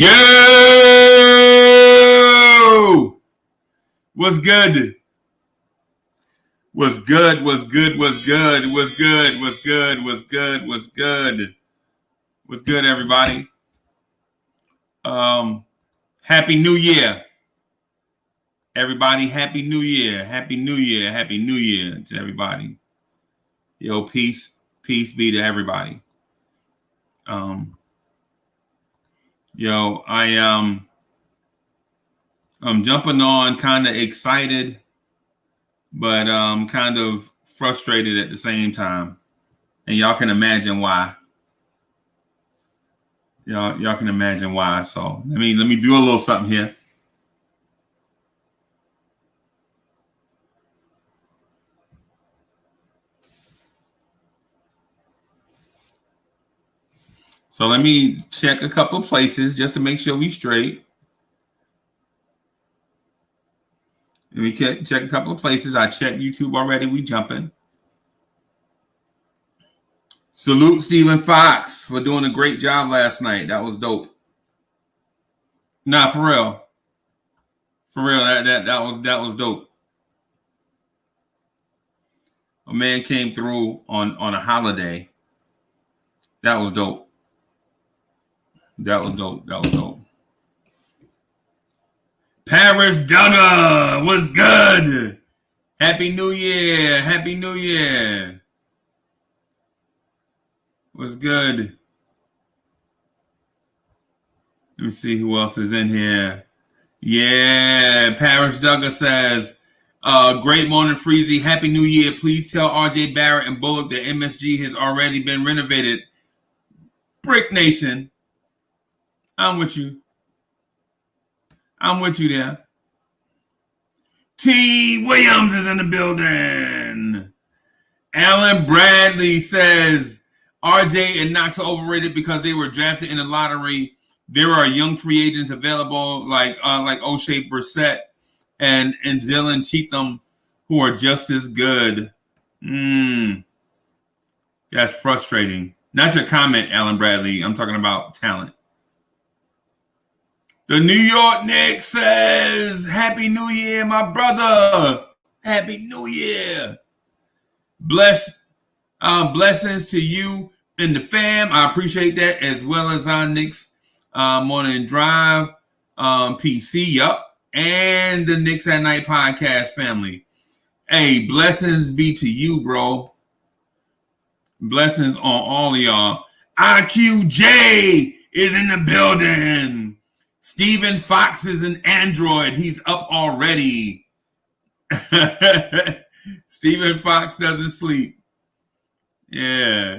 Yo! What's good? What's good? What's good? What's good? What's good? What's good? What's good? What's good? What's good, everybody? Happy New Year. Everybody, Happy New Year. Happy New Year. Happy New Year to everybody. Yo, peace be to everybody. I'm jumping on, kind of excited, but kind of frustrated at the same time. And y'all can imagine why. Y'all can imagine why. So let me do a little something here. So let me check a couple of places just to make sure we straight. Let me check a couple of places. I checked YouTube already. We jumping. Salute Stephen Fox for doing a great job last night. That was dope. Nah, for real. For real, that was dope. A man came through on a holiday. That was dope. That was dope. Paris Duggar, what's good? Happy New Year. Happy New Year. What's good? Let me see who else is in here. Yeah, Paris Duggar says, great morning, Freezy. Happy New Year. Please tell RJ Barrett and Bullock that MSG has already been renovated. Brick Nation. I'm with you. I'm with you there. T. Williams is in the building. Alan Bradley says RJ and Knox are overrated because they were drafted in the lottery. There are young free agents available like O'Shea Brissett and Dylan Cheatham who are just as good. That's frustrating. Not your comment, Alan Bradley. I'm talking about talent. The New York Knicks says, Happy New Year, my brother. Happy New Year. Blessings to you and the fam. I appreciate that, as well as our Knicks Morning Drive, PC, yup, and the Knicks at Night podcast family. Hey, blessings be to you, bro. Blessings on all of y'all. IQJ is in the building. Stephen Fox is an android. He's up already. Stephen Fox doesn't sleep. Yeah.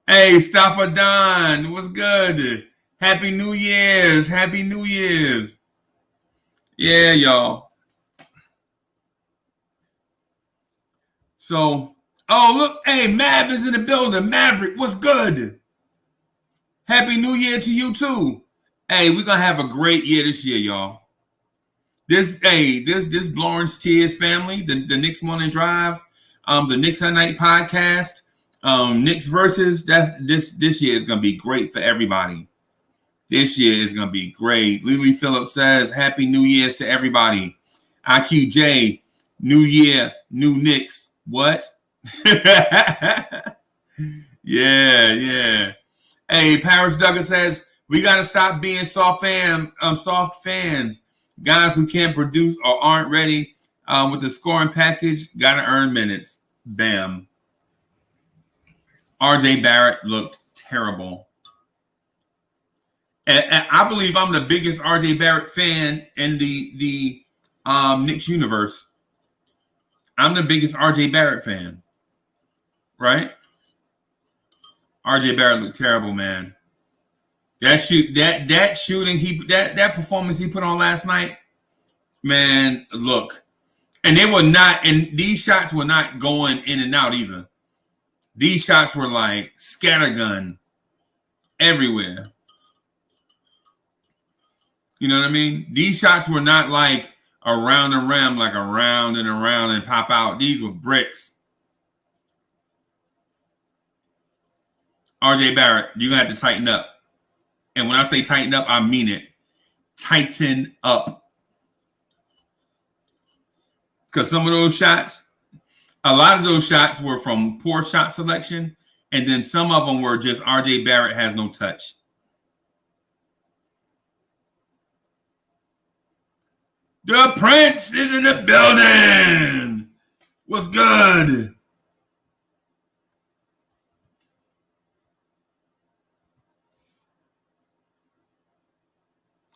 Hey, Staffa Don, what's good? Happy New Year's. Happy New Year's. Yeah, y'all. So, look, hey, Mav is in the building. Maverick, what's good? Happy New Year to you too. Hey, we're gonna have a great year this year, y'all. This Lawrence Tears family, the Knicks Morning Drive, the Knicks at Night podcast, Knicks versus this year is gonna be great for everybody. This year is gonna be great. Lily Phillips says, Happy New Year's to everybody. IQJ, New Year, new Knicks. What? Yeah. Hey, Paris Duggar says, we got to stop being soft fans. Guys who can't produce or aren't ready with the scoring package got to earn minutes. Bam. RJ Barrett looked terrible. And I believe I'm the biggest RJ Barrett fan in the Knicks universe. I'm the biggest RJ Barrett fan. Right? RJ Barrett looked terrible, man. That shooting that performance he put on last night, man, look. And these shots were not going in and out either. These shots were like scattergun everywhere. You know what I mean? These shots were not like around the rim, like around and pop out. These were bricks. RJ Barrett, you're going to have to tighten up. And when I say tighten up, I mean it. Tighten up. Because some of those shots, a lot of those shots were from poor shot selection, and then some of them were just RJ Barrett has no touch. The Prince is in the building. What's good?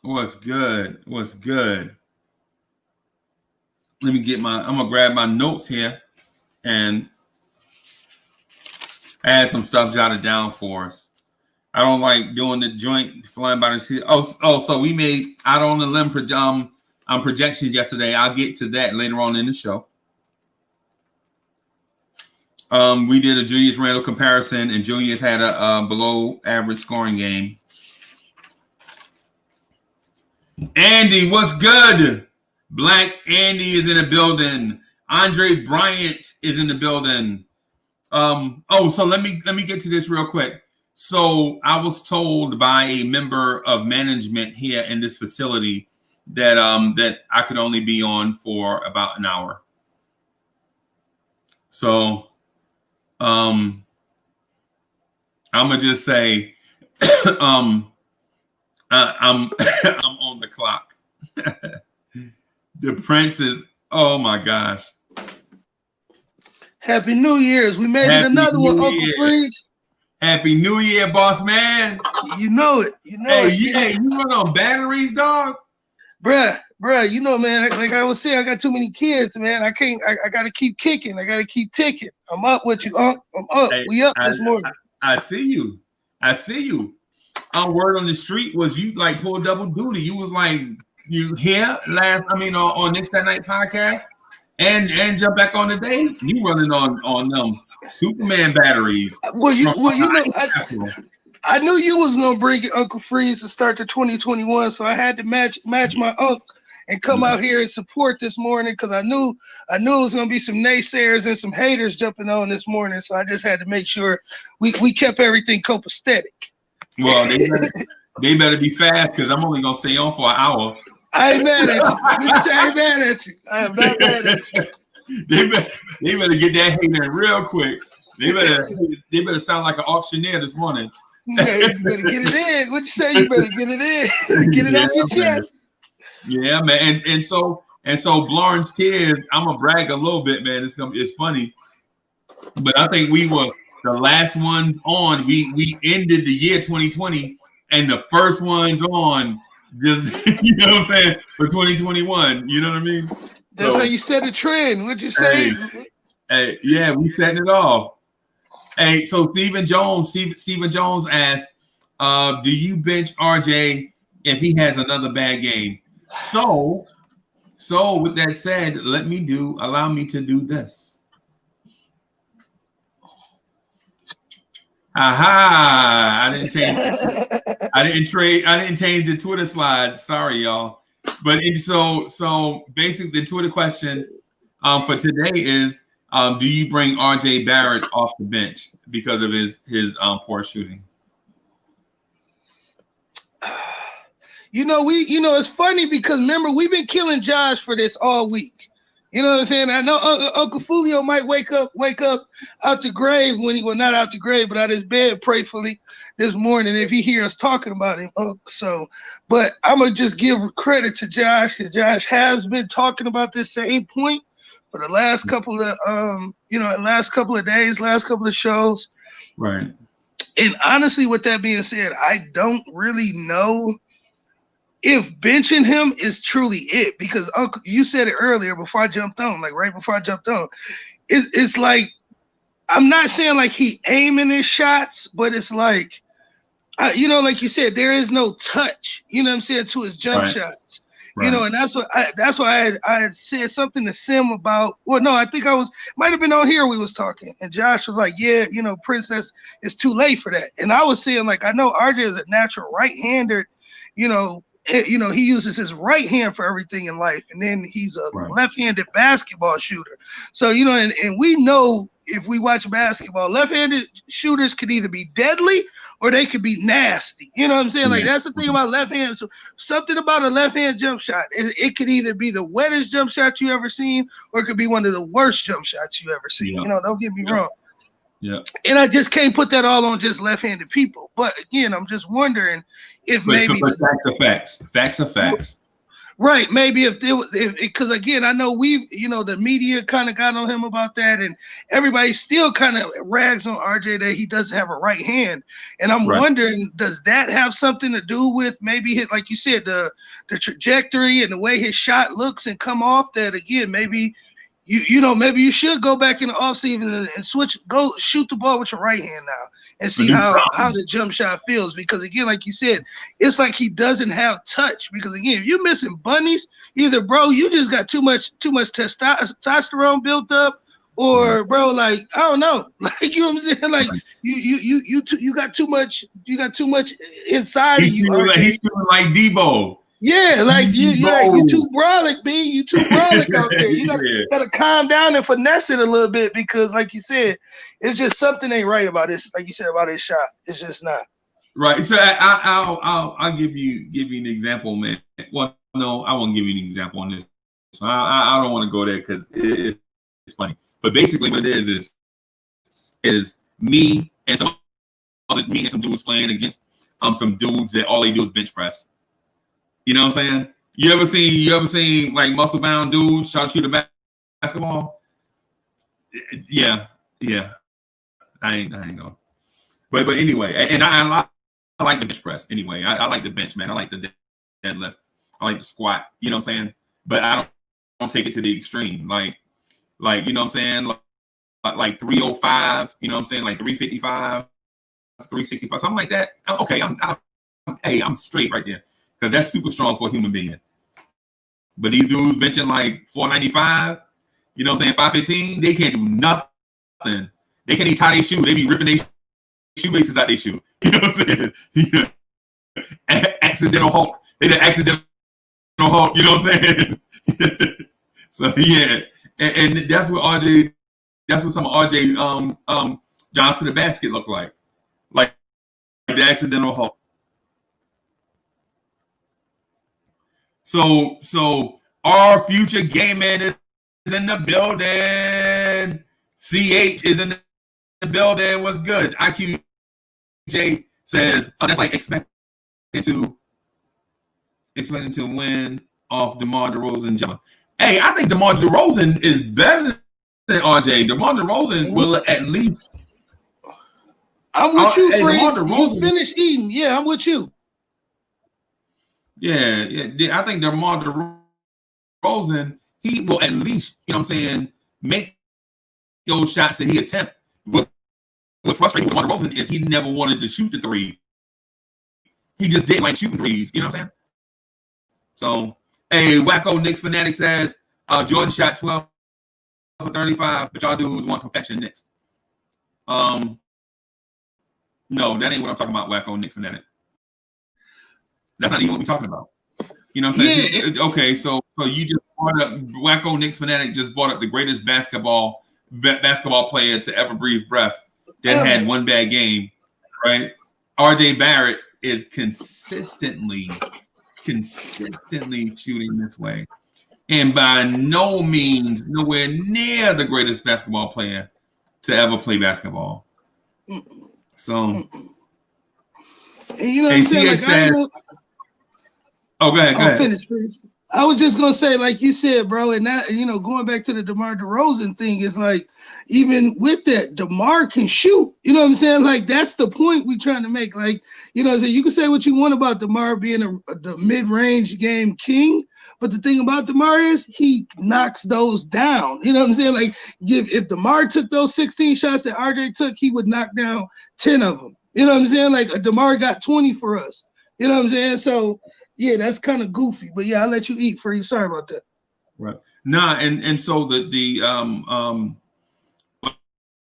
What's good? What's good? Let me get I'm gonna grab my notes here and add some stuff jotted down for us. I don't like doing the joint flying by the seat. So we made out on the limb projections yesterday. I'll get to that later on in the show. We did a Julius Randle comparison, and Julius had a below average scoring game. Andy, what's good? Black Andy is in the building. Andre Bryant is in the building. So let me get to this real quick. So I was told by a member of management here in this facility that that I could only be on for about an hour. So I'm gonna just say I'm on the clock. The Prince is, oh my gosh. Happy New Year's. We made it another one, Uncle Freeze. Happy New Year, boss man. You know it. You run on batteries, dog? Bruh, you know, man, like I was saying, I got too many kids, man. I gotta keep kicking. I gotta keep ticking. I'm up with you, Unc. I'm up. We up this morning. I see you. Our word on the street was you like pull double duty. You was like, you here on Knicks That Night podcast and jump back on the day. You running on them Superman batteries. Well, you know, I knew you was gonna bring it, Uncle Freeze, to start the 2021, so I had to match my unc and come out here and support this morning because I knew it was gonna be some naysayers and some haters jumping on this morning. So I just had to make sure we kept everything copacetic. Well, they better be fast because I'm only gonna stay on for an hour. I ain't mad at you. I ain't mad at you. I am not mad at you. They better get that hater real quick. They better sound like an auctioneer this morning. Yeah, you better get it in. What you say? You better get it in. Get it off your chest. Yeah, man. And so Blarn's Tears, I'm gonna brag a little bit, man. It's funny. But I think we were the last ones on. We ended the year 2020 and the first ones on just you know what I'm saying for 2021. You know what I mean? That's how you set a trend. What'd you say? Hey, yeah, we setting it off. Hey, so Stephen Jones asked, do you bench RJ if he has another bad game? So with that said, allow me to do this. Aha! I didn't change the Twitter slide. Sorry, y'all. But so basically the Twitter question for today is, do you bring RJ Barrett off the bench because of his poor shooting? It's funny because remember we've been killing Josh for this all week. You know what I'm saying? I know Uncle Fulio might wake up out the grave not out the grave, but out his bed prayerfully this morning if he hears us talking about him. But I'm gonna just give credit to Josh because Josh has been talking about this same point for the last couple of days, last couple of shows. Right. And honestly, with that being said, I don't really know if benching him is truly it, because Uncle, you said it earlier before I jumped on, it's like, I'm not saying like he aiming his shots, but it's like, like you said, there is no touch, you know what I'm saying, to his jump shots. Right. And that's why I had said something to Sim about. Well, no, I think might have been on here we was talking, and Josh was like, "Yeah, Princess, it's too late for that." And I was saying like, I know RJ is a natural right-hander, he uses his right hand for everything in life, and then he's a left-handed basketball shooter. So and we know if we watch basketball, left-handed shooters can either be deadly or they could be nasty. You know what I'm saying? Like that's the thing about left hand. So something about a left hand jump shot. It could either be the wettest jump shot you ever seen, or it could be one of the worst jump shots you ever seen. You know, don't get me wrong. Yeah. And I just can't put that all on just left-handed people. But again, I'm just wondering if maybe facts are facts. Right. Maybe if because again, I know the media kind of got on him about that, and everybody still kind of rags on RJ that he doesn't have a right hand. And I'm wondering, does that have something to do with maybe like you said, the trajectory and the way his shot looks and come off, that again, maybe maybe you should go back in the offseason and go shoot the ball with your right hand now and see how the jump shot feels. Because again, like you said, it's like he doesn't have touch. Because again, if you're missing bunnies, either bro, you just got too much testosterone built up, or bro, like I don't know, like you know what I'm saying, like you got too much inside of you. He's feeling like Debo. Yeah, like you too brolic, B. You too brolic out there. You gotta calm down and finesse it a little bit, because, like you said, it's just something ain't right about this. Like you said about his shot, it's just not right. So I'll give you an example, man. Well, no, I won't give you an example on this. So I don't want to go there because it's funny. But basically, what it is me and some dudes playing against some dudes that all they do is bench press. You know what I'm saying? You ever seen like muscle bound dudes shoot a basketball? Yeah. I ain't going. But anyway, and I like the bench press anyway. I like the bench, man. I like the deadlift. I like the squat. You know what I'm saying? But I don't take it to the extreme. Like you know what I'm saying? Like 305. You know what I'm saying? Like 355, 365, something like that. Okay, I'm straight right there. Because that's super strong for a human being. But these dudes benching like 495, you know what I'm saying, 515, they can't do nothing. They can't even tie their shoe. They be ripping their shoelaces out their shoe. You know what I'm saying? Accidental Hulk. They the accidental Hulk, you know what I'm saying? So yeah. And that's what some of RJ Johnson the basket look like. Like the accidental Hulk. So our future game man is in the building. CH is in the building. What's good? IQJ says, that's like expecting to win off DeMar DeRozan jump. Hey, I think DeMar DeRozan is better than RJ. DeMar DeRozan will at least. I'm with you, Freeze. You finish eating. Yeah, I'm with you. Yeah. I think DeMar DeRozan, he will at least, you know what I'm saying, make those shots that he attempt. But what frustrates DeMar DeRozan is he never wanted to shoot the three. He just didn't like shooting threes. You know what I'm saying? So, hey, Wacko Knicks Fanatic says Jordan shot 12 for 35, but y'all dudes want perfection Knicks. No, that ain't what I'm talking about, Wacko Knicks Fanatic. That's not even what we're talking about. You know what I'm saying? Yeah. Okay, so you just brought up Wacko Knicks Fanatic just brought up the greatest basketball player to ever breathe breath that had one bad game, right? RJ Barrett is consistently shooting this way, and by no means nowhere near the greatest basketball player to ever play basketball. So, you know what I'm saying? Go ahead. Finish, please. I was just gonna say, like you said, bro, and that, going back to the DeMar DeRozan thing is like, even with that, DeMar can shoot. You know what I'm saying? Like that's the point we're trying to make. Like, so you can say what you want about DeMar being the mid-range game king, but the thing about DeMar is he knocks those down. You know what I'm saying? Like, if DeMar took those 16 shots that RJ took, he would knock down 10 of them. You know what I'm saying? Like DeMar got 20 for us. You know what I'm saying? So. Yeah, that's kind of goofy, but yeah, I'll let you eat, Free. Sorry about that. Right. Nah, and so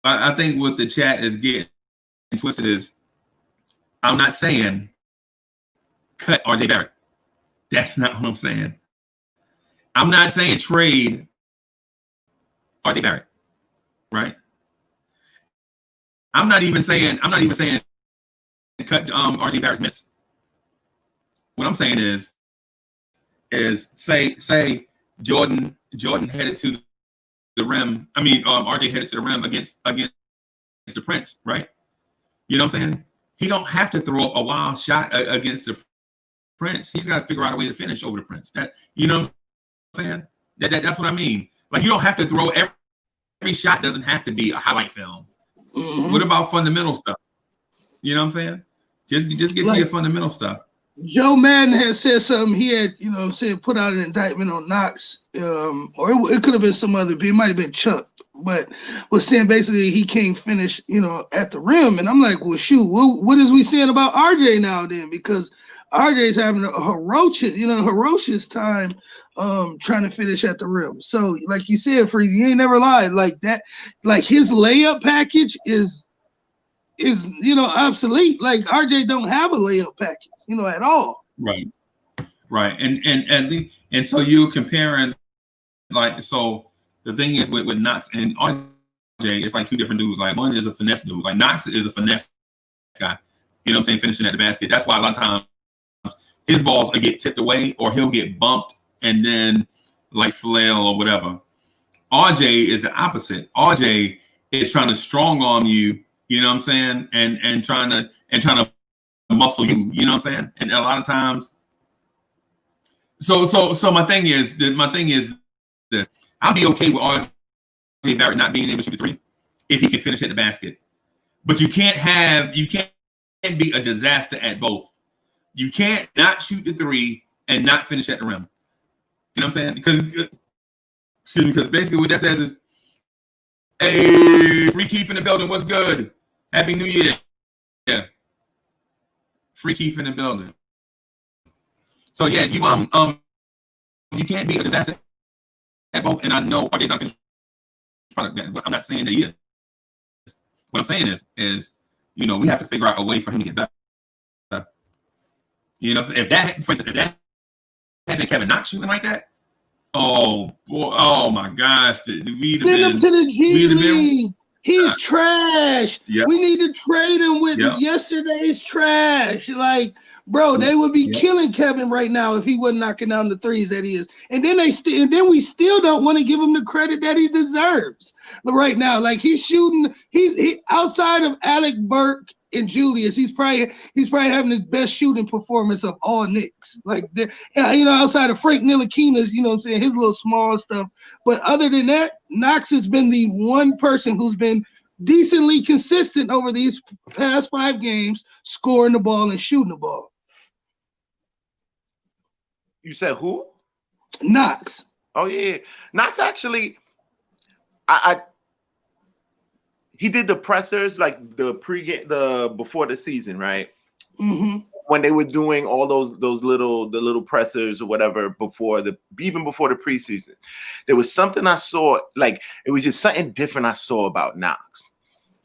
I think what the chat is getting twisted is, I'm not saying cut RJ Barrett. That's not what I'm saying. I'm not saying trade RJ Barrett. Right. I'm not even saying cut RJ Barrett's minutes. What I'm saying is say Jordan headed to the rim. I mean, RJ headed to the rim against the Prince, right? You know what I'm saying? He don't have to throw a wild shot against the Prince. He's got to figure out a way to finish over the Prince. That, you know what I'm saying? That's what I mean. Like, you don't have to throw every shot. Doesn't have to be a highlight film. Mm-hmm. What about fundamental stuff? You know what I'm saying? Just get to your fundamental stuff. Joe Madden had said something. He had, you know what I'm saying, put out an indictment on Knox, or it could have been some other, it might have been Chuck, but was saying basically he can't finish, you know, at the rim. And I'm like, well, shoot, what is we saying about RJ now then? Because RJ's having a ferocious time trying to finish at the rim. So, like you said, Freeze, you ain't never lied. Like that, like his layup package is you know, obsolete. Like RJ don't have a layup package, you know, at all. Right. And so you're comparing, like, so the thing is with Knox and RJ, it's like two different dudes. Like, one is a finesse dude. Like, Knox is a finesse guy. You know what I'm saying? Finishing at the basket. That's why a lot of times his balls will get tipped away or he'll get bumped and then like flail or whatever. RJ is the opposite. RJ is trying to strong arm you, you know what I'm saying? And trying to muscle you, you know what I'm saying? And a lot of times, so my thing is this. I'll be okay with RJ Barrett not being able to shoot the three if he can finish at the basket. But you can't be a disaster at both. You can't not shoot the three and not finish at the rim. You know what I'm saying? Because basically what that says is, hey, Free Keith in the building, what's good? Happy New Year. Yeah. Free Keith in the building. So yeah, you can't be a disaster at both. And I know RJ's not finished product, but I'm not saying that he is. What I'm saying is, you know, we have to figure out a way for him to get better. You know, if that had been Kevin Knox shooting like that, oh boy, oh my gosh, send him to the G League. He's trash. Yep. We need to trade him with yesterday's trash. Like, bro, they would be killing Kevin right now if he wasn't knocking down the threes that he is. And then we still don't want to give him the credit that he deserves right now. Like, he's shooting. He outside of Alec Burke and Julius, he's probably having the best shooting performance of all Knicks. Like, you know, outside of Frank Ntilikina's, you know what I'm saying, his little small stuff. But other than that, Knox has been the one person who's been decently consistent over these past 5 games, scoring the ball and shooting the ball. You said who? Knox. Oh yeah, Knox actually. He did the pressers, like the pregame, before the season, right? Mm-hmm. When they were doing all those little pressers or whatever even before the preseason, there was something I saw, like it was just something different I saw about Knox.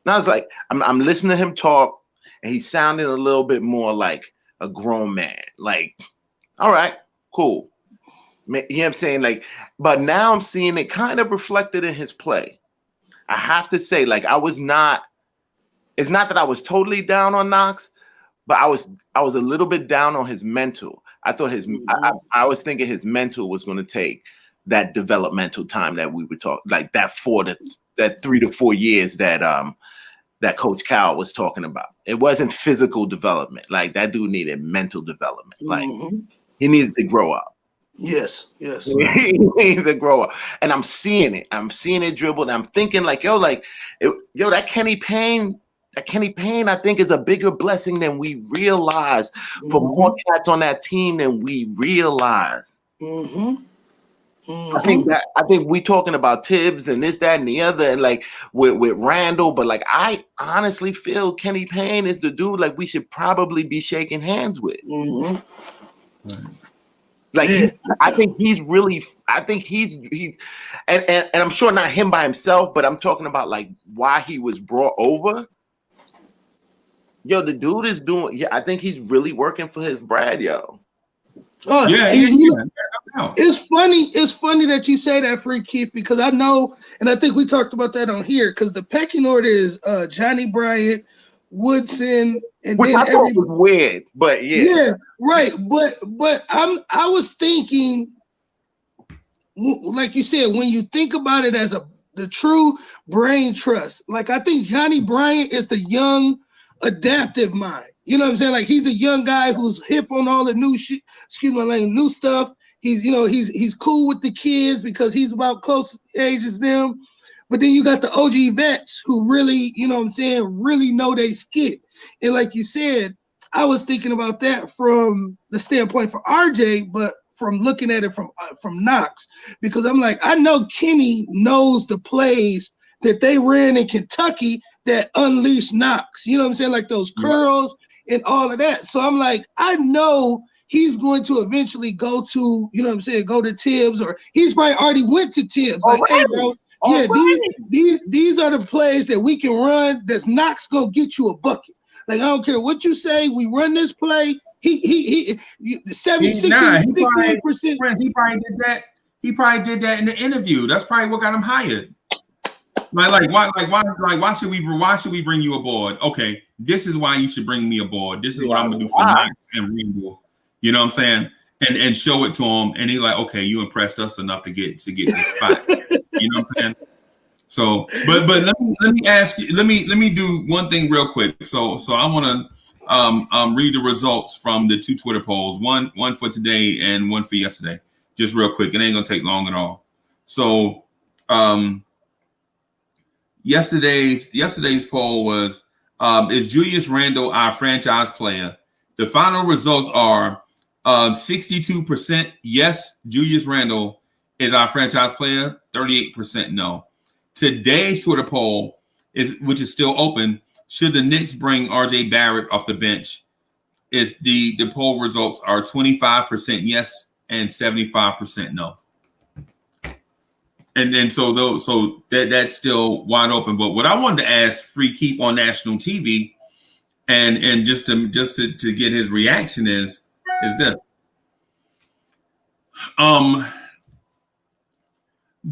And I was like, I'm listening to him talk, and he sounded a little bit more like a grown man. Like, all right, cool. You know what I'm saying? Like, but now I'm seeing it kind of reflected in his play. I have to say, like, it's not that I was totally down on Knox, but I was a little bit down on his mental. I thought I was thinking his mental was going to take that developmental time that we were talking, like that 3 to 4 years that Coach Cal was talking about. It wasn't physical development. Like, that dude needed mental development. Like, he needed to grow up. Yes. He needed to grow up. And I'm seeing it dribble. And I'm thinking like, that Kenny Payne, I think is a bigger blessing than we realize for more cats on that team than we realize. I think we talking about Tibbs and this, that, and the other, and like with Randall, but like I honestly feel Kenny Payne is the dude like we should probably be shaking hands with. Like, I think he's and I'm sure not him by himself, but I'm talking about like why he was brought over. Yo, the dude is doing. Yeah, I think he's really working for his bread, yo. Oh yeah. It's funny. It's funny that you say that, Free Keith, because I know, and I think we talked about that on here, because the pecking order is Johnny Bryant, Woodson, and which then I thought was weird, but yeah, right. But I was thinking, like you said, when you think about it as the true brain trust, like I think Johnny Bryant is the young, adaptive mind. You know what I'm saying? Like he's a young guy who's hip on all the new shit. Excuse my language, new stuff. He's cool with the kids because he's about close age as them. But then you got the OG vets who really, you know what I'm saying, really know they skit. And like you said, I was thinking about that from the standpoint for RJ, but from looking at it from Knox, because I'm like, I know Kenny knows the plays that they ran in Kentucky that unleashed Knox. You know what I'm saying? Like those curls and all of that. So I'm like, I know he's going to eventually go to, you know what I'm saying, go to Tibbs, or he's probably already went to Tibbs. Like, hey, bro, yeah, these are the plays that we can run that's Knox gonna get you a bucket. Like, I don't care what you say, we run this play. He 68%. He probably did that. He probably did that in the interview. That's probably what got him hired. Why should we bring you aboard? Okay, this is why you should bring me aboard. This is what I'm gonna do for Knox and Randall. You know what I'm saying? And show it to him, and he's like, okay, you impressed us enough to get this spot. You know what I'm saying? So, but let me ask you. Let me do one thing real quick. So I want to read the results from the 2 Twitter polls. One for today and one for yesterday. Just real quick. It ain't gonna take long at all. So, yesterday's poll was, is Julius Randle our franchise player? The final results are 62% yes, Julius Randle is our franchise player, 38% no. Today's Twitter poll which is still open, should the Knicks bring RJ Barrett off the bench? Is the poll results are 25% yes and 75% no. And then so that's still wide open. But what I wanted to ask Free Keith on national TV and just to get his reaction is this.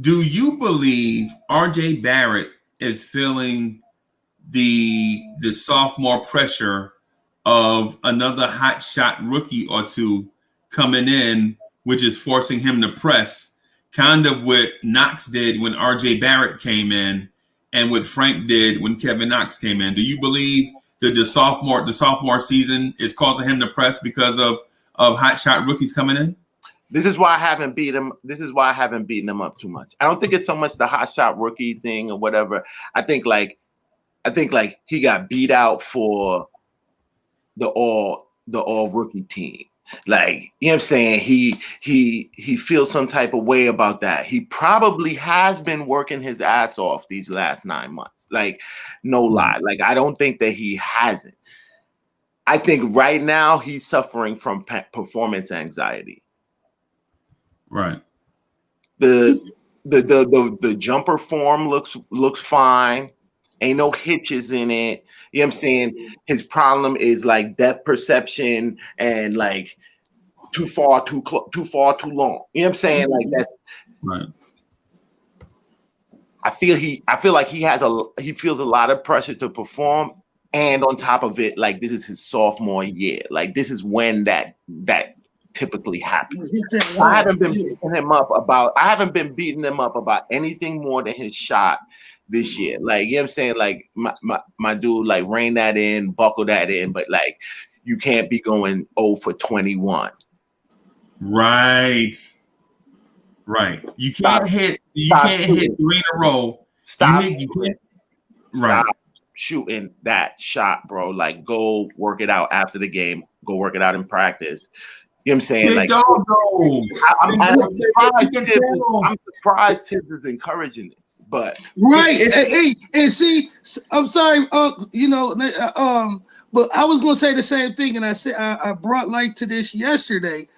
Do you believe RJ Barrett is feeling the sophomore pressure of another hot shot rookie or two coming in, which is forcing him to press, kind of what Knox did when RJ Barrett came in and what Frank did when Kevin Knox came in? Do you believe that the sophomore season is causing him to press because of hot shot rookies coming in? This is why I haven't beaten him. This is why I haven't beaten him up too much. I don't think it's so much the hot shot rookie thing or whatever. I think he got beat out for the all rookie team. Like, you know what I'm saying? He feels some type of way about that. He probably has been working his ass off these last 9 months. Like, no lie. Like, I don't think that he hasn't. I think right now he's suffering from performance anxiety. Right. The jumper form looks fine. Ain't no hitches in it. You know what I'm saying? His problem is like depth perception and like too far, too long. You know what I'm saying? Like that's right. I feel like he feels a lot of pressure to perform, and on top of it, like this is his sophomore year. Like this is when that typically happens. I haven't been beating him up about anything more than his shot this year. Like, you know what I'm saying? Like my dude, like rein that in, buckle that in, but like you can't be going 0 for 21. Right. You can't hit 3 in a row. Stop right. Shooting that shot, bro. Like go work it out after the game. Go work it out in practice. You know what I'm saying? Like, I'm surprised Tibbs is encouraging this, but right. Hey, and see, I'm sorry, but I was gonna say the same thing, and I said I brought light to this yesterday.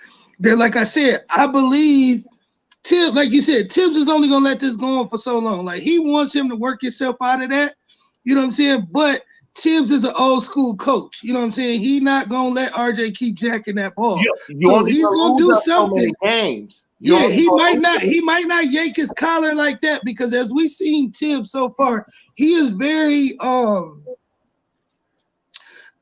That, like I said, I believe Tibbs, like you said, Tibbs is only gonna let this go on for so long. Like he wants him to work himself out of that. You know what I'm saying? But Tibbs is an old school coach. You know what I'm saying? He not gonna let RJ keep jacking that ball. So he's gonna do something. Games. Yeah, he might not yank his collar like that, because as we've seen Tibbs so far, he is very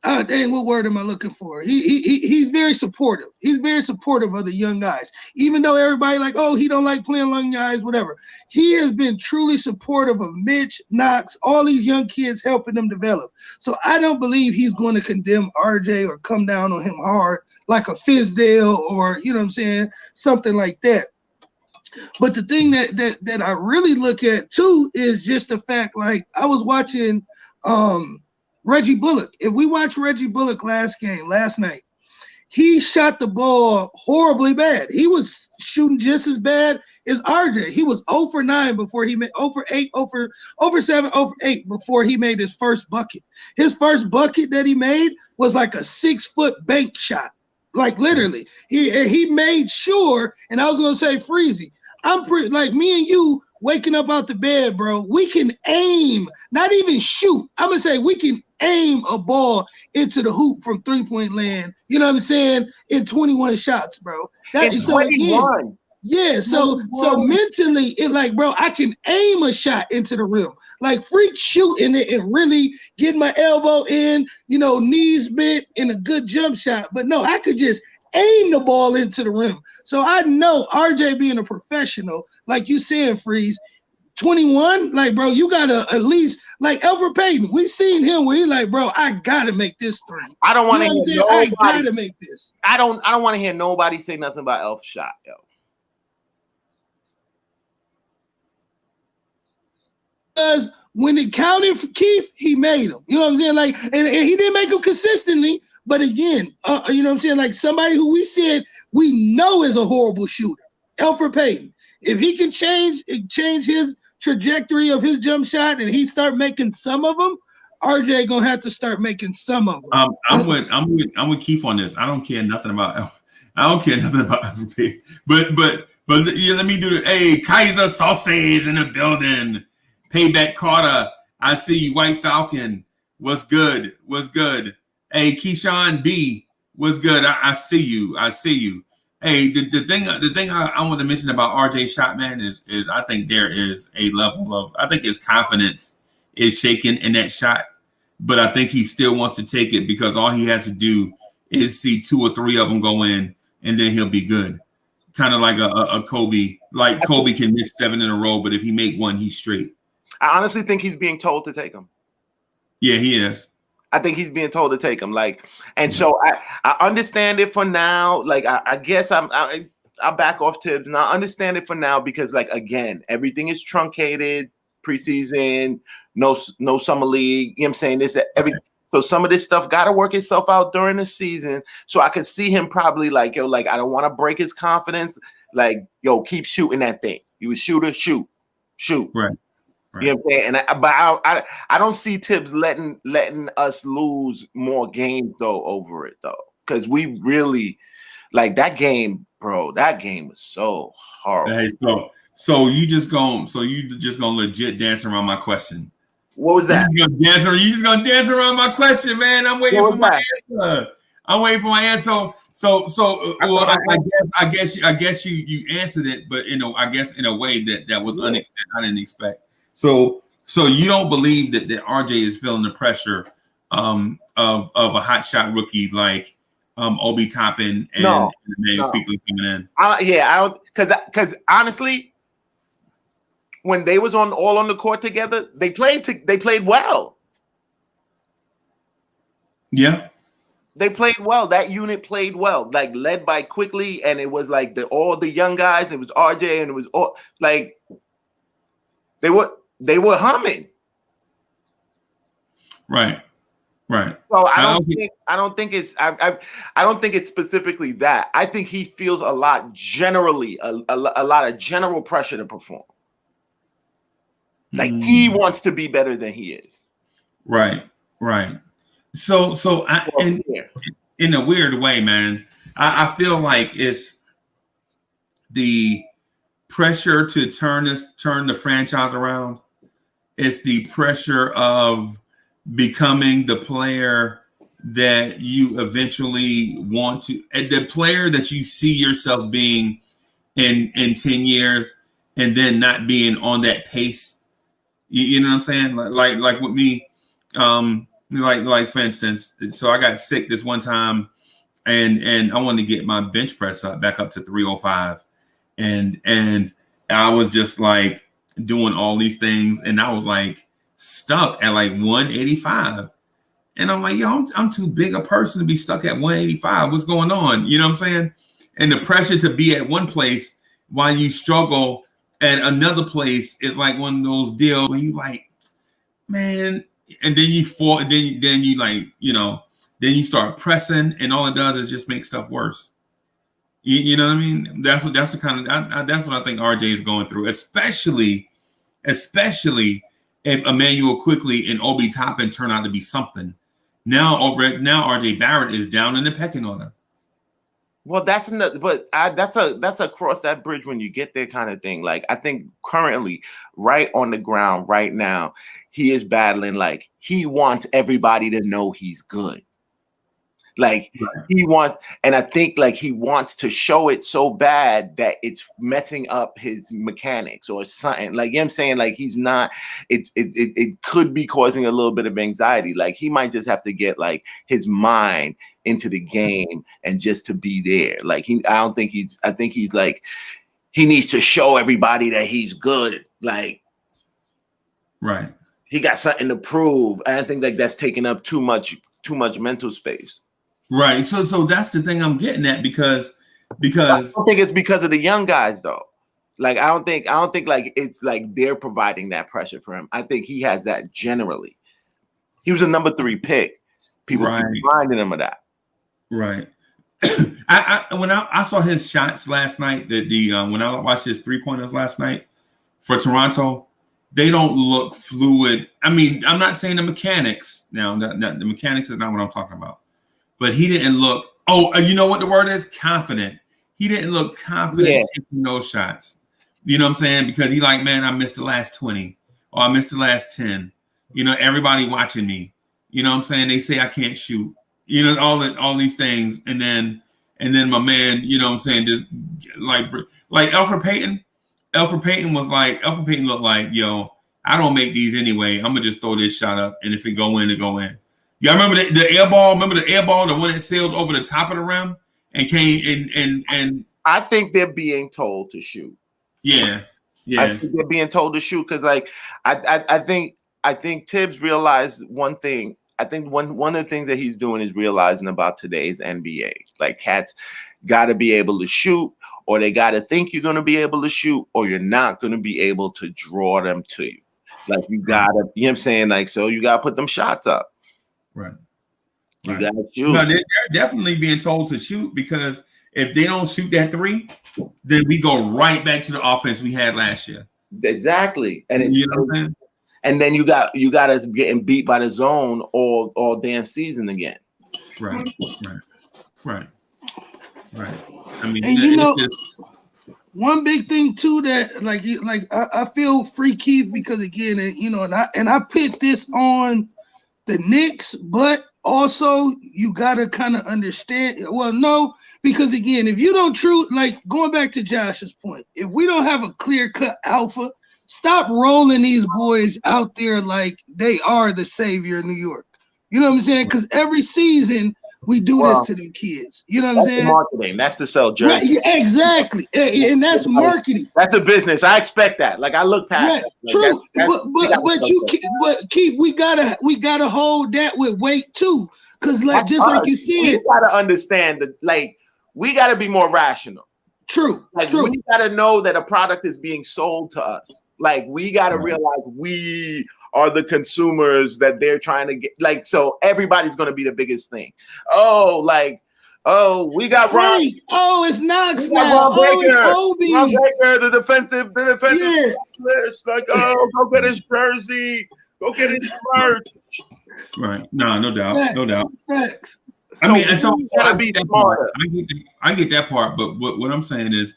Dang, what word am I looking for? He's very supportive. He's very supportive of the young guys. Even though everybody like, oh, he don't like playing young guys, whatever. He has been truly supportive of Mitch, Knox, all these young kids, helping them develop. So I don't believe he's going to condemn RJ or come down on him hard like a Fizdale or, you know what I'm saying, something like that. But the thing that I really look at too is just the fact, like I was watching Reggie Bullock. If we watched Reggie Bullock last night, he shot the ball horribly bad. He was shooting just as bad as RJ. He was 0 for 9 before he made 0 for 8, 0 for 7, 0 for 8 before he made his first bucket. His first bucket that he made was like a 6-foot bank shot. Like literally. He made sure, and I was gonna say Freezy. I'm pretty like me and you waking up out the bed, bro. We can aim, not even shoot. I'm gonna say we can aim a ball into the hoop from 3-point land. You know what I'm saying? In 21 shots, bro. That is so again. Yeah, so mentally, it like, bro, I can aim a shot into the rim, like freak shooting it and really get my elbow in, you know, knees bent in a good jump shot. But no, I could just aim the ball into the rim. So I know RJ being a professional, like you saying, Freeze, 21, like, bro, you gotta at least like Elfrid Payton. We seen him where he like, bro, I gotta make this three. I don't want to hear nobody. I gotta make this. I don't want to hear nobody say nothing about Elf shot, yo. Because when it counted for Keith, he made them. You know what I'm saying? Like, and he didn't make them consistently. But again, you know what I'm saying? Like somebody who we said we know is a horrible shooter, Elfrid Payton. If he can change his trajectory of his jump shot and he start making some of them, RJ gonna have to start making some of them. I'm with Keith on this. I don't care nothing about Elfrid Payton. But yeah, let me do the Kaiser Sauces in the building. Payback Carter. I see you, White Falcon. What's good? Hey, Keyshawn B, what's good? I see you. Hey, the thing I want to mention about RJ shot, man, is I think there is a level of, I think his confidence is shaken in that shot, but I think he still wants to take it because all he has to do is see 2 or 3 of them go in, and then he'll be good. Kind of like a Kobe. Like Kobe can miss 7 in a row, but if he make 1, he's straight. I honestly think he's being told to take them. Yeah, he is. I think he's being told to take them. Like, and so I understand it for now. Like, I guess I'll back off Tibbs, and I understand it for now because, like, again, everything is truncated, preseason, no summer league. You know what I'm saying? So some of this stuff got to work itself out during the season. So I could see him probably like, yo, like, I don't want to break his confidence. Like, yo, keep shooting that thing. You a shooter, shoot. Right. You know what I'm saying? And I don't see Tibbs letting us lose more games though over it though, because we really like that game, bro. That game was so horrible. Hey, so you just gonna legit dance around my question? What was that? You just gonna dance around my question, man? I'm waiting for my answer. So well, I guess you answered it, but I guess in a way that was I didn't expect. So you don't believe that RJ is feeling the pressure of a hot shot rookie like Obi Toppin and Emmanuel Quickly coming in? Because honestly, when they was all on the court together, they played well. Yeah. They played well. That unit played well, like led by Quickly, and it was like all the young guys. It was RJ, and it was all like they were humming. Right. So I don't think it's specifically that. I think he feels a lot generally, a lot of general pressure to perform. Like he wants to be better than he is. Right. So in a weird way, man, I feel like it's the pressure to turn the franchise around. It's the pressure of becoming the player that you eventually want to, the player that you see yourself being in 10 years, and then not being on that pace. You know what I'm saying? Like with me, Like for instance, so I got sick this one time, and I wanted to get my bench press back up to 305, and I was just like doing all these things, and I was like stuck at like 185. And I'm like, yo, I'm too big a person to be stuck at 185. What's going on? You know what I'm saying? And the pressure to be at one place while you struggle at another place is like one of those deals where you like, man, and then you fall, and then you like, then you start pressing, and all it does is just make stuff worse. You know what I mean? That's what that's what I think RJ is going through, especially if Emmanuel Quickly and Obi Toppin turn out to be something. Now RJ Barrett is down in the pecking order. Well, that's another, but that's a cross that bridge when you get there kind of thing. Like, I think currently, right on the ground right now, he is battling. Like, he wants everybody to know he's good. Like, he wants, and I think like he wants to show it so bad that it's messing up his mechanics or something. Like, you know what I'm saying? Like, he's not, it could be causing a little bit of anxiety. Like, he might just have to get like his mind into the game and just to be there. Like, I think he's like, he needs to show everybody that he's good. Like, right. He got something to prove. I think like that's taking up too much mental space. Right. So that's the thing I'm getting at because I don't think it's because of the young guys though. Like, I don't think like it's like they're providing that pressure for him. I think he has that generally. He was a number 3 pick. People keep reminding him of that. Right. When I saw his shots last night, when I watched his 3-pointers last night for Toronto, they don't look fluid. I mean, I'm not saying the mechanics now. The mechanics is not what I'm talking about. But he didn't look. Oh, you know what the word is? Confident. He didn't look confident taking those shots. You know what I'm saying? Because he like, man, I missed the last 20, or I missed the last 10. You know, everybody watching me. You know what I'm saying? They say I can't shoot. You know, all these things, and then my man, you know what I'm saying, just like Elfrid Payton. Elfrid Payton looked like, yo, I don't make these anyway. I'm gonna just throw this shot up, and if it go in, it go in. Y'all remember the air ball? Remember the air ball, the one that sailed over the top of the rim and came and I think they're being told to shoot. Yeah. I think they're being told to shoot because, like, I think Tibbs realized one thing. I think one of the things that he's doing is realizing about today's NBA. Like, cats got to be able to shoot, or they got to think you're going to be able to shoot, or you're not going to be able to draw them to you. Like, you got to, you know what I'm saying? Like, so you got to put them shots up. Right. You got to shoot. No, they're definitely being told to shoot, because if they don't shoot that 3, then we go right back to the offense we had last year. Exactly. And it's, you know what I'm saying? And then you got us getting beat by the zone all damn season again. Right. I mean, and you know, one big thing too that like I feel free Keith because again, and I put this on the Knicks, but also you gotta kind of understand. Well, no, because again, if you don't like going back to Josh's point, if we don't have a clear-cut alpha, stop rolling these boys out there like they are the savior of New York. You know what I'm saying? Because every season we do this to the kids. You know what I'm saying? Marketing. That's to sell jerseys. Right, exactly. And that's marketing. That's a business. I expect that. Like, I look past that. Like, true. But Keith, we gotta hold that with weight too. Because like you said, you gotta understand that, like, we gotta be more rational. True. We gotta know that a product is being sold to us. Like, we gotta realize we are the consumers that they're trying to get. Like, so everybody's gonna be the biggest thing. We got Ron. Oh, it's Knox now. It's Obi. Ron Baker, the defensive specialist. Like, go get his jersey. Go get his merch. Right. No doubt. Facts. No doubt. Facts. I mean, and so gotta be smarter. I get that part, but what I'm saying is,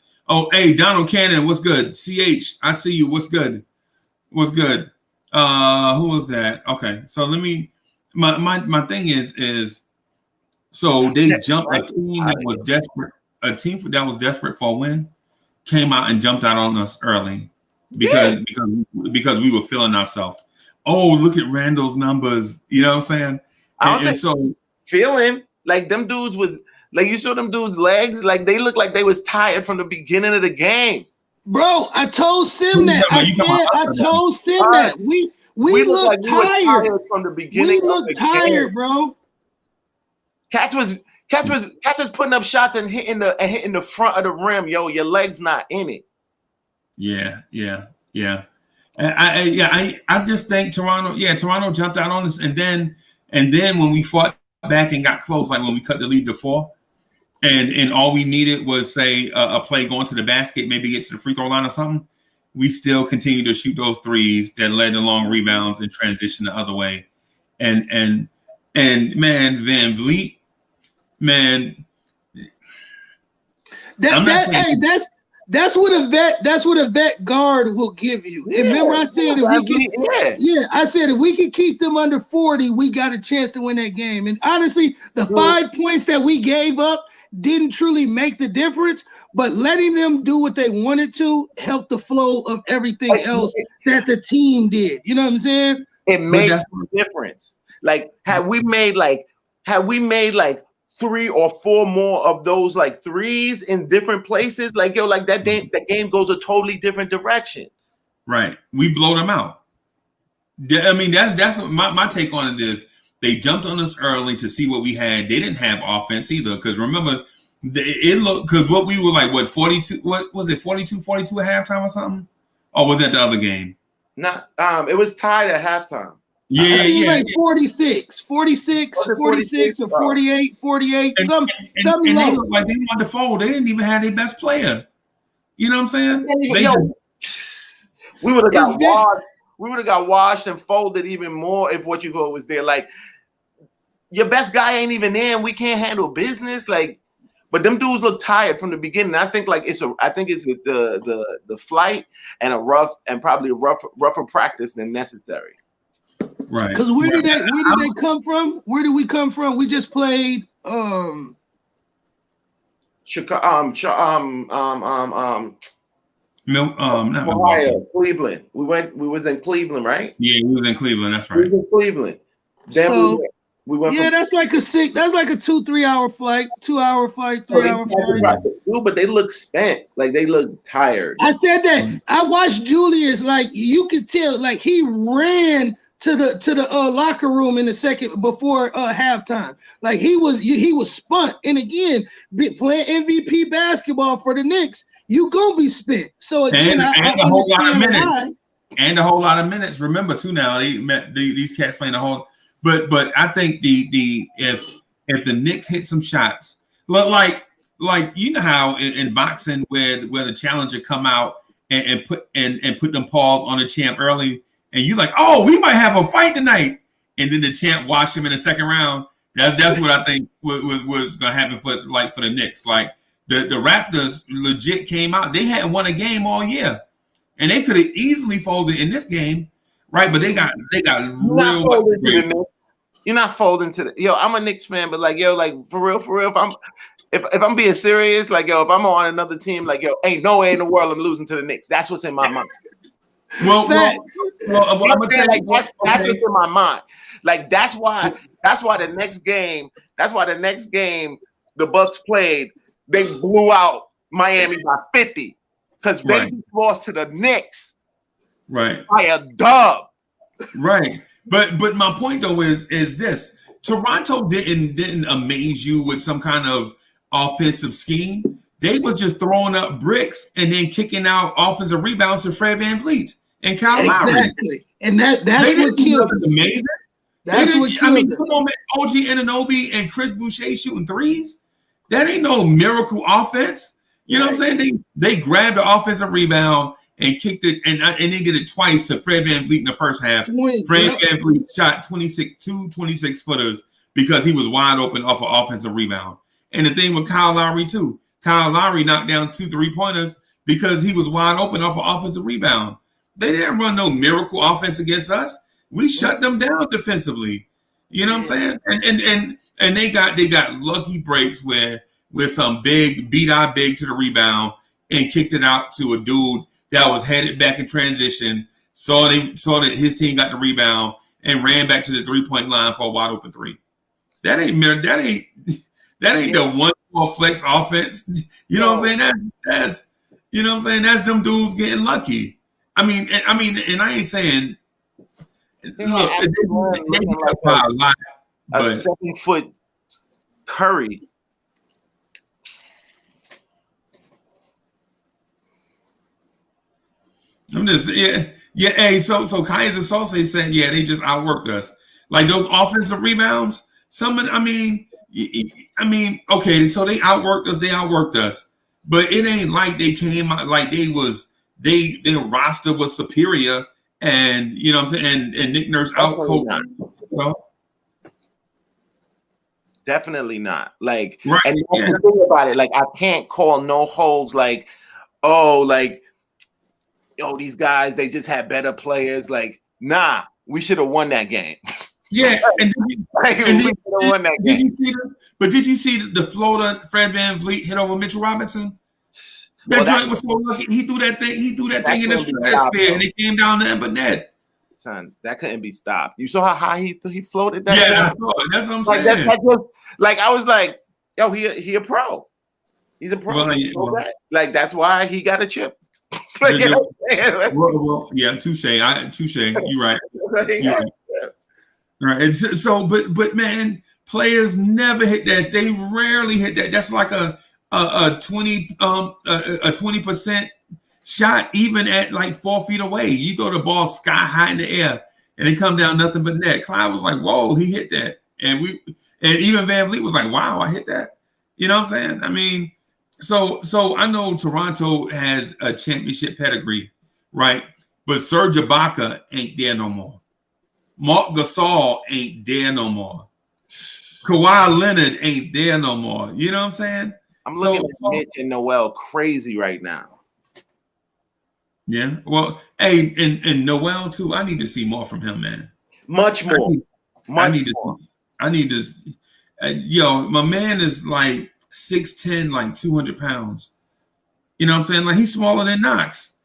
hey, Donald Cannon, what's good? CH, I see you. What's good? What's good? Who was that? Okay, so let me. My thing is, so they jumped a team that was desperate. A team that was desperate for a win came out and jumped out on us early because we were feeling ourselves. Oh, look at Randall's numbers. You know what I'm saying? I don't think so. Feeling like them dudes was like, you saw them dudes' legs, like they looked like they was tired from the beginning of the game. Bro, I told Sim that. I told Sim that we look like tired from the beginning. We look tired, bro. Catch was putting up shots and hitting the front of the rim. Yo, your legs not in it. Yeah. I just think Toronto jumped out on us, and then when we fought back and got close, like when we cut the lead to 4, and all we needed was say a play going to the basket, maybe get to the free throw line or something, we still continue to shoot those threes that led to long rebounds and transition the other way, and man, Van Vliet, man, That's what a vet guard will give you. And remember, I said if we could keep them under 40, we got a chance to win that game. And honestly, the 5 points that we gave up didn't truly make the difference, but letting them do what they wanted to helped the flow of everything else that the team did. You know what I'm saying? It makes a difference. Like, had we made like 3 or 4 more of those like threes in different places, like yo, like that game goes a totally different direction. Right. We blow them out. I mean, that's what my take on it is. They jumped on us early to see what we had. They didn't have offense either. Because remember, it looked, because what we were like, what, 42, what was it, 42 at halftime or something? Or was that the other game? Not, it was tied at halftime. Yeah. Like 46 or 48, something low. They looked like they wanted to fold. They didn't even have their best player. You know what I'm saying? We would have got washed. We would have got washed and folded even more if what you call was there. Like, your best guy ain't even there, and we can't handle business. Like, but them dudes look tired from the beginning. I think it's the flight and probably a rougher practice than necessary. Right. Because where did they come from? Where did we come from? We just played Ohio, Cleveland. We was in Cleveland, right? Yeah, we was in Cleveland. That's right. We was in Cleveland. Then we went. Yeah, that's like a 2-3 hour flight, 2 hour flight, 3 hour flight. But they look spent, like they look tired. I said that. I watched Julius, like you could tell, like he ran to the locker room in the second before halftime. Like he was spent. And again, playing MVP basketball for the Knicks, you gonna be spent. So again, I understand why. And a whole lot of minutes. Remember too now, these cats playing a whole. But I think if the Knicks hit some shots, like you know how in boxing where the challenger come out and put them paws on the champ early, and you like, oh, we might have a fight tonight, and then the champ wash him in the second round. That's what I think was gonna happen for the Knicks. Like the Raptors legit came out. They hadn't won a game all year, and they could have easily folded in this game, right? But they got real. You're not folding to the I'm a Knicks fan, but like like for real, if I'm being serious, like if I'm on another team, like ain't no way in the world I'm losing to the Knicks. That's what's in my mind. Well, I'm gonna tell you that's what's in my mind. Like that's why the next game the Bucks played, they blew out Miami by 50 because they lost to the Knicks, right, by a dub, right. But my point though is this: Toronto didn't amaze you with some kind of offensive scheme. They was just throwing up bricks and then kicking out offensive rebounds to Fred VanVleet and Kyle Lowry. Exactly, and that's what killed us. Amazing. That's what killed us. Come on, man. OG Anunoby and Chris Boucher shooting threes. That ain't no miracle offense. You know what I'm saying? They grabbed the offensive rebound and kicked it, and they did it twice to Fred VanVleet in the first half. Fred VanVleet shot 26 footers because he was wide open off an offensive rebound. And the thing with Kyle Lowry too. Kyle Lowry knocked down 2 3-pointers because he was wide open off an offensive rebound. They didn't run no miracle offense against us. We shut them down defensively. You know what I'm saying? And they got lucky breaks where some big beat our big to the rebound and kicked it out to a dude that was headed back in transition, saw that his team got the rebound and ran back to the 3-point line for a wide open 3. That ain't the one more flex offense. You know what I'm saying? That's you know what I'm saying? That's them dudes getting lucky. I mean, and I ain't saying look, they like by a lot, a but 7-foot Curry. I'm just Hey, so Kaiser Sose said, yeah, they just outworked us. Like those offensive rebounds. I mean, okay, so they outworked us, but it ain't like they came out like their roster was superior, and you know what I'm saying, and Nick Nurse outcoached. Definitely not. Like, right, and that's the thing about it. Like, I can't call no holds. Like, these guys, they just had better players. Like, nah, we should have won that game. Yeah, and we should have won that game. Did you see the Florida Fred VanVleet hit over Mitchell Robinson? That was so lucky. He threw that thing in the stratosphere, and it came down to but net. Son, that couldn't be stopped. You saw how high he floated that? Yeah, I saw it. That's what I'm saying. I was like, yo, he a pro. He's a pro. Like that's why he got a chip. Like, you know what I'm saying? Yeah, touche. You're right. Right. And so, but man, players never hit that. They rarely hit that. That's like a 20% shot, even at like 4 feet away. You throw the ball sky high in the air, and it come down nothing but net. Clyde was like, "Whoa, he hit that," and even VanVleet was like, "Wow, I hit that." You know what I'm saying? I mean, so I know Toronto has a championship pedigree, right? But Serge Ibaka ain't there no more. Mark Gasol ain't there no more. Kawhi Leonard ain't there no more. You know what I'm saying? I'm looking at Mitch and Noel crazy right now. Yeah. Well, hey, and Noel too. I need to see more from him, man. Much more. I need to. Yo, my man is like 6'10", like 200 pounds. You know what I'm saying? Like he's smaller than Knox.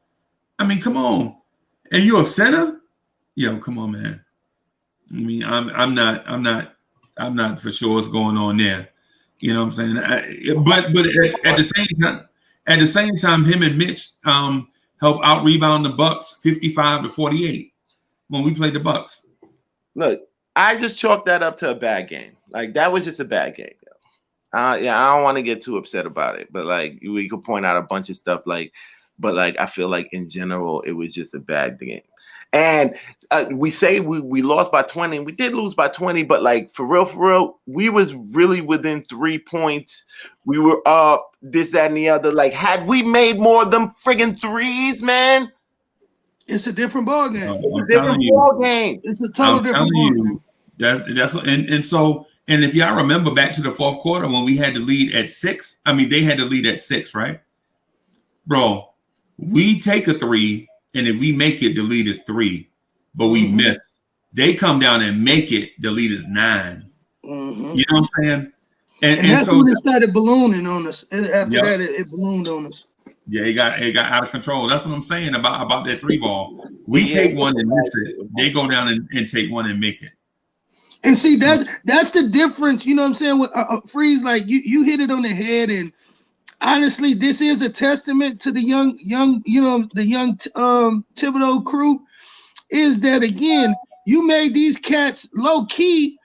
I mean, come on. And you're a center? Yo, come on, man. I mean, I'm not for sure what's going on there. You know what I'm saying? But at the same time, him and Mitch help out rebound the Bucks 55-48 when we played the Bucks. Look, I just chalked that up to a bad game. Like that was just a bad game. I don't want to get too upset about it, but like we could point out a bunch of stuff. But I feel like in general it was just a bad game. And we say we lost by 20. We did lose by 20, but like for real, we was really within 3 points. We were up, this, that, and the other. Like, had we made more of them friggin' threes, man, it's a different ball game. It's a total different ball game. That's and if y'all remember back to the fourth quarter when we had to lead at 6, I mean they had to lead at 6, right? Bro, we take a 3. And if we make it, the lead is 3, but we miss. They come down and make it, the lead is 9. Mm-hmm. You know what I'm saying? And that's when it started ballooning on us. After that, it ballooned on us. Yeah, it got out of control. That's what I'm saying about that 3 ball. We take one and miss it. They go down and take one and make it. And see, that's the difference. You know what I'm saying? With Freeze, like you hit it on the head. And honestly, this is a testament to the young Thibodeau crew. Is that again? You made these cats low key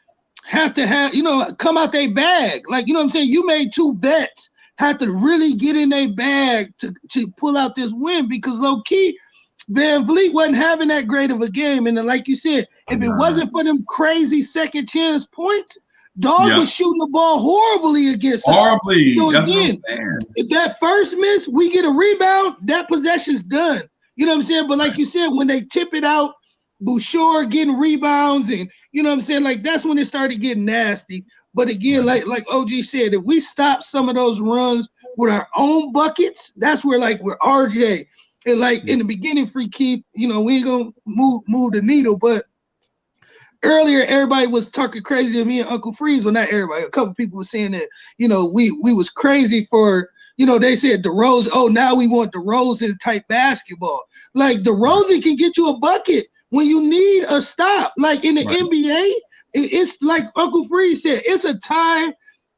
have to have come out their bag. Like what I'm saying. You made 2 vets have to really get in their bag to pull out this win because low key VanVleet wasn't having that great of a game. And then, like you said, if it wasn't for them crazy second chance points. Dog was shooting the ball horribly against us. So again, if that first miss, we get a rebound, that possession's done. You know what I'm saying? But like you said, when they tip it out, Bouchard getting rebounds and you know what I'm saying? Like that's when it started getting nasty. But again, like OG said, if we stop some of those runs with our own buckets, that's where like with RJ and like in the beginning, free keep, we ain't gonna move the needle, but earlier, everybody was talking crazy to me and Uncle Freeze. Well, not everybody. A couple people were saying that, we was crazy for, they said DeRozan. Oh, now we want DeRozan type basketball. Like DeRozan can get you a bucket when you need a stop. Like in the NBA, It's like Uncle Freeze said. It's a time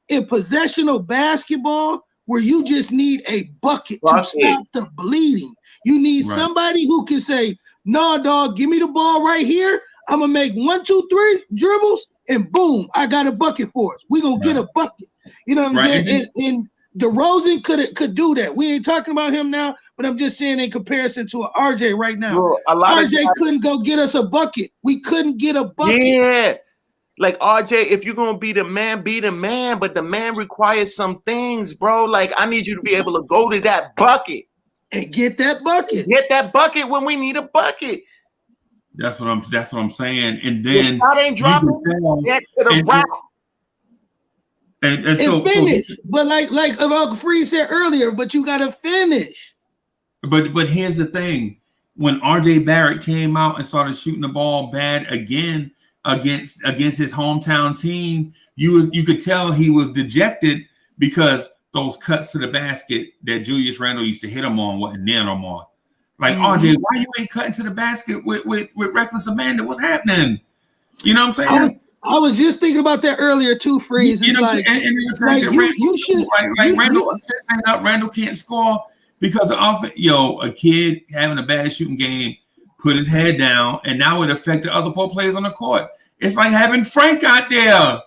in possessional basketball where you just need a bucket to stop the bleeding. You need somebody who can say, "No, dog, give me the ball right here. I'm gonna make 1, 2, 3 dribbles, and boom, I got a bucket for us. We're gonna get a bucket." You know what I'm saying? And DeRozan could do that. We ain't talking about him now, but I'm just saying in comparison to an RJ right now. Bro, RJ couldn't go get us a bucket. We couldn't get a bucket. Yeah. Like RJ, if you're gonna be the man, be the man. But the man requires some things, bro. Like I need you to be able to go to that bucket and get that bucket. Get that bucket when we need a bucket. That's what I'm saying. And then shot ain't dropping. Get to the route. And finish. But like Uncle Freeze said earlier, but you gotta finish. But here's the thing: when RJ Barrett came out and started shooting the ball bad again against his hometown team, you could tell he was dejected because those cuts to the basket that Julius Randle used to hit him on wasn't there no more. Like RJ, why you ain't cutting to the basket with reckless abandon? What's happening? You know what I'm saying? I was just thinking about that earlier too, Freeze. You know, like you should Randle can't score because a kid having a bad shooting game put his head down, and now it affected other 4 players on the court. It's like having Frank out there.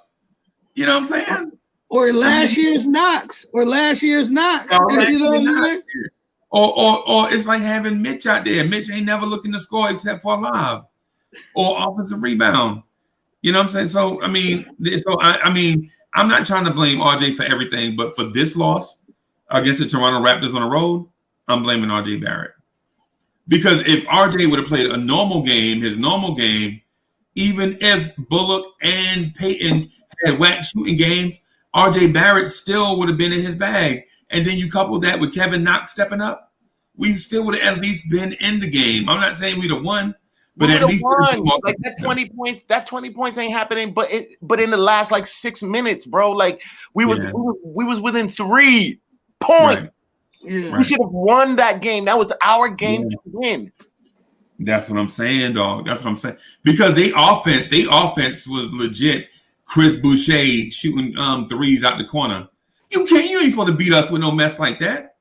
You know what I'm saying? Or last year's Knox. You know what I mean? Or it's like having Mitch out there. Mitch ain't never looking to score except for a lob or offensive rebound. You know what I'm saying? So I mean, I'm not trying to blame RJ for everything, but for this loss against the Toronto Raptors on the road, I'm blaming RJ Barrett. Because if RJ would have played his normal game, even if Bullock and Payton had whack shooting games, RJ Barrett still would have been in his bag. And then you couple that with Kevin Knox stepping up, we still would have at least been in the game. I'm not saying we'd have won, but at least like that 20 points. That 20 points ain't happening. But in the last like 6 minutes, bro, like we was within 3 points. Right. Yeah. We should have won that game. That was our game to win. That's what I'm saying, dog. That's what I'm saying. Because they offense was legit. Chris Boucher shooting threes out the corner. You ain't supposed to beat us with no mess like that.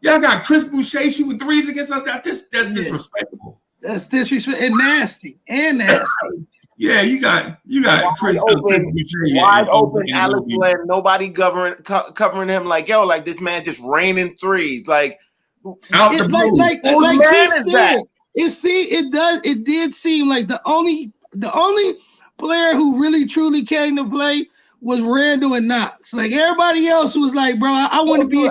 Y'all got Chris Boucher shooting threes against us. That's disrespectful. That's disrespectful and nasty. Yeah, you got Chris open, wide open Alex Len, nobody covering him like this man just raining threes like out the blue. Like Keith said, it did seem like the only player who really truly came to play was Randle and Knox. Like everybody else was like, bro, I want to be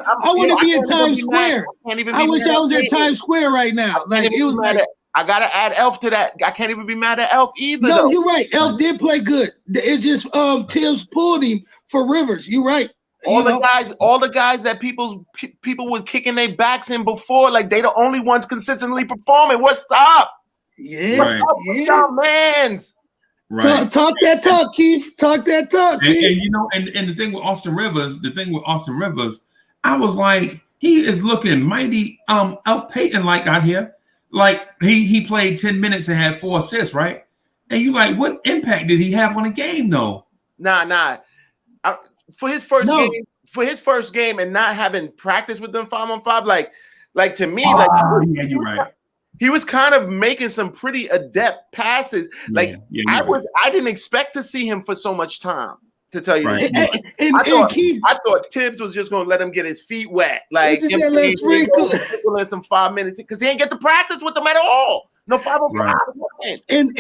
in Times Square. I wish I was at Times Square right now. Like it was like I gotta add Elf to that. I can't even be mad at Elf either. No, you're right. Elf did play good. It's just Tibbs pulled him for Rivers. You're right. All the guys that people was kicking their backs in before, like they the only ones consistently performing. What's up? Yeah, what's up with y'all mans? Right. Talk that talk, Keith. Talk that talk, Keith. And the thing with Austin Rivers, I was like, he is looking mighty Elf Payton like out here. Like he played 10 minutes and had 4 assists, right? And you like, what impact did he have on the game, though? Nah. For his first game and not having practice with them 5-on-5, like to me, yeah, you're right. He was kind of making some pretty adept passes. I didn't expect to see him for so much time. To tell you, right. I thought Tibbs was just gonna let him get his feet wet, like in some 5 minutes, because he ain't get to practice with them at all. No 5-on-5. Right. And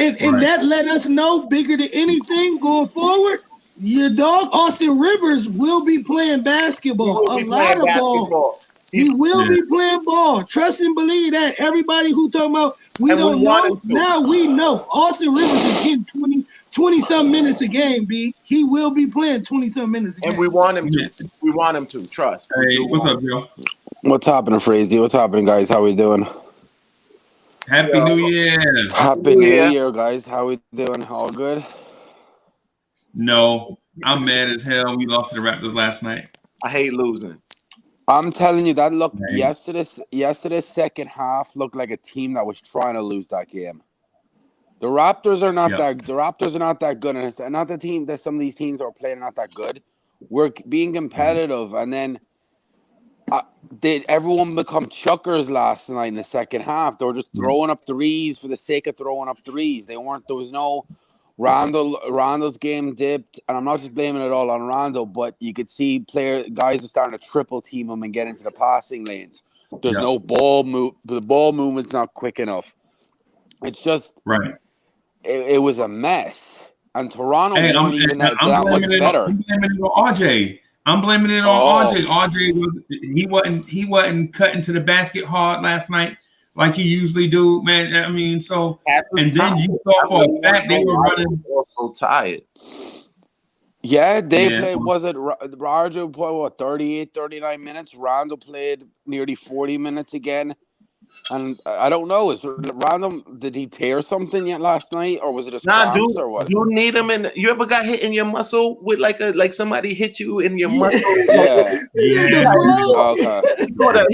that let us know, bigger than anything going forward, your dog Austin Rivers will be playing basketball. A lot of ball. He will be playing ball. Trust and believe that. Everybody who talking about we don't know, now we know. Austin Rivers is getting 20-some minutes a game, B. He will be playing 20-some minutes a game. And we want him to. We want him to. Trust. Hey, what's up, Joe? What's happening, Frazy? What's happening, guys? How we doing? Happy New Year. Happy New Year, guys. How we doing? All good? No, I'm mad as hell. We lost to the Raptors last night. I hate losing. I'm telling you, that looked yesterday's second half looked like a team that was trying to lose that game. The Raptors are not that. The Raptors are not that good, and it's not the team that some of these teams are playing not that good. We're being competitive, and then did everyone become chuckers last night in the second half? They were just throwing up threes for the sake of throwing up threes. They weren't. There was no Randall's game dipped, and I'm not just blaming it all on Randall, but you could see guys are starting to triple team him and get into the passing lanes. There's no ball move. The ball movement's not quick enough. It's just It was a mess, and Toronto weren't even that much better. I'm blaming it on RJ. I'm blaming it on RJ. RJ he wasn't cutting to the basket hard last night like he usually do, man. I mean, so and then you saw for a fact they were running so tired. Yeah, they played. Was it RJ played what 38, 39 minutes? Randall played nearly 40 minutes again. And I don't know. Is Randall? Did he tear something yet last night, or was it just cramps or what? You need him in. You ever got hit in your muscle with like somebody hit you in your muscle? Yeah. Okay. He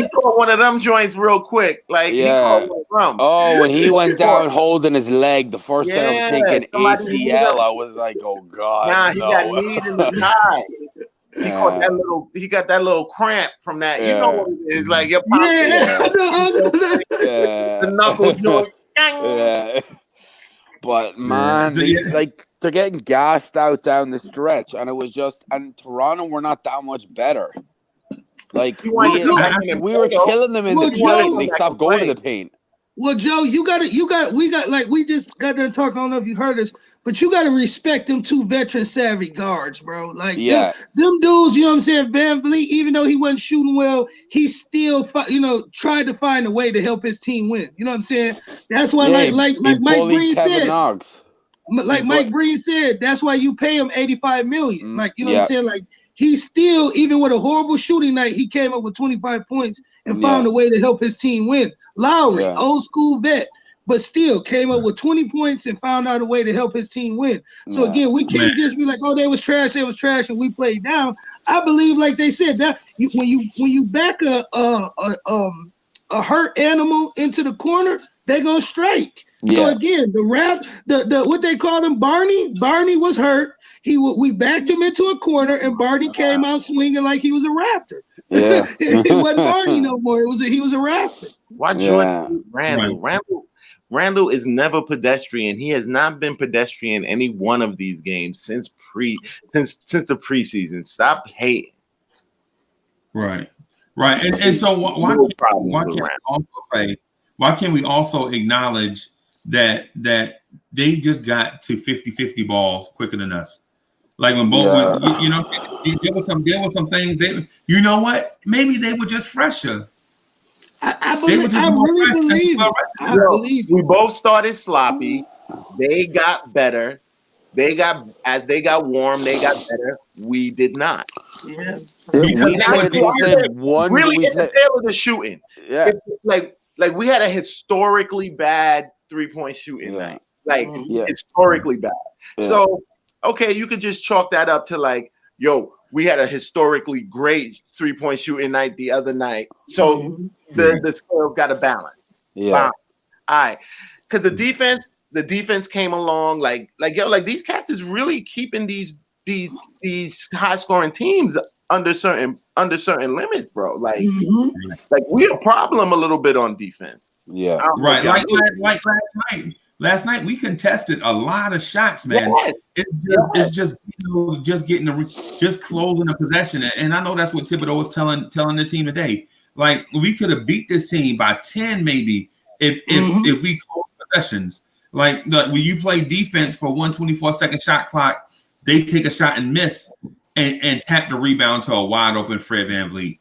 caught one of them joints real quick. Like he caught one. Oh, when he went down holding his leg, the first time I was thinking ACL, I was like, oh god. Nah, he got kneed in the thigh. He caught that little. He got that little cramp from that. You know what it is? Like your the knuckle joint. But man, they're getting gassed out down the stretch, and it was and Toronto were not that much better. Like we were killing them in the paint. And they stopped going to the paint. Well, Joe, we just got done talking. I don't know if you heard us, but you got to respect them two veteran savvy guards, bro. Like, them dudes, you know what I'm saying? Van Vliet, even though he wasn't shooting well, he still, tried to find a way to help his team win. You know what I'm saying? That's why, like Mike Green said, Mike Green said, that's why you pay him $85 million. Like, you know what I'm saying? Like, he still, even with a horrible shooting night, he came up with 25 points and found a way to help his team win. Lowry, old school vet, but still came up with 20 points and found out a way to help his team win. So again, we can't just be like, oh, they was trash, and we played down. I believe, like they said, that when you back a hurt animal into the corner, they're gonna strike. So again, the what they call him, Barney was hurt. We backed him into a corner, and Barney came out swinging like he was a Raptor. Yeah, it wasn't Barney no more. He was a Raptor. Why Jordan Randall? Randall is never pedestrian. He has not been pedestrian in any one of these games since the preseason. Stop hating. Right. And so why can't we also acknowledge that they just got to 50-50 balls quicker than us? Like when both, there were some things. You know what? Maybe they were just fresher. I really believe. We both started sloppy. They got better. They got warm. They got better. We did not. Yeah. Really, it's the tail of the shooting. Yeah. It's like we had a historically bad 3-point shooting night. Like historically bad. Yeah. So okay, you could just chalk that up to we had a historically great 3-point shooting night the other night. So the scale got a balance. Yeah. All right. Because the defense came along like these cats is really keeping these high scoring teams under certain limits, bro. Like we're a problem a little bit on defense. Yeah. Right. Like last night we contested a lot of shots, man. It's just closing the possession, and I know that's what Thibodeau was telling the team today. Like we could have beat this team by 10, maybe if we close possessions. Like when you play defense for 124-second shot clock, they take a shot and miss, and tap the rebound to a wide open Fred VanVleet.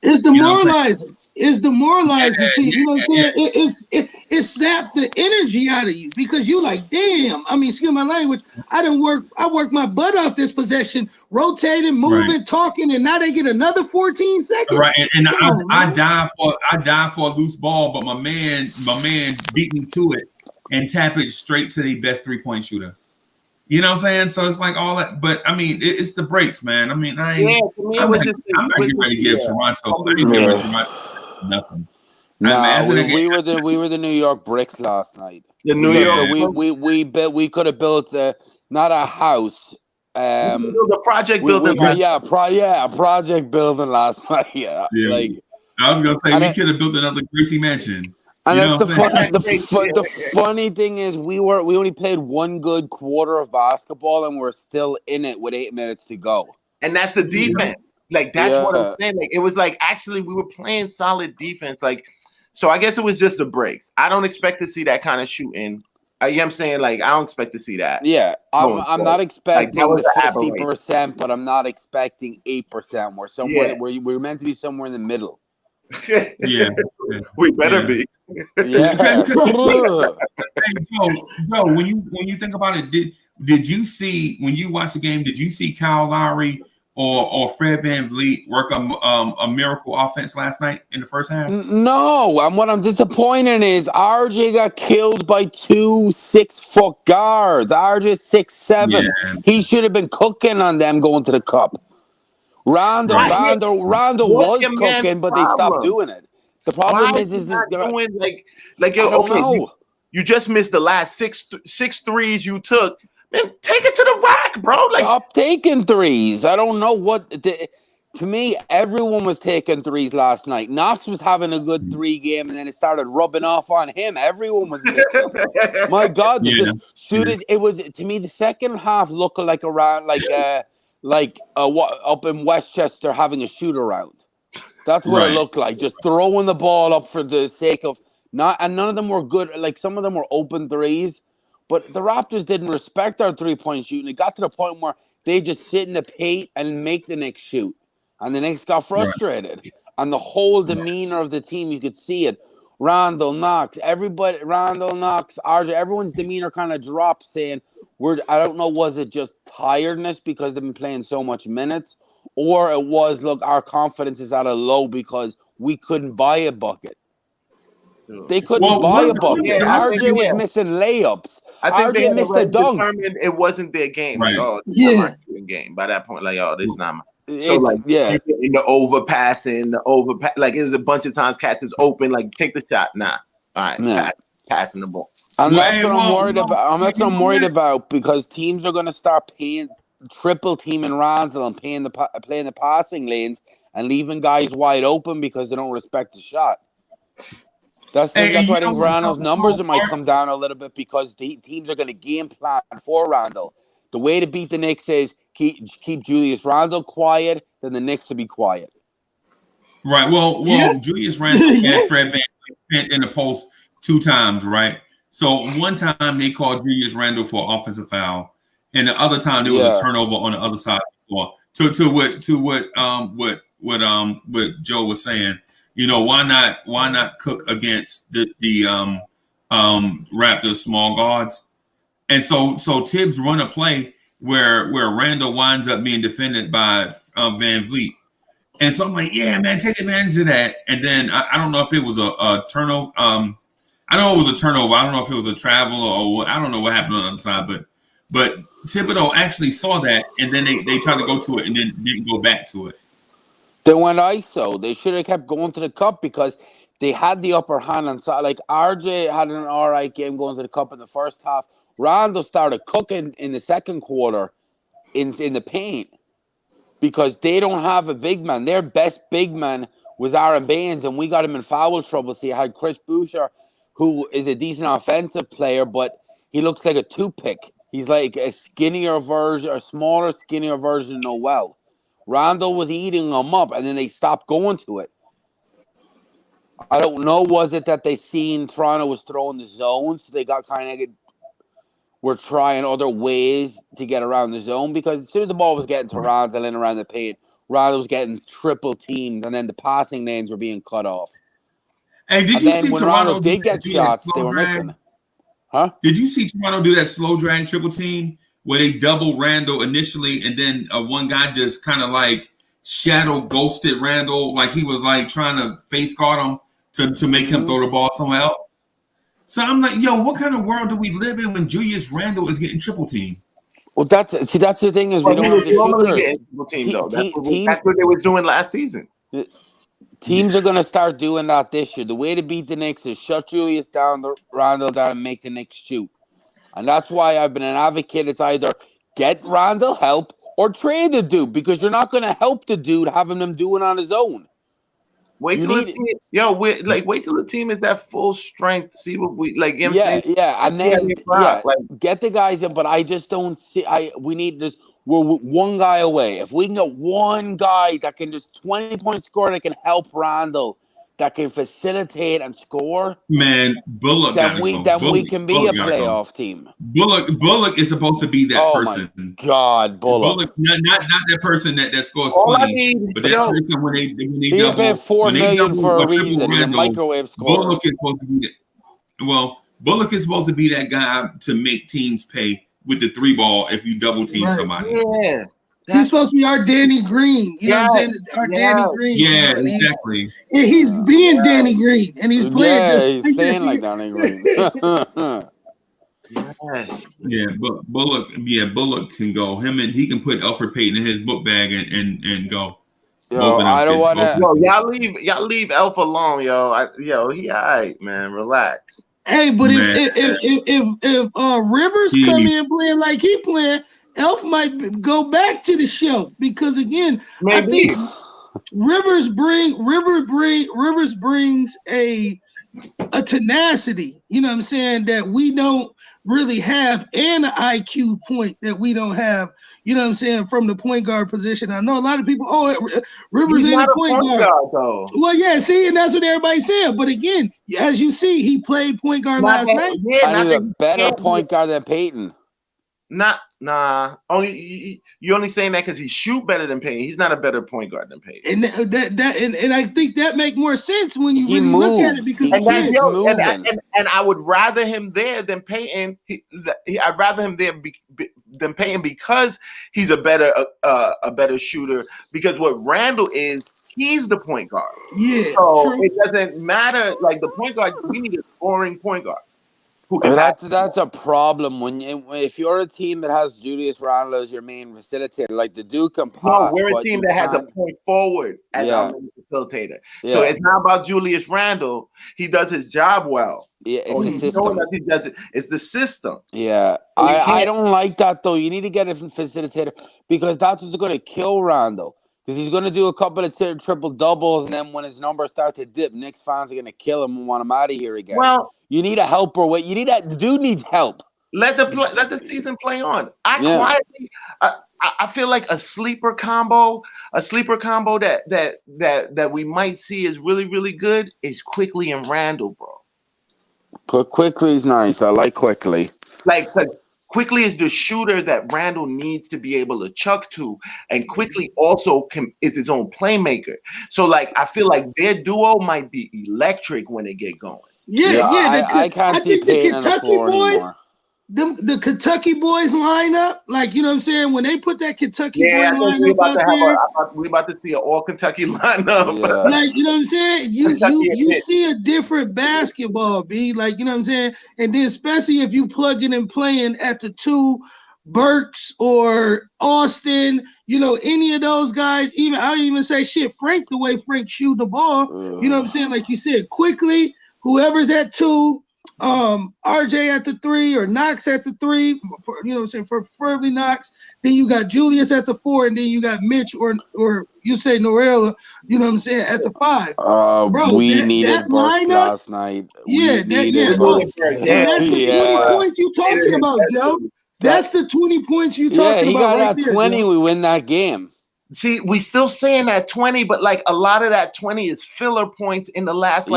It's demoralizing. It's demoralizing to you. You know what I'm saying? It sapped the energy out of you because you like, damn. I mean, excuse my language. I worked my butt off this possession, rotating, moving, talking, and now they get another 14 seconds. Right, and I dive for a loose ball, but my man beat me to it and tap it straight to the best 3-point shooter. You know what I'm saying? So it's like all that, but I mean, it's the breaks, man. I mean, I'm not getting ready to give Toronto nothing. No, we were the New York Bricks last night. The New York. We could have built not a house. The project building. A project building last night. Yeah, like I was gonna say we could have built another Gracie mansion. And that's the funny thing is we only played one good quarter of basketball and we're still in it with 8 minutes to go. And that's the defense. Like that's what I'm saying. Like it was like actually we were playing solid defense. Like so I guess it was just the breaks. I don't expect to see that kind of shooting. You know what I'm saying? Like I don't expect to see that. Yeah, I'm not expecting the 50%, but I'm not expecting 8%. We're somewhere we're meant to be somewhere in the middle. Yeah, we better be. Yeah. Hey, Joe, when you think about it, did you see when you watched the game? Did you see Kyle Lowry or Fred VanVleet work a miracle offense last night in the first half? No, what I'm disappointed is RJ got killed by 2 6-foot guards. RJ 6'7". Yeah. He should have been cooking on them going to the cup. Rondo was cooking, but they stopped doing it. The problem is this doing like you just missed the last six threes you took. Man, take it to the rack, bro. Like stop taking threes. I don't know to me, everyone was taking threes last night. Knox was having a good 3 game, and then it started rubbing off on him. Everyone was missing. My God, soon as it was to me, the second half looked like around up in Westchester having a shoot around. That's what it looked like. Just throwing the ball up for the sake of and none of them were good. Like some of them were open threes, but the Raptors didn't respect our 3-point shooting. It got to the point where they just sit in the paint and make the Knicks shoot. And the Knicks got frustrated. Right. And the whole demeanor of the team, you could see it. Randall, Knox, RJ, everyone's demeanor kind of dropped, saying, I don't know, was it just tiredness because they've been playing so much minutes? Or it was, look, our confidence is at a low because we couldn't buy a bucket. They couldn't buy a bucket. RJ was missing layups. I think RJ missed a dunk. It wasn't their game. Right. Like, it's not my game. By that point, like, this is not my. So in the overpassing, like it was a bunch of times cats is open, like take the shot. Nah. All right, passing the ball. And that's what I'm worried about. That's what I'm worried about because teams are going to start paying triple teaming Randall and playing the passing lanes and leaving guys wide open because they don't respect the shot. That's why I think Randall's numbers might come down a little bit because the teams are going to game plan for Randall. The way to beat the Knicks is keep Julius Randle quiet, then the Knicks to be quiet. Right. Well, Julius Randle and Fred VanVleet in the post 2 times, right? So one time they called Julius Randle for an offensive foul, and the other time there was a turnover on the other side of the floor. To what Joe was saying, why not cook against the Raptors small guards? And so Tibbs run a play where Randall winds up being defended by VanVleet. And so I'm like, yeah, man, take advantage of that. And then I don't know if it was a turnover. I know it was a turnover. I don't know if it was a travel or I don't know what happened on the other side. But Thibodeau actually saw that, and then they tried to go to it and then didn't go back to it. They went ISO. They should have kept going to the cup because they had the upper hand on side. Like RJ had an all right game going to the cup in the first half. Randall started cooking in the second quarter in the paint because they don't have a big man. Their best big man was Aaron Baines, and we got him in foul trouble. So you had Chris Boucher, who is a decent offensive player, but he looks like a toothpick. He's like a skinnier version, a smaller, skinnier version of Noel. Randall was eating them up, and then they stopped going to it. I don't know, was it that they seen Toronto was throwing the zone, so they got kind of were trying other ways to get around the zone because as soon as the ball was getting to Randall and around the paint, Randall was getting triple teamed, and then the passing lanes were being cut off. Hey, did you see when Toronto Randall did get shots, they were missing? Huh? Did you see Toronto do that slow drag triple team where they double Randall initially, and then one guy just kind of like shadow ghosted Randall, like he was like trying to face guard him to make him throw the ball somewhere else? So I'm like, yo, what kind of world do we live in when Julius Randle is getting triple teamed? Well, that's the thing is we don't have the shooters. That's what they was doing last season. Teams are going to start doing that this year. The way to beat the Knicks is shut Julius down, Randle down, and make the Knicks shoot. And that's why I've been an advocate. It's either get Randle help or trade the dude, because you're not going to help the dude having him do it on his own. Wait till the team is at full strength. See what we like. You know what I'm saying? And then get the guys in. But I just don't see. We need this. We're one guy away. If we can get one guy that can just 20-point score, that can help Randle, that can facilitate and score, man, Bullock. Then we can be a playoff team. Bullock is supposed to be that person. My God, Bullock. Not that person that scores All 20, but that person when they double. He paid $4 million for a reason. He's a microwave scorer. Bullock is supposed to be that. Well, Bullock is supposed to be that guy to make teams pay with the 3-ball if you double team somebody. Yeah. He's supposed to be our Danny Green. You know what I'm saying? Our Danny Green. Yeah, exactly. He's being Danny Green, and he's playing. Yeah, he's playing like Danny Green. Yes. Yeah, but Bullock can go. He can put Alfred Payton in his book bag and go. Yo, I don't want to. Yo, y'all leave Elf alone, yo. He all right, man. Relax. Hey, but if Rivers come in playing like he playing, Elf might go back to the shelf, because again, I think Rivers brings a tenacity, you know what I'm saying, that we don't really have, and an IQ point that we don't have, you know what I'm saying, from the point guard position. I know a lot of people, Rivers ain't a point guard though. Well, yeah, see, and that's what everybody's saying. But again, as you see, he played point guard last night. Yeah, he's a better point guard than Peyton. You're only saying that because he shoot better than Payton. He's not a better point guard than Payton. And I think that makes more sense when you really look at it, because and I would rather him there than Payton. I'd rather him there than Payton because he's a better shooter. Because what Randle is, he's the point guard. Yeah. So it doesn't matter. Like the point guard, we need a scoring point guard. That's a problem if you're a team that has Julius Randle as your main facilitator, like the Duke and pass. No, we're a team that has a point forward as our main facilitator. Yeah. So it's not about Julius Randle. He does his job well. Yeah, it's the system. He does it. It's the system. Yeah, I don't like that though. You need to get a facilitator, because that's what's going to kill Randle. Because he's going to do a couple of triple doubles, and then when his numbers start to dip, Knicks fans are going to kill him and want him out of here again. Well, you need a helper. The dude needs help. Let the season play on. I feel like a sleeper combo that we might see is really, really good is Quickly and Randle, bro. Quickly's nice. I like Quickly. Like Quickly is the shooter that Randle needs to be able to chuck to, and Quickly also is his own playmaker. So, like, I feel like their duo might be electric when they get going. I can't see Payton on the floor anymore. The Kentucky boys line up, like, you know what I'm saying? When they put that Kentucky boy lineup out there, we're about to see an all Kentucky lineup. Yeah. Like, you know what I'm saying? You see a different basketball, B. Like, you know what I'm saying? And then especially if you plug in and playing at the 2, Burks or Austin, you know, any of those guys, I'll even say Frank, the way Frank shoot the ball, you know what I'm saying? Like you said, Quickly, whoever's at 2, RJ at the 3 or Knox at the 3, you know what I'm saying, preferably Knox. Then you got Julius at the 4, and then you got Mitch or you say Norella, you know what I'm saying, at the 5. Bro, we needed Burks last night. That's the 20 points you talking about, Joe. That's the 20 points you talking about. Yeah, he got right that 20, Joe. We win that game. See, we still saying that 20, but like a lot of that 20 is filler points in the last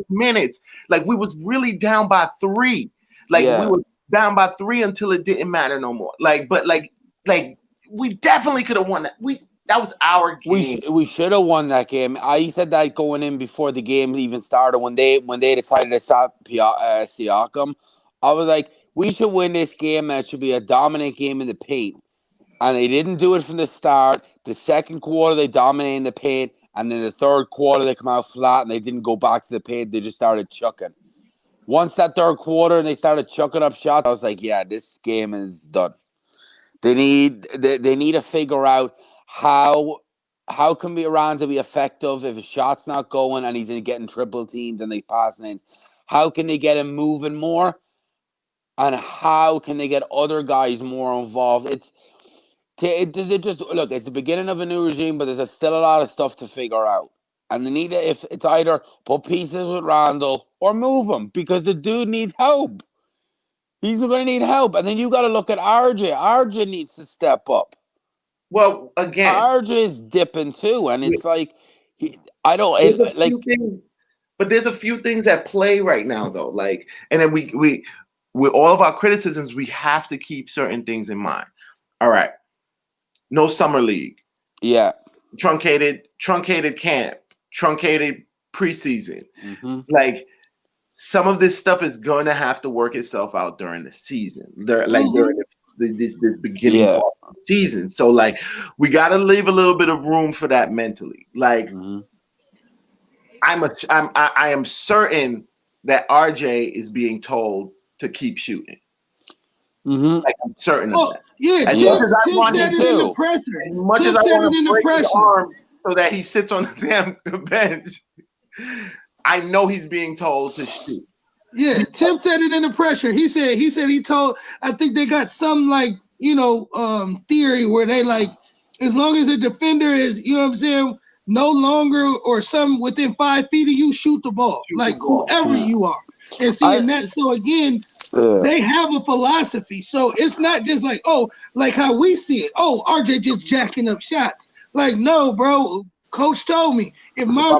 minutes. Like we was really down by 3. Like we were down by 3 until it didn't matter no more. Like we definitely could have won that. That was our game. We should have won that game. I said that going in before the game even started when they decided to stop Siakam. I was like, we should win this game, and it should be a dominant game in the paint. And they didn't do it from the start. The second quarter, they dominated in the paint. And then the third quarter, they come out flat and they didn't go back to the paint. They just started chucking. Once that third quarter and they started chucking up shots, I was like, yeah, this game is done. They need to figure out how how can we around to be effective if a shot's not going and he's getting triple teamed and they passing in? How can they get him moving more? And how can they get other guys more involved? Does it just look? It's the beginning of a new regime, but there's still a lot of stuff to figure out. And they need to, if it's either put pieces with Randall or move him because the dude needs help. He's going to need help, and then you got to look at RJ. RJ needs to step up. Well, again, RJ is dipping too, and it's like but there's a few things at play right now, though. Like, and then we with all of our criticisms, we have to keep certain things in mind. All right, no summer league. Yeah, truncated camp, truncated preseason. Mm-hmm. Like, some of this stuff is going to have to work itself out during the season. During this beginning of the season. So, like, we got to leave a little bit of room for that mentally. Like, I am certain that RJ is being told to keep shooting. Like, I'm certain of that. Yeah, as Tim said it in the presser. As much as I want to break his arm so that he sits on the damn bench, I know he's being told to shoot. Yeah, Tim said it in the pressure. He said he told. I think they got some theory where they like, as long as the defender is, you know what I'm saying, no longer or some within 5 feet of you, shoot the ball. Whoever you are. And seeing that, so again, they have a philosophy. So it's not just like, like how we see it. RJ just jacking up shots. Like, no, bro. Coach told me if my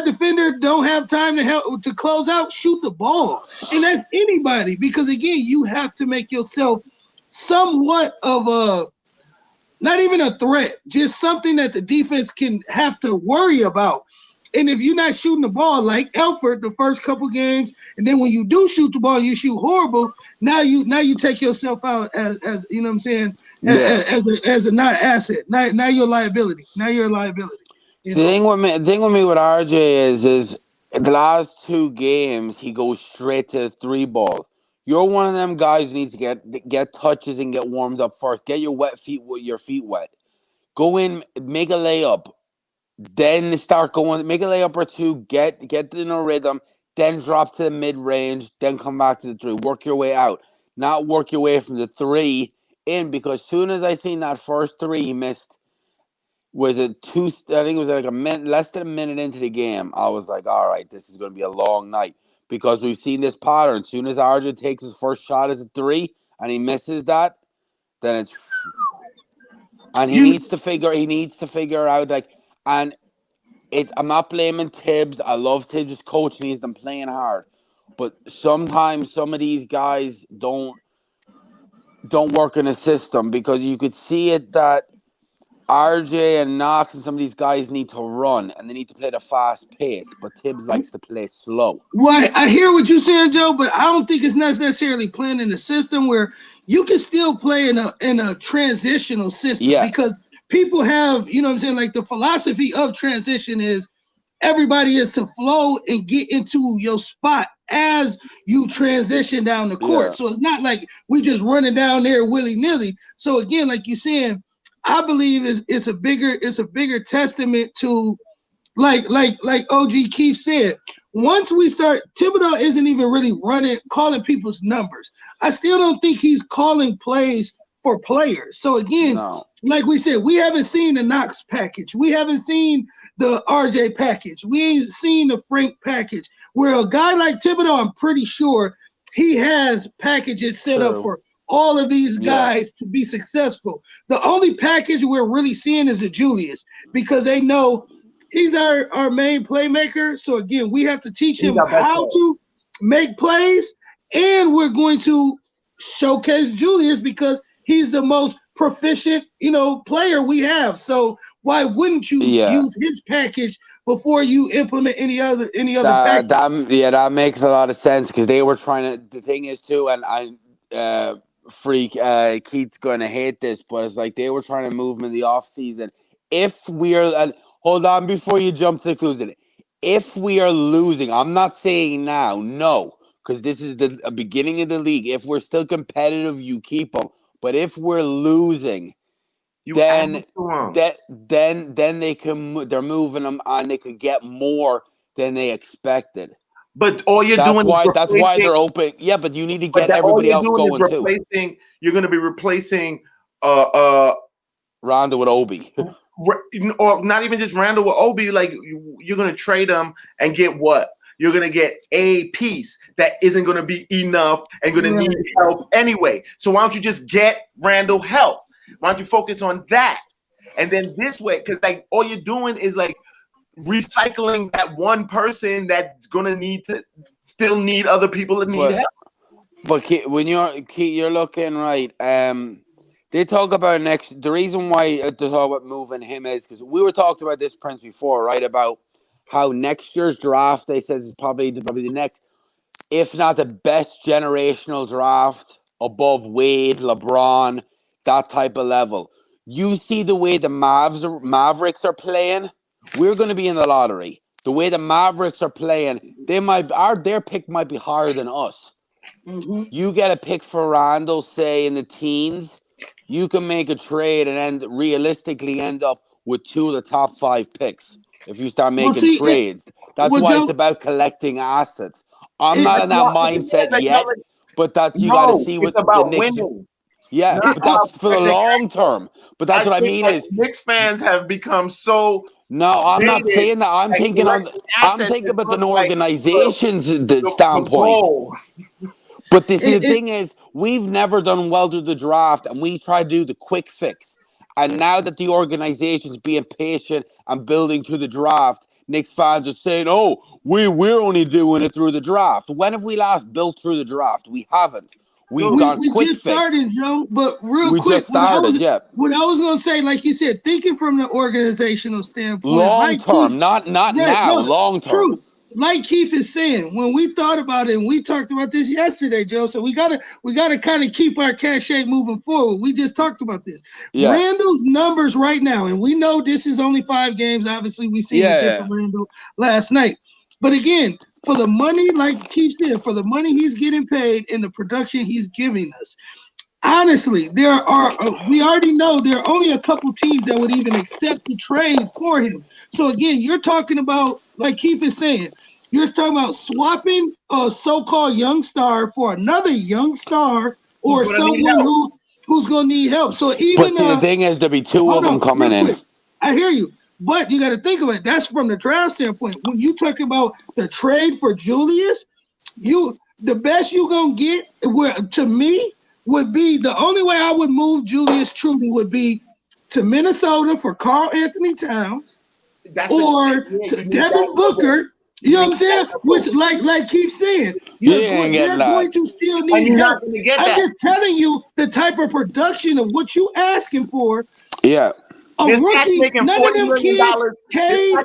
defender don't have time to help to close out, shoot the ball. And that's anybody, because again, you have to make yourself somewhat of a, not even a threat, just something that the defense can have to worry about. And if you're not shooting the ball like Elford the first couple games, and then when you do shoot the ball, you shoot horrible. Now you take yourself out as you know what I'm saying, as a not asset. Now you're a liability. Now you're a liability. The thing with me with RJ is the last 2 games he goes straight to the 3 ball. You're one of them guys who needs to get touches and get warmed up first. Get your feet wet. Go in, make a layup. Then start going, make a layup or 2, get in a rhythm, then drop to the mid-range, then come back to the 3. Work your way out. Not work your way from the 3 in, because soon as I seen that first 3 he missed, I think it was like a minute, less than a minute into the game, I was like, all right, this is going to be a long night, because we've seen this pattern. As soon as RJ takes his first shot as a 3 and he misses that, then it's, and he needs to figure out, like, and I'm not blaming Tibbs. I love Tibbs' coaching. He's them playing hard. But sometimes some of these guys don't work in a system, because you could see it that RJ and Knox and some of these guys need to run and they need to play the fast pace, but Tibbs likes to play slow. Well, I hear what you're saying, Joe, but I don't think it's not necessarily playing in the system where you can still play in a transitional system, because people have, you know what I'm saying, like the philosophy of transition is everybody is to flow and get into your spot as you transition down the court. So it's not like we just running down there willy-nilly. So again, like you're saying, I believe it's a bigger testament to like OG Keith said. Once we start, Thibodeau isn't even really calling people's numbers. I still don't think he's calling plays for players. So again, like we said, we haven't seen the Knox package. We haven't seen the RJ package. We ain't seen the Frank package. Where a guy like Thibodeau, I'm pretty sure he has packages set up for all of these guys to be successful. The only package we're really seeing is the Julius, because they know he's our main playmaker. So again, we have to teach him how to make plays, and we're going to showcase Julius because he's the most proficient, player we have. So why wouldn't you use his package before you implement any other package? That makes a lot of sense, because they were trying to. The thing is too, and I Keith's going to hate this, but it's like they were trying to move him in the off season. If we are, hold on before you jump to the conclusion. If we are losing, I'm not saying now, no, because this is the beginning of the league. If we're still competitive, you keep them. But if we're losing, then they can. They're moving them, and they could get more than they expected. But all you're that's doing why is that's why they're open. Yeah, but you need to get all everybody you're else doing going is replacing, too. You're going to be replacing Randall with Obi. Or not even just Randall with Obi. Like, you're going to trade them and get what? You're going to get a piece that isn't going to be enough and going to need help anyway. So why don't you just get Randall help? Why don't you focus on that? And then this way, because like all you're doing is like recycling that one person that's going to still need other people that need help. But when you're looking right, they talk about the reason why they talk about moving him is because we were talking about this, Prince, before, right? About how next year's draft, they said, is probably the next, if not the best generational draft above Wade, LeBron, that type of level. You see the way the Mavericks are playing, we're going to be in the lottery. The way the Mavericks are playing, their pick might be higher than us. Mm-hmm. You get a pick for Randall, say in the teens, you can make a trade and realistically end up with 2 of the top 5 picks if you start making trades. That's why it's about collecting assets. I'm not in that mindset yet, but that's you got to see what the Knicks. Winning. Yeah, but that's for the long term. But that's what I mean is Knicks fans have become so. No, I'm not saying that. I'm thinking about the organization's standpoint. But the thing is, we've never done well through the draft, and we try to do the quick fix. And now that the organization's being patient and building to the draft, Knicks fans are saying, "Oh, we're only doing it through the draft." When have we last built through the draft? We haven't. We just started, Joe. But real quick, just started, what I was gonna say, like you said, thinking from the organizational standpoint, long term, not now, long term. True. Like Keith is saying, when we thought about it, and we talked about this yesterday, Joe. So we gotta kind of keep our cachet moving forward. We just talked about this. Yeah. Randall's numbers right now, and we know this is only 5 games. Obviously, we seen a different Randall last night. But again, for the money, like Keith said, for the money he's getting paid and the production he's giving us, honestly, we already know there are only a couple teams that would even accept the trade for him. So again, you're talking about, like Keith is saying, you're talking about swapping a so-called young star for another young star or someone who's going to need help. So even the thing is, there'll be 2 of them coming in. I hear you. But you got to think of it. That's from the draft standpoint. When you talk about the trade for Julius, the best you're going to get, to me, would be the only way I would move Julius truly would be to Minnesota for Karl Anthony Towns or to Devin Booker. You know what I'm saying? Which, like Keith saying, you're going to still need help. I'm just telling you the type of production of what you asking for. Yeah. A rookie, none of them kids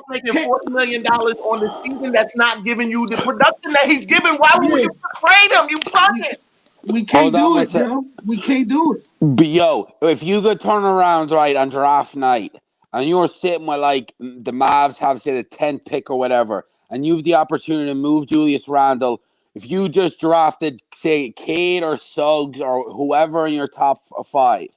making $40 million on the season that's not giving you the production that he's giving. Why would you trade him? You fucking. We can't do it, Joe. We can't do it. But yo, if you could turn around right on draft night and you're sitting with like the Mavs have say the 10th pick or whatever, and you have the opportunity to move Julius Randle, if you just drafted say Cade or Suggs or whoever in your top 5,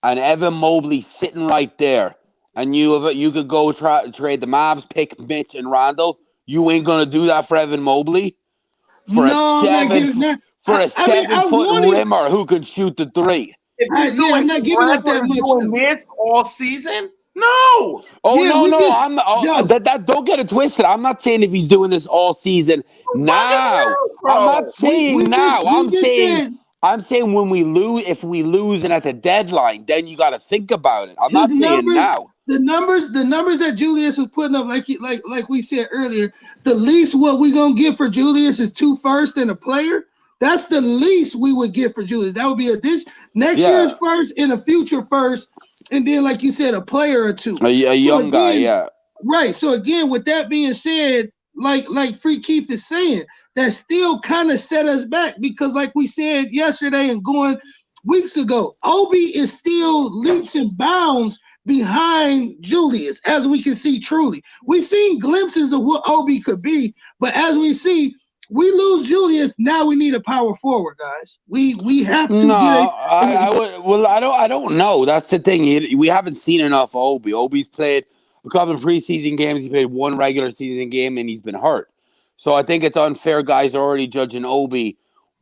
and Evan Mobley sitting right there, and you could go trade the Mavs pick Mitch and Randle, you ain't gonna do that for Evan Mobley for a 7-foot rimmer who can shoot the 3. I'm not giving up that much. Doing this all season? No. Oh, don't get it twisted. I'm not saying if he's doing this all season now. I'm not saying now. I'm saying when we lose, if we lose and at the deadline, then you got to think about it. I'm not saying now. The numbers that Julius was putting up, like we said earlier, the least what we gonna get for Julius is 2 firsts and a player. That's the least we would get for Julius. That would be this next year's first and a future first, and then like you said, a player or 2. A young guy, yeah. Right. So again, with that being said, like Free Keith is saying, that still kind of set us back because, like we said yesterday and going weeks ago, Obi is still leaps and bounds behind Julius, as we can see truly. We've seen glimpses of what Obi could be, but as we see, we lose Julius. Now we need a power forward, guys. We have to No, get I would. Well, I don't know. That's the thing. We haven't seen enough of Obi. Obi's played a couple of preseason games. He played one regular season game, and he's been hurt. So I think it's unfair. Guys are already judging Obi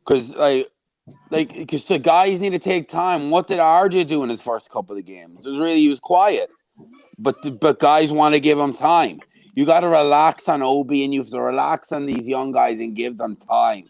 because because the guys need to take time. What did RJ do in his first couple of games? He was quiet, but guys want to give him time. You got to relax on Obi, and you have to relax on these young guys and give them time.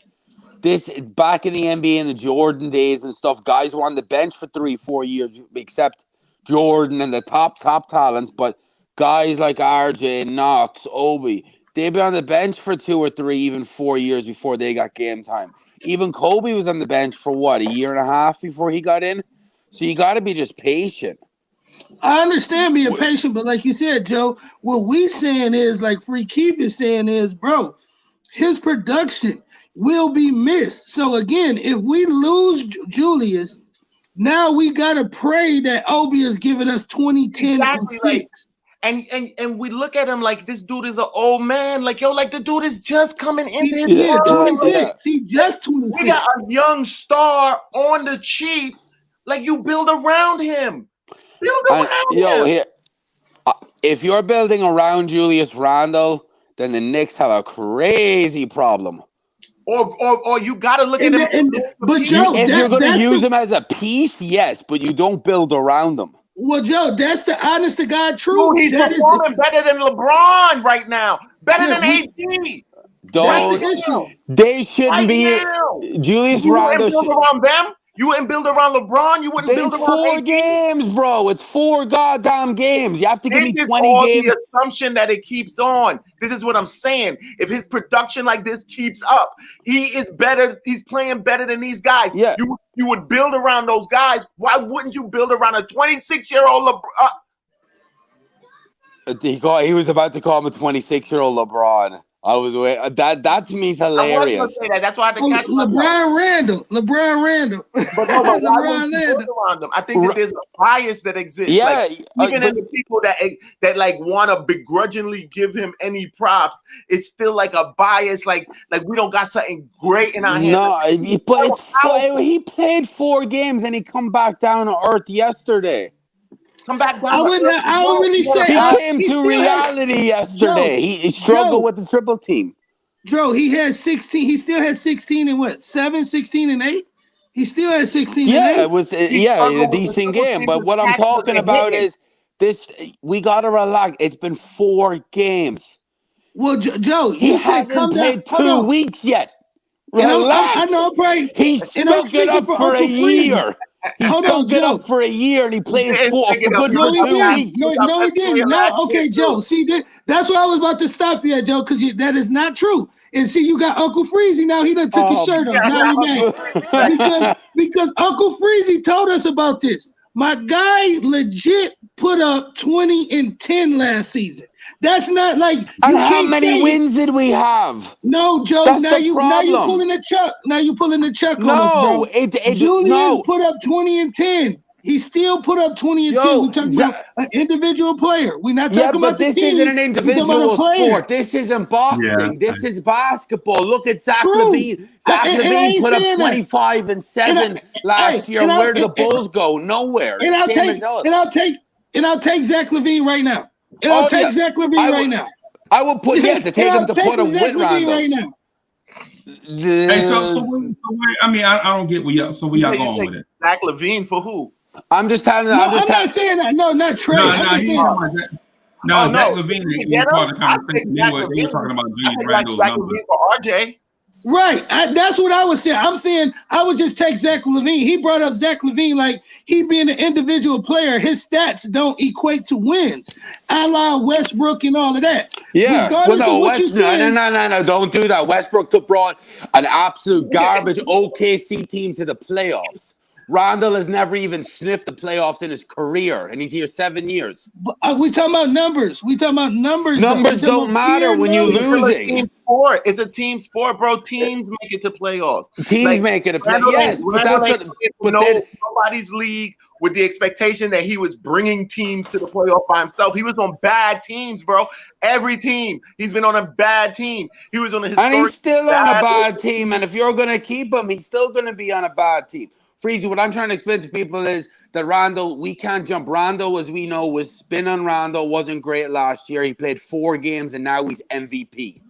This back in the NBA in the Jordan days and stuff, guys were on the bench for 3-4 years, except Jordan and the top talents. But guys like RJ, Knox, Obi, they'd be on the bench for 2 or 3, even 4 years before they got game time. Even Kobe was on the bench for what, 1.5 years before he got in. So you got to be just patient. I understand being patient, but like you said, Joe, what we saying is, like Free Keep is saying is, bro, his production will be missed. So again, if we lose Julius, now we gotta pray that Obi is giving us 20, 10, and 6. And we look at him like this dude is an old man. Like, yo, like the dude is just coming into his 26. Yeah. He just 26. We got a young star on the cheap. Like, you build around him. Here, if you're building around Julius Randle, then the Knicks have a crazy problem. Or you got to look at him. But Joe, if you're going to use him as a piece, yes, but you don't build around him. Well, Joe, that's the honest to God truth. He's performing better than LeBron right now. Better than AD. That's the issue. They shouldn't be. Julius Randle. Around them. You wouldn't build around LeBron. You wouldn't build around It's 4 games, bro. It's 4 goddamn games. You have to give me 20 games. The assumption that it keeps on. This is what I'm saying. If his production like this keeps up, he is better. He's playing better than these guys. Yeah. You would build around those guys. Why wouldn't you build around a 26-year-old LeBron? He was about to call him a 26-year-old LeBron. I was that to me is hilarious. I was gonna say that. That's why I had to catch LeBron Randall. But LeBron Randall. I think that there's a bias that exists. Yeah, even in the people that like want to begrudgingly give him any props, it's still like a bias. Like we don't got something great in our hands. No, but he played 4 games and he come back down to earth yesterday. Come back down. I would really say he came to reality yesterday. He struggled with the triple team. Joe, he had 16. He still had 16 and what? 7, 16 and 8. He still had 16. Yeah, and 8. it was a decent game. But what I'm talking about is this: we gotta relax. It's been 4 games. Well, Joe, he hasn't played 2 weeks yet. Relax. I know, right? He stuck it up for a year. He stuck it up for a year and he plays for good for 2 weeks. No, he didn't. No, okay, Joe. See, that's where I was about to stop you at, Joe, because that is not true. And see, you got Uncle Freezy now. He done took his shirt off. Now he mad because Uncle Freezy told us about this. My guy legit put up 20 and 10 last season. That's not like. And how many wins did we have? No, Joe. Now you pulling the chuck. Now you pulling the chuck on us, bro. Julian put up 20 and 10. He still put up 20 and 10. We're talking about an individual player. We're not talking about the team. This isn't an individual sport. This isn't boxing. This is basketball. Look at Zach LaVine. Zach LaVine put up 25 and 7 last year. Where did the Bulls go? Nowhere. And I'll take Zach LaVine right now. And I'll take Zach LaVine right now. I will put to take him to put a win round right now. Hey, I mean, I don't get where y'all going with it. Zach LaVine for who? I'm not saying that. No, not Trey. Zach LaVine is part of the conversation. They were talking about Julius Randle's numbers. For RJ. Right. That's what I was saying. I'm saying I would just take Zach LaVine. He brought up Zach LaVine like he being an individual player. His stats don't equate to wins. A la Westbrook and all of that. Yeah. No, don't do that. Westbrook brought an absolute garbage OKC team to the playoffs. Rondo has never even sniffed the playoffs in his career, and he's here 7 years. But we talking about numbers. We talking about numbers. Numbers don't matter when you're losing. It's a team sport, bro. Teams make it to playoffs. Teams make it to playoffs. Yes, but that's nobody's league with the expectation that he was bringing teams to the playoff by himself. He was on bad teams, bro. Every team. He's been on a bad team. He was on a historic. And he's still on a bad team. And if you're going to keep him, he's still going to be on a bad team. Freezy, what I'm trying to explain to people is that Rondo, we can't jump. Rondo, as we know, was spin on Rondo, wasn't great last year. He played 4 games, and now he's MVP.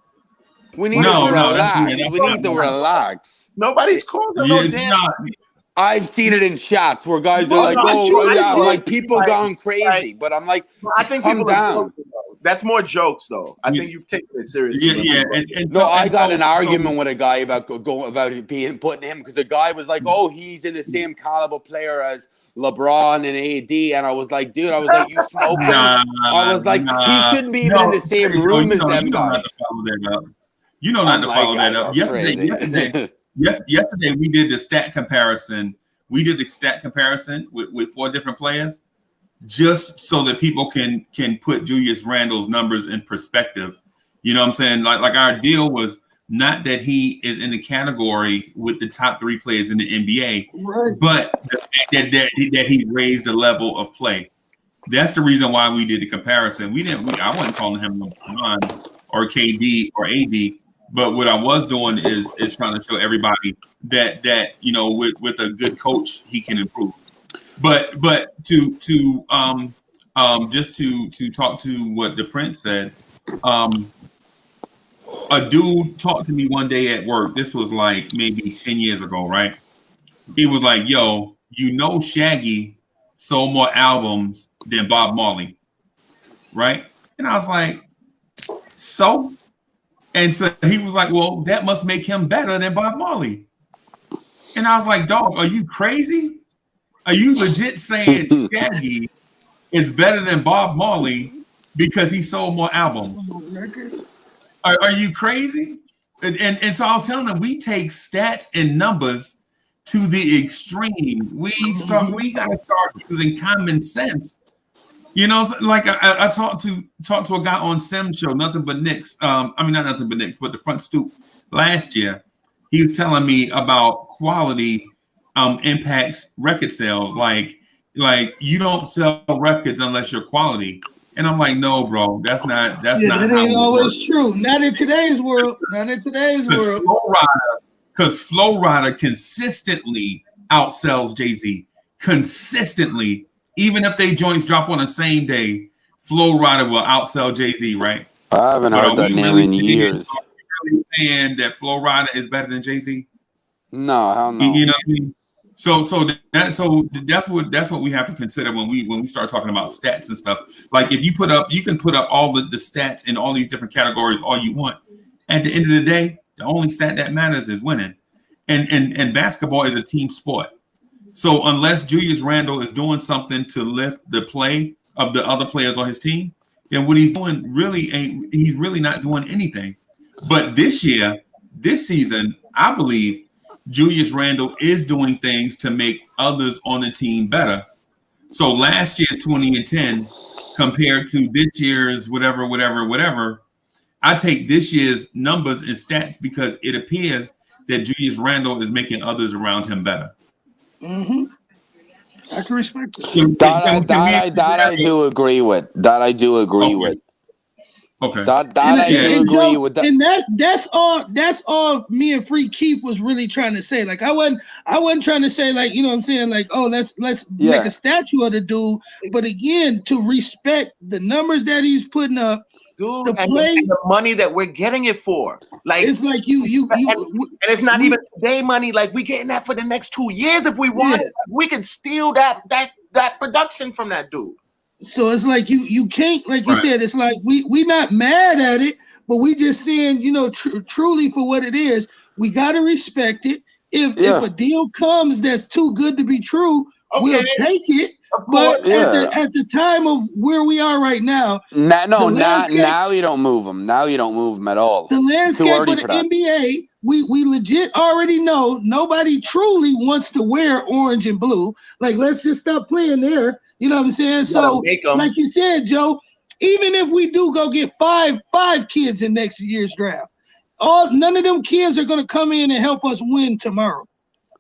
We need to relax. We need to relax. Nobody's calling those I've seen it in chats where guys are like, "Oh, yeah," like people going crazy. But I'm like, I think calm down. That's more jokes, though. I think you've taken it seriously. Yeah. I got an argument with a guy about putting him because the guy was like, "Oh, he's in the same caliber player as LeBron and AD," and I was like, "Dude, you smoke him." I was like, "He shouldn't be even in the same room as them guys." You know not to follow that up. Yesterday we did the stat comparison. We did the stat comparison with 4 different players, just so that people can put Julius Randle's numbers in perspective. You know what I'm saying? Like our deal was not that he is in the category with the top 3 players in the NBA, right, but the fact that he raised the level of play. That's the reason why we did the comparison. I wasn't calling him LeBron or KD or AD. But what I was doing is trying to show everybody that with a good coach he can improve. But to just to talk to what the Prince said, a dude talked to me one day at work. This was like maybe 10 years ago, right? He was like, "Yo, Shaggy sold more albums than Bob Marley," right? And I was like, "So?" And so he was like, "Well, that must make him better than Bob Marley." And I was like, "Dog, are you crazy? Are you legit saying Shaggy is better than Bob Marley because he sold more albums? Are you crazy?" And so I was telling him, we take stats and numbers to the extreme. We gotta start using common sense. You know, like I talked to a guy on Sim show, Nothing But Knicks. Not Nothing But Knicks, but the Front Stoop last year. He was telling me about quality impacts record sales. Like you don't sell records unless you're quality. And I'm like, no, bro, that's not. That ain't always true. Not in today's world. Because Flow Rider consistently outsells Jay-Z. Consistently. Even if they joints drop on the same day, Flow Rider will outsell Jay-Z, right? I haven't heard that name in years. Are you really saying that Flow Rider is better than Jay-Z? No, hell no. You know what I mean? So that's what we have to consider when we start talking about stats and stuff. Like if you can put up all the stats in all these different categories all you want. At the end of the day, the only stat that matters is winning. And basketball is a team sport. So unless Julius Randle is doing something to lift the play of the other players on his team, then what he's doing he's really not doing anything. But this season, I believe Julius Randle is doing things to make others on the team better. So last year's 20 and 10 compared to this year's whatever, I take this year's numbers and stats because it appears that Julius Randle is making others around him better. Mm-hmm. I can respect it. That I do agree with. That I do agree with. Okay. That I do agree with. And that's all me and Free Keith was really trying to say. Like I wasn't trying to say like, you know what I'm saying, like, oh, let's make a statue of the dude. But again, to respect the numbers that he's putting up. Dude, and the money that we're getting it for, like it's like you and it's not even today money. Like we getting that for the next 2 years if we want. Yeah. We can steal that production from that dude. So it's like you can't, like you said, it's like we not mad at it, but we just saying, you know, truly for what it is, we gotta respect it. If a deal comes that's too good to be true, we'll take it. But at the time of where we are right now, now you don't move them. Now you don't move them at all. The landscape of the NBA, we legit already know nobody truly wants to wear orange and blue. Like, let's just stop playing there. You know what I'm saying? So, like you said, Joe, even if we do go get five kids in next year's draft, none of them kids are going to come in and help us win tomorrow.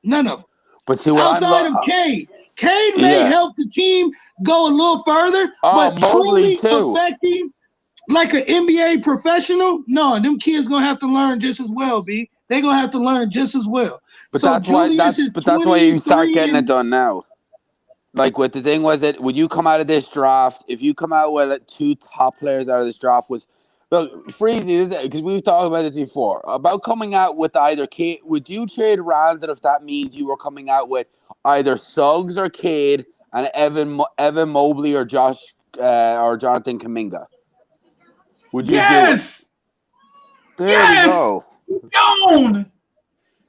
None of them. But see, outside of Cade may help the team go a little further, but truly affecting like an NBA professional, no, them kids gonna have to learn just as well, B. They're gonna have to learn just as well. But so that's why you start getting it done now. Like what the thing was that when you come out of this draft, if you come out with 2 top players out of this draft was Freezy, because we've talked about this before about coming out with either Cade. Would you trade Randall if that means you were coming out with either Suggs or Cade and Evan Mobley or Josh or Jonathan Kuminga? Would you do it? There you go. Gone.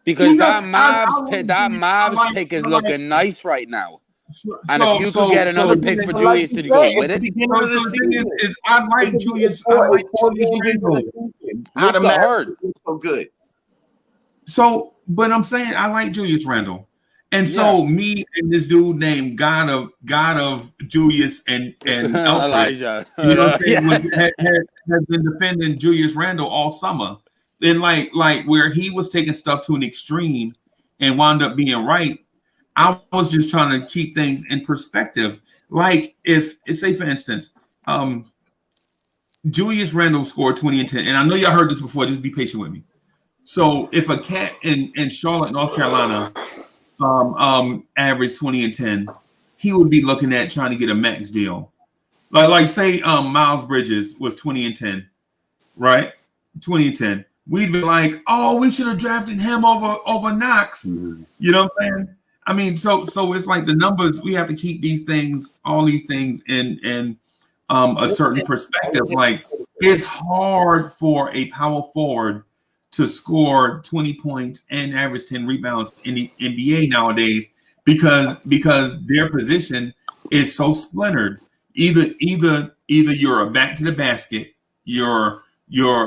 Because that Mavs pick is looking nice right now. And if you could get another pick for Julius to go with it, I like Julius. I like Julius Randle. So good. So, but I'm saying I like Julius Randle, and so me and this dude named God of Julius and Elijah, you know what I'm saying, has been defending Julius Randle all summer, and like where he was taking stuff to an extreme and wound up being right. I was just trying to keep things in perspective. Like if say for instance, Julius Randle scored 20 and 10, and I know y'all heard this before. Just be patient with me. So if a cat in Charlotte, North Carolina, averaged 20 and 10, he would be looking at trying to get a max deal. Like say Miles Bridges was 20 and 10, right? 20 and 10. We'd be like, oh, we should have drafted him over Knox. Mm-hmm. You know what I'm saying? I mean, so it's like the numbers. We have to keep all these things in a certain perspective. Like it's hard for a power forward to score 20 points and average 10 rebounds in the NBA nowadays because their position is so splintered. Either you're a back to the basket, you're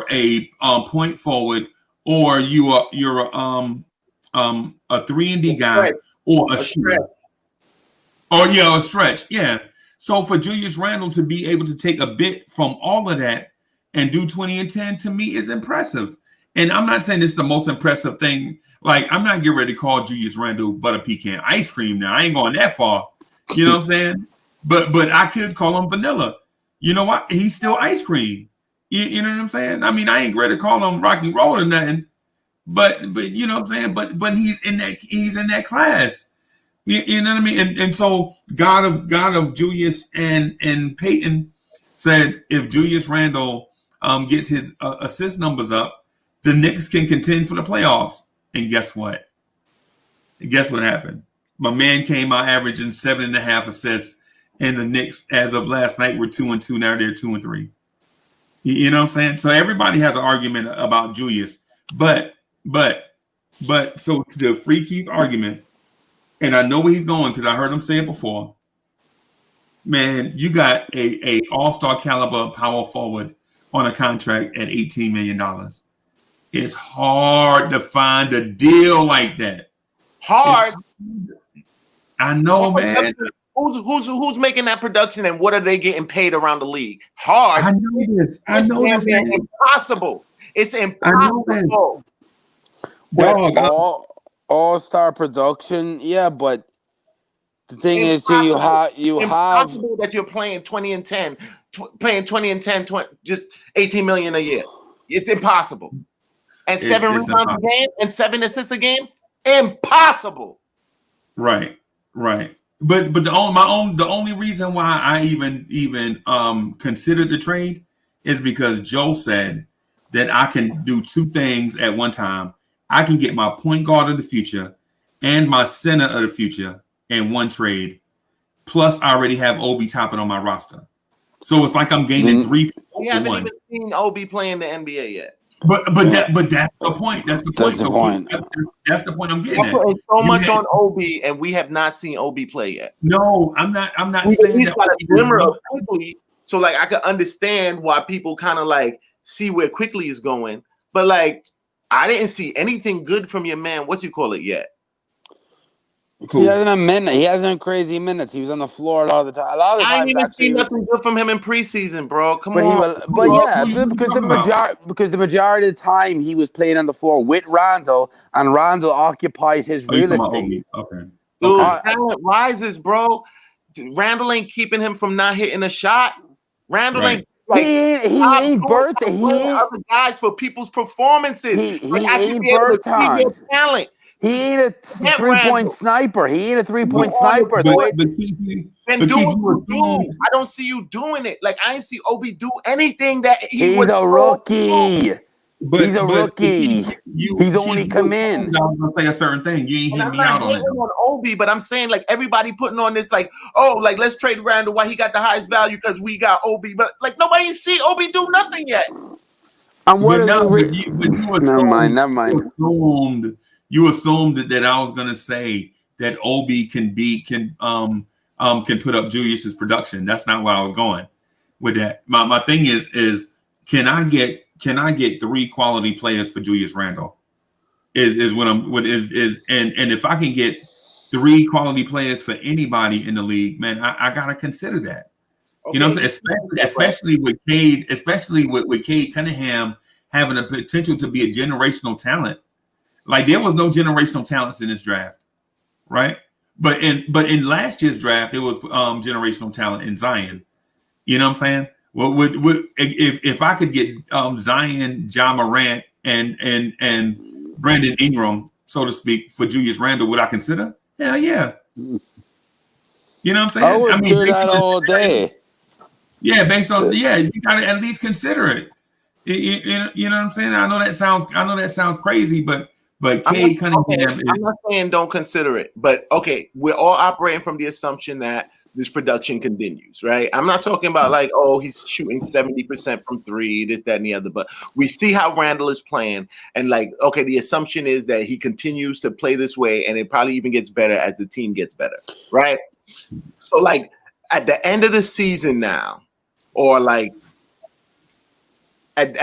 a point forward, or you're a 3-and-D guy. Or a shooter. A stretch. Yeah. So for Julius Randle to be able to take a bit from all of that and do 20 and 10 to me is impressive. And I'm not saying it's the most impressive thing. Like, I'm not getting ready to call Julius Randle butter pecan ice cream now. I ain't going that far. You know what I'm saying? But I could call him vanilla. You know what? He's still ice cream. You know what I'm saying? I mean, I ain't ready to call him Rocky Road or nothing. But you know what I'm saying? But he's in that class. You know what I mean? And so God of Julius and Peyton said if Julius Randle gets his assist numbers up, the Knicks can contend for the playoffs. And guess what? Guess what happened? My man came out averaging 7.5 assists, and the Knicks, as of last night, were 2-2. Now they're 2-3. You know what I'm saying? So everybody has an argument about Julius, but so the free Keith argument, and I know where he's going because I heard him say it before. Man, you got a all-star caliber power forward on a contract at $18 million. It's hard to find a deal like that. Hard. I know, man. Who's making that production and what are they getting paid around the league? Hard. I know this. Man. Impossible. It's impossible. All-star production, yeah, but the thing is, too, you have that you're playing 20 and 10, just 18 million a year. It's impossible. And 7 rebounds a game and 7 assists a game, impossible. Right. But the only reason why I even considered the trade is because Joe said that I can do 2 things at one time. I can get my point guard of the future and my center of the future in one trade. Plus, I already have Obi Toppin on my roster. So it's like I'm gaining 3 people. We haven't even seen Obi play in the NBA yet. But that's the point. That's the point. That's the point. That's the point I'm getting at. We're putting so much on Obi, and we have not seen Obi play yet. No, I'm not We at saying least that. got a glimmer of Quickly, so like I could understand why people kind of like see where Quickly is going. But like, I didn't see anything good from your man. What you call it yet? Cool. He hasn't a minute. He hasn't crazy minutes. He was on the floor all the time. A lot of times, I didn't even see nothing good from him in preseason, bro. Come on. Because the majority of the time he was playing on the floor with Randall, and Randall occupies his real estate. Okay. Dude, talent rises, bro. Randall ain't keeping him from not hitting a shot. Randall ain't. Like, he ain't Bert. He ain't other guys for people's performances. He ain't Bertans. Talent. He ain't a 3-point sniper. He ain't a 3-point sniper. Then do what you do. I don't see you doing it. Like I ain't see Obi do anything that he's a rookie. He's a rookie. He's only come in. I was gonna say a certain thing. You ain't hit me out on it. On Obi, but I'm saying like everybody putting on this like, oh, like let's trade Randall. Why he got the highest value because we got Obi, but like nobody see Obi do nothing yet. And what never mind. You assumed that I was gonna say that Obi can put up Julius's production. That's not where I was going with that. My thing is can I get 3 quality players for Julius Randle? Is what I'm and if I can get 3 quality players for anybody in the league, man, I gotta consider that. Okay. You know what I'm saying? Especially with Cade Cunningham having the potential to be a generational talent. Like there was no generational talents in this draft, right? But in last year's draft, there was generational talent in Zion. You know what I'm saying? Well, if I could get Zion, Ja Morant, and Brandon Ingram, so to speak, for Julius Randle, would I consider? Hell yeah. You know what I'm saying? I would do that all day. Yeah, you gotta at least consider it. You know what I'm saying? I know that sounds crazy, but Cade Cunningham. I'm not saying don't consider it, but okay, we're all operating from the assumption that this production continues, right? I'm not talking about like, oh, he's shooting 70% from 3, this, that, and the other, but we see how Randall is playing, and like, okay, the assumption is that he continues to play this way, and it probably even gets better as the team gets better, right? So like at the end of the season now, or like at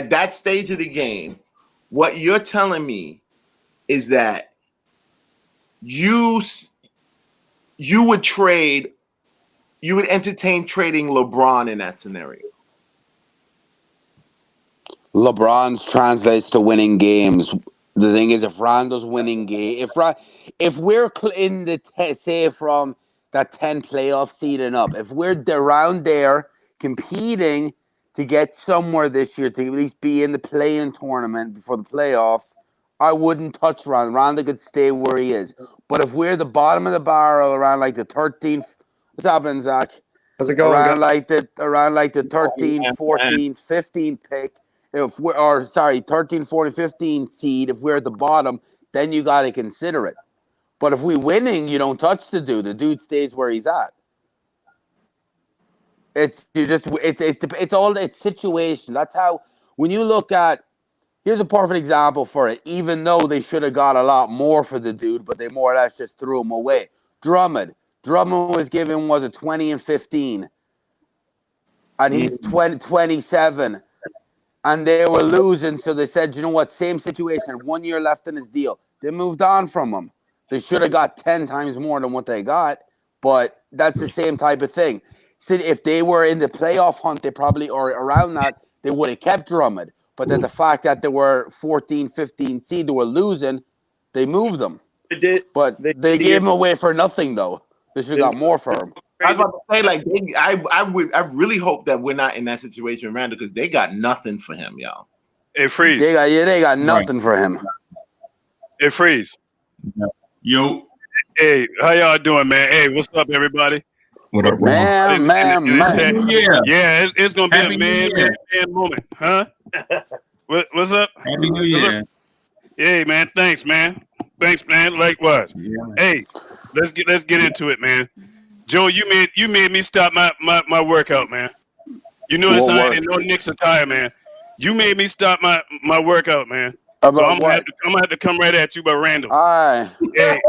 that stage of the game, what you're telling me is that you would entertain trading LeBron in that scenario. LeBron's translates to winning games. The thing is, if Randall's winning game, if we're in the say from that 10 playoff seed and up, if we're around there competing to get somewhere this year, to at least be in the play-in tournament before the playoffs, I wouldn't touch Randall. Randall could stay where he is. But if we're the bottom of the barrel around like the 13th, what's happening, Zach? How's it going? Around like the 13, 14, 15 pick. 13, 14, 15 seed, if we're at the bottom, then you got to consider it. But if we're winning, you don't touch the dude. The dude stays where he's at. It's situation. That's how, when you look at, here's a perfect example for it. Even though they should have got a lot more for the dude, but they more or less just threw him away. Drummond was given, was it 20 and 15? And he's 27. And they were losing, so they said, you know what, same situation, 1 year left in his deal. They moved on from him. They should have got 10 times more than what they got, but that's the same type of thing. So if they were in the playoff hunt, they probably, or around that, they would have kept Drummond. But then the fact that they were 14, 15 seed, they were losing, they moved them. They did. But they gave him away for nothing, though. They should have got more for him. I was about to say, like, I really hope that we're not in that situation with Randall, because they got nothing for him, y'all. Hey, Freeze. They got nothing for him. Hey, Freeze. Yo. Hey, how y'all doing, man? Hey, what's up, everybody? What up, man? Yeah, it's gonna be a man moment, huh? What's up? Happy New Year. Hey, man. Thanks, man. Likewise. Yeah. Hey, let's get into it, man. Joe, you made me stop my workout, man. You notice I ain't in no Knicks attire, man. You made me stop my workout, man. About So I'm what? gonna have to come right at you, but Randall. All right. Hey,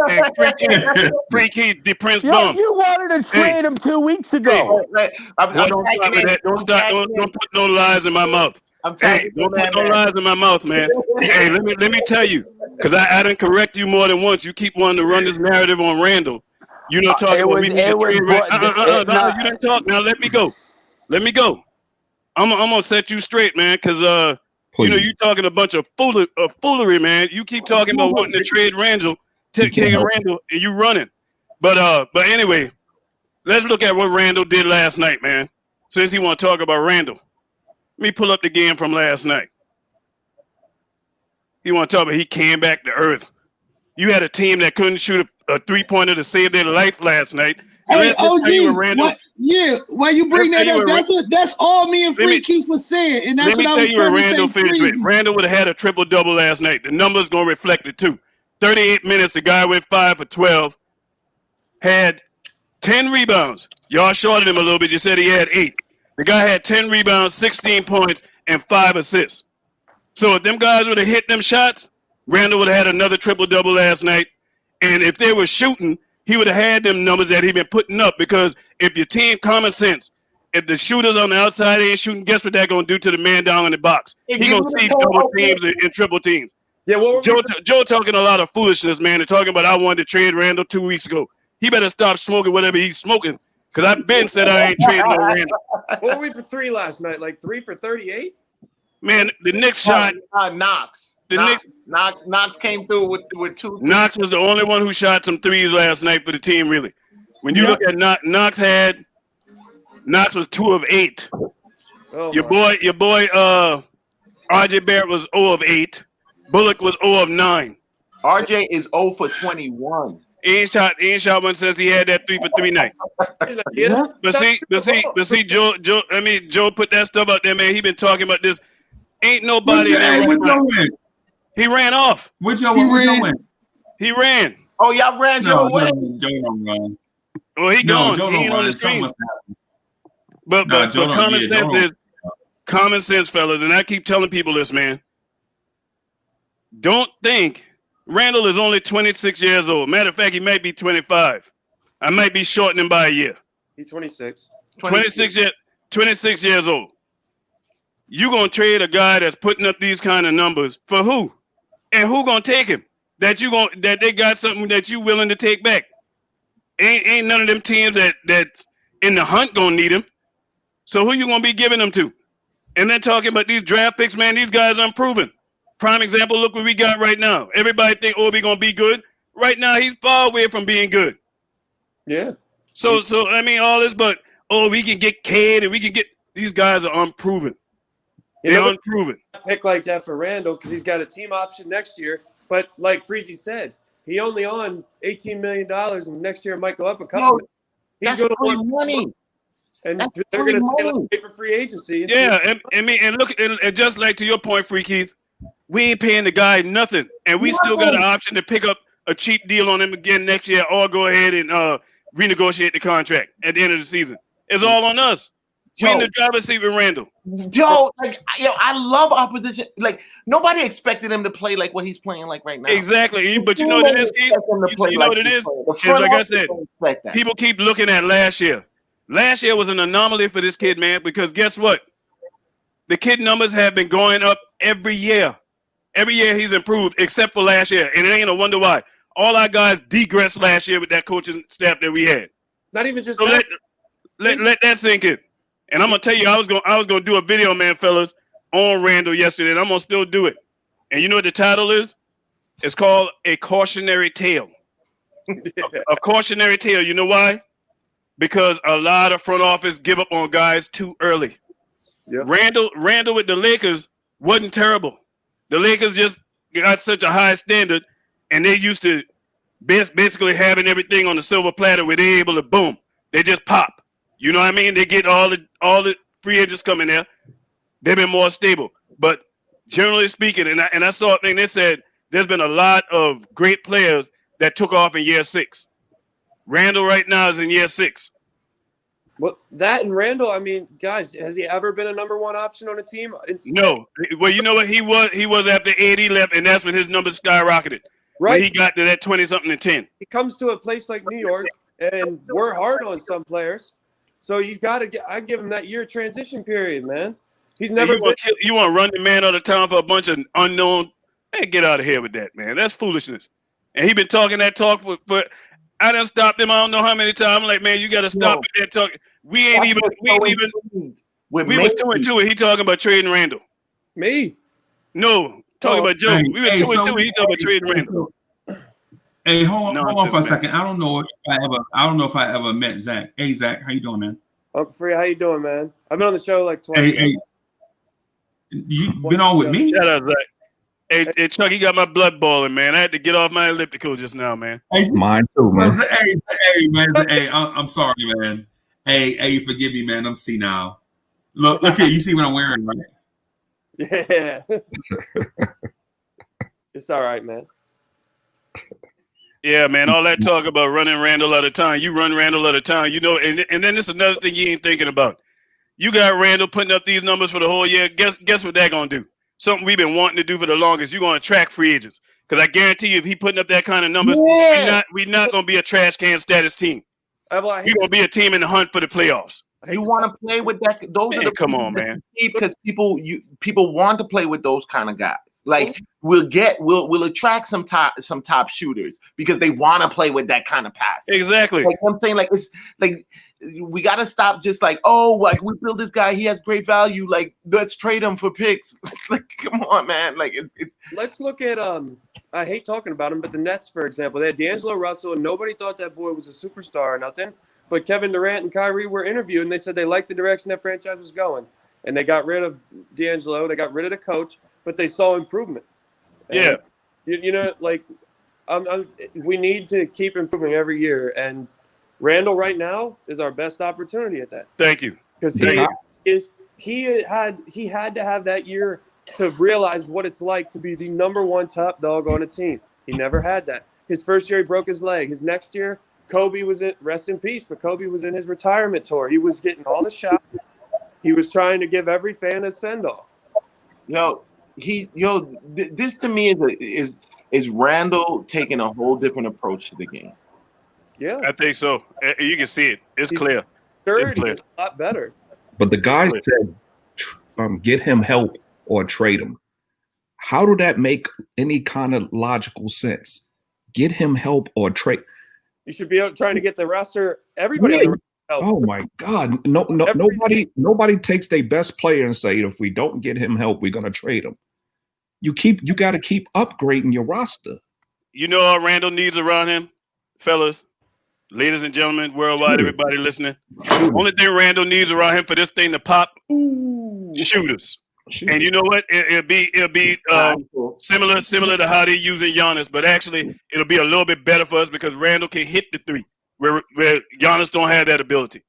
Free Keith, the Prince Yo, Bum. you wanted to trade him 2 weeks ago. Boy, don't start with that. Don't put no lies in my mouth. Hey, don't put no lies in my mouth, man. Hey, let me tell you, because I didn't correct you more than once. You keep wanting to run this narrative on Randall. You know, talking about we need to trade. No, you didn't talk. Now let me go. Let me go. I'm gonna set you straight, man, because you know, you talking a bunch of foolery, man. You keep talking about wanting to trade Randall, taking Randall, and you running. But anyway, let's look at what Randall did last night, man. Since he want to talk about Randall, let me pull up the game from last night. He want to talk about he came back to earth. You had a team that couldn't shoot a 3-pointer to save their life last night. Hey, OG, what? Yeah, why you bring that up? That's all me and Free Keith was saying, and that's what I was trying to say. Finished. Randall would have had a triple-double last night. The numbers gonna reflect it too. 38 minutes, the guy went 5 for 12, had 10 rebounds. Y'all shorted him a little bit. You said he had 8. The guy had 10 rebounds, 16 points, and 5 assists. So if them guys would have hit them shots, Randall would have had another triple-double last night. And if they were shooting, he would have had them numbers that he been putting up, because if your team, common sense, if the shooters on the outside ain't shooting, guess what they're going to do to the man down in the box? He going to see double teams and triple teams. Yeah, Joe talking a lot of foolishness, man. They're talking about I wanted to trade Randall 2 weeks ago. He better stop smoking whatever he's smoking, because I've been said I ain't trading no Randall. What were we for 3 last night? Like 3 for 38? Man, the Knicks shot. Knox. Knox came through with 2. Knox was the only one who shot some threes last night for the team, really. When you look at Knox was 2 of 8. Oh, your boy RJ Barrett was 0 of 8. Bullock was 0 of 9. RJ is 0 for 21. He ain't shot one since he had that 3 for 3 night. But see, Joe put that stuff out there, man. He been talking about this. Ain't nobody he ran off. Which Joe went? He ran. Oh, y'all ran Joe away. Joe don't run. Well, he gone. Joe he ain't on the team. But common sense, fellas, and I keep telling people this, man. Don't think Randall is only 26 years old. Matter of fact, he might be 25. I might be shorting him by a year. He's 26. 26 years old. You gonna trade a guy that's putting up these kind of numbers for who? And who gonna take him? That they got something that you willing to take back? Ain't none of them teams that's in the hunt gonna need him. So who you gonna be giving them to? And then talking about these draft picks, man, these guys are unproven. Prime example, look what we got right now. Everybody think Obi gonna be good. Right now, he's far away from being good. Yeah. So I mean, all this, but we can get Cade and we can get these guys are unproven. They're unproven. Pick like that for Randall because he's got a team option next year. But like Freezy said, he only on $18 million, and next year it might go up a couple. He's going to want money, and they're going to pay for free agency. Yeah, and look, and just like to your point, Free Keith, we ain't paying the guy nothing, and we still got an option to pick up a cheap deal on him again next year, or go ahead and renegotiate the contract at the end of the season. It's all on us. We in the driver's seat with Randall. I love opposition. Like, nobody expected him to play like what he's playing like right now. Exactly. But you know what it is, Keith? You know what it is? Like I said, people keep looking at last year. Last year was an anomaly for this kid, man, because guess what? The kid numbers have been going up every year. Every year he's improved, except for last year. And it ain't no wonder why. All our guys degressed last year with that coaching staff that we had. Not even just so let that sink in. And I'm gonna tell you, I was gonna do a video, man, fellas, on Randall yesterday, and I'm gonna still do it. And you know what the title is? It's called A Cautionary Tale. A cautionary tale. You know why? Because a lot of front office give up on guys too early. Yep. Randall with the Lakers wasn't terrible. The Lakers just got such a high standard, and they used to basically having everything on the silver platter where they're able to boom. They just pop. You know what I mean? They get all the free agents coming there. They've been more stable. But generally speaking, and I saw a thing that said there's been a lot of great players that took off in year 6. Randall right now is in year 6. Well, that and Randall, I mean, guys, has he ever been a number one option on a team? No. Well, you know what? He was after AD left, and that's when his numbers skyrocketed. Right. When he got to that 20-something and 10. He comes to a place like New York, and we're hard on some players. So he's got to get – I give him that year transition period, man. He's never you want to run the man out of town for a bunch of unknown – man, get out of here with that, man. That's foolishness. And he been talking that talk for I done stopped him I don't know how many times. I'm like, man, you got to stop with that talk. We was 2-2, and he talking about trading Randall. Me? No, talking about Joe. We were 2-2, and he talking about trading Randall. Hey, hold on for a second. I don't know if I ever met Zach. Hey, Zach, how you doing, man? I'm free. How you doing, man? I've been on the show like twice. Hey, you been on with me? Shut up, Zach. Hey, Chuck, he got my blood boiling, man. I had to get off my elliptical just now, man. Hey, mine too, man. Hey, man. Hey, I'm sorry, man. Hey, forgive me, man. I'm senile. Look here. You see what I'm wearing, right? Yeah. It's all right, man. Yeah, man. All that talk about running Randall out of town. You run Randall out of town, you know. And then there's another thing you ain't thinking about. You got Randall putting up these numbers for the whole year. Guess what they're gonna do? Something we've been wanting to do for the longest. You're gonna attract free agents. Because I guarantee you, if he putting up that kind of numbers, we're not gonna be a trash can status team. We're gonna be a team in the hunt for the playoffs. You want to play with that? Those are the come on, man. Because people want to play with those kind of guys. Like we'll attract some top shooters because they want to play with that kind of pass. Exactly. Like I'm saying, like it's like we got to stop just like, oh, like we build this guy, he has great value. Like let's trade him for picks. Like come on, man. Like it's. Let's look at I hate talking about him, but the Nets, for example, they had D'Angelo Russell, and nobody thought that boy was a superstar or nothing. But Kevin Durant and Kyrie were interviewed, and they said they liked the direction that franchise was going. And they got rid of D'Angelo. They got rid of the coach, but they saw improvement. And yeah. You know, like we need to keep improving every year. And Randall right now is our best opportunity at that. Thank you. Because he had to have that year to realize what it's like to be the number one top dog on a team. He never had that. His first year, he broke his leg. His next year, Kobe was rest in peace, but Kobe was in his retirement tour. He was getting all the shots. He was trying to give every fan a send-off. This to me is Randall taking a whole different approach to the game. Yeah, I think so. You can see it. It's clear. It's a lot better. But the guy said, get him help or trade him. How do that make any kind of logical sense? Get him help or trade. You should be out trying to get the roster. Everybody. Yeah. Help. Oh my God! Nobody takes their best player and say, if we don't get him help, we're gonna trade him. You got to keep upgrading your roster. You know what Randall needs around him, fellas, ladies and gentlemen, worldwide, everybody listening. Only thing Randall needs around him for this thing to pop, shooters. And you know what? It'll be similar to how they're using Giannis, but actually it'll be a little bit better for us because Randall can hit the three, where Giannis don't have that ability.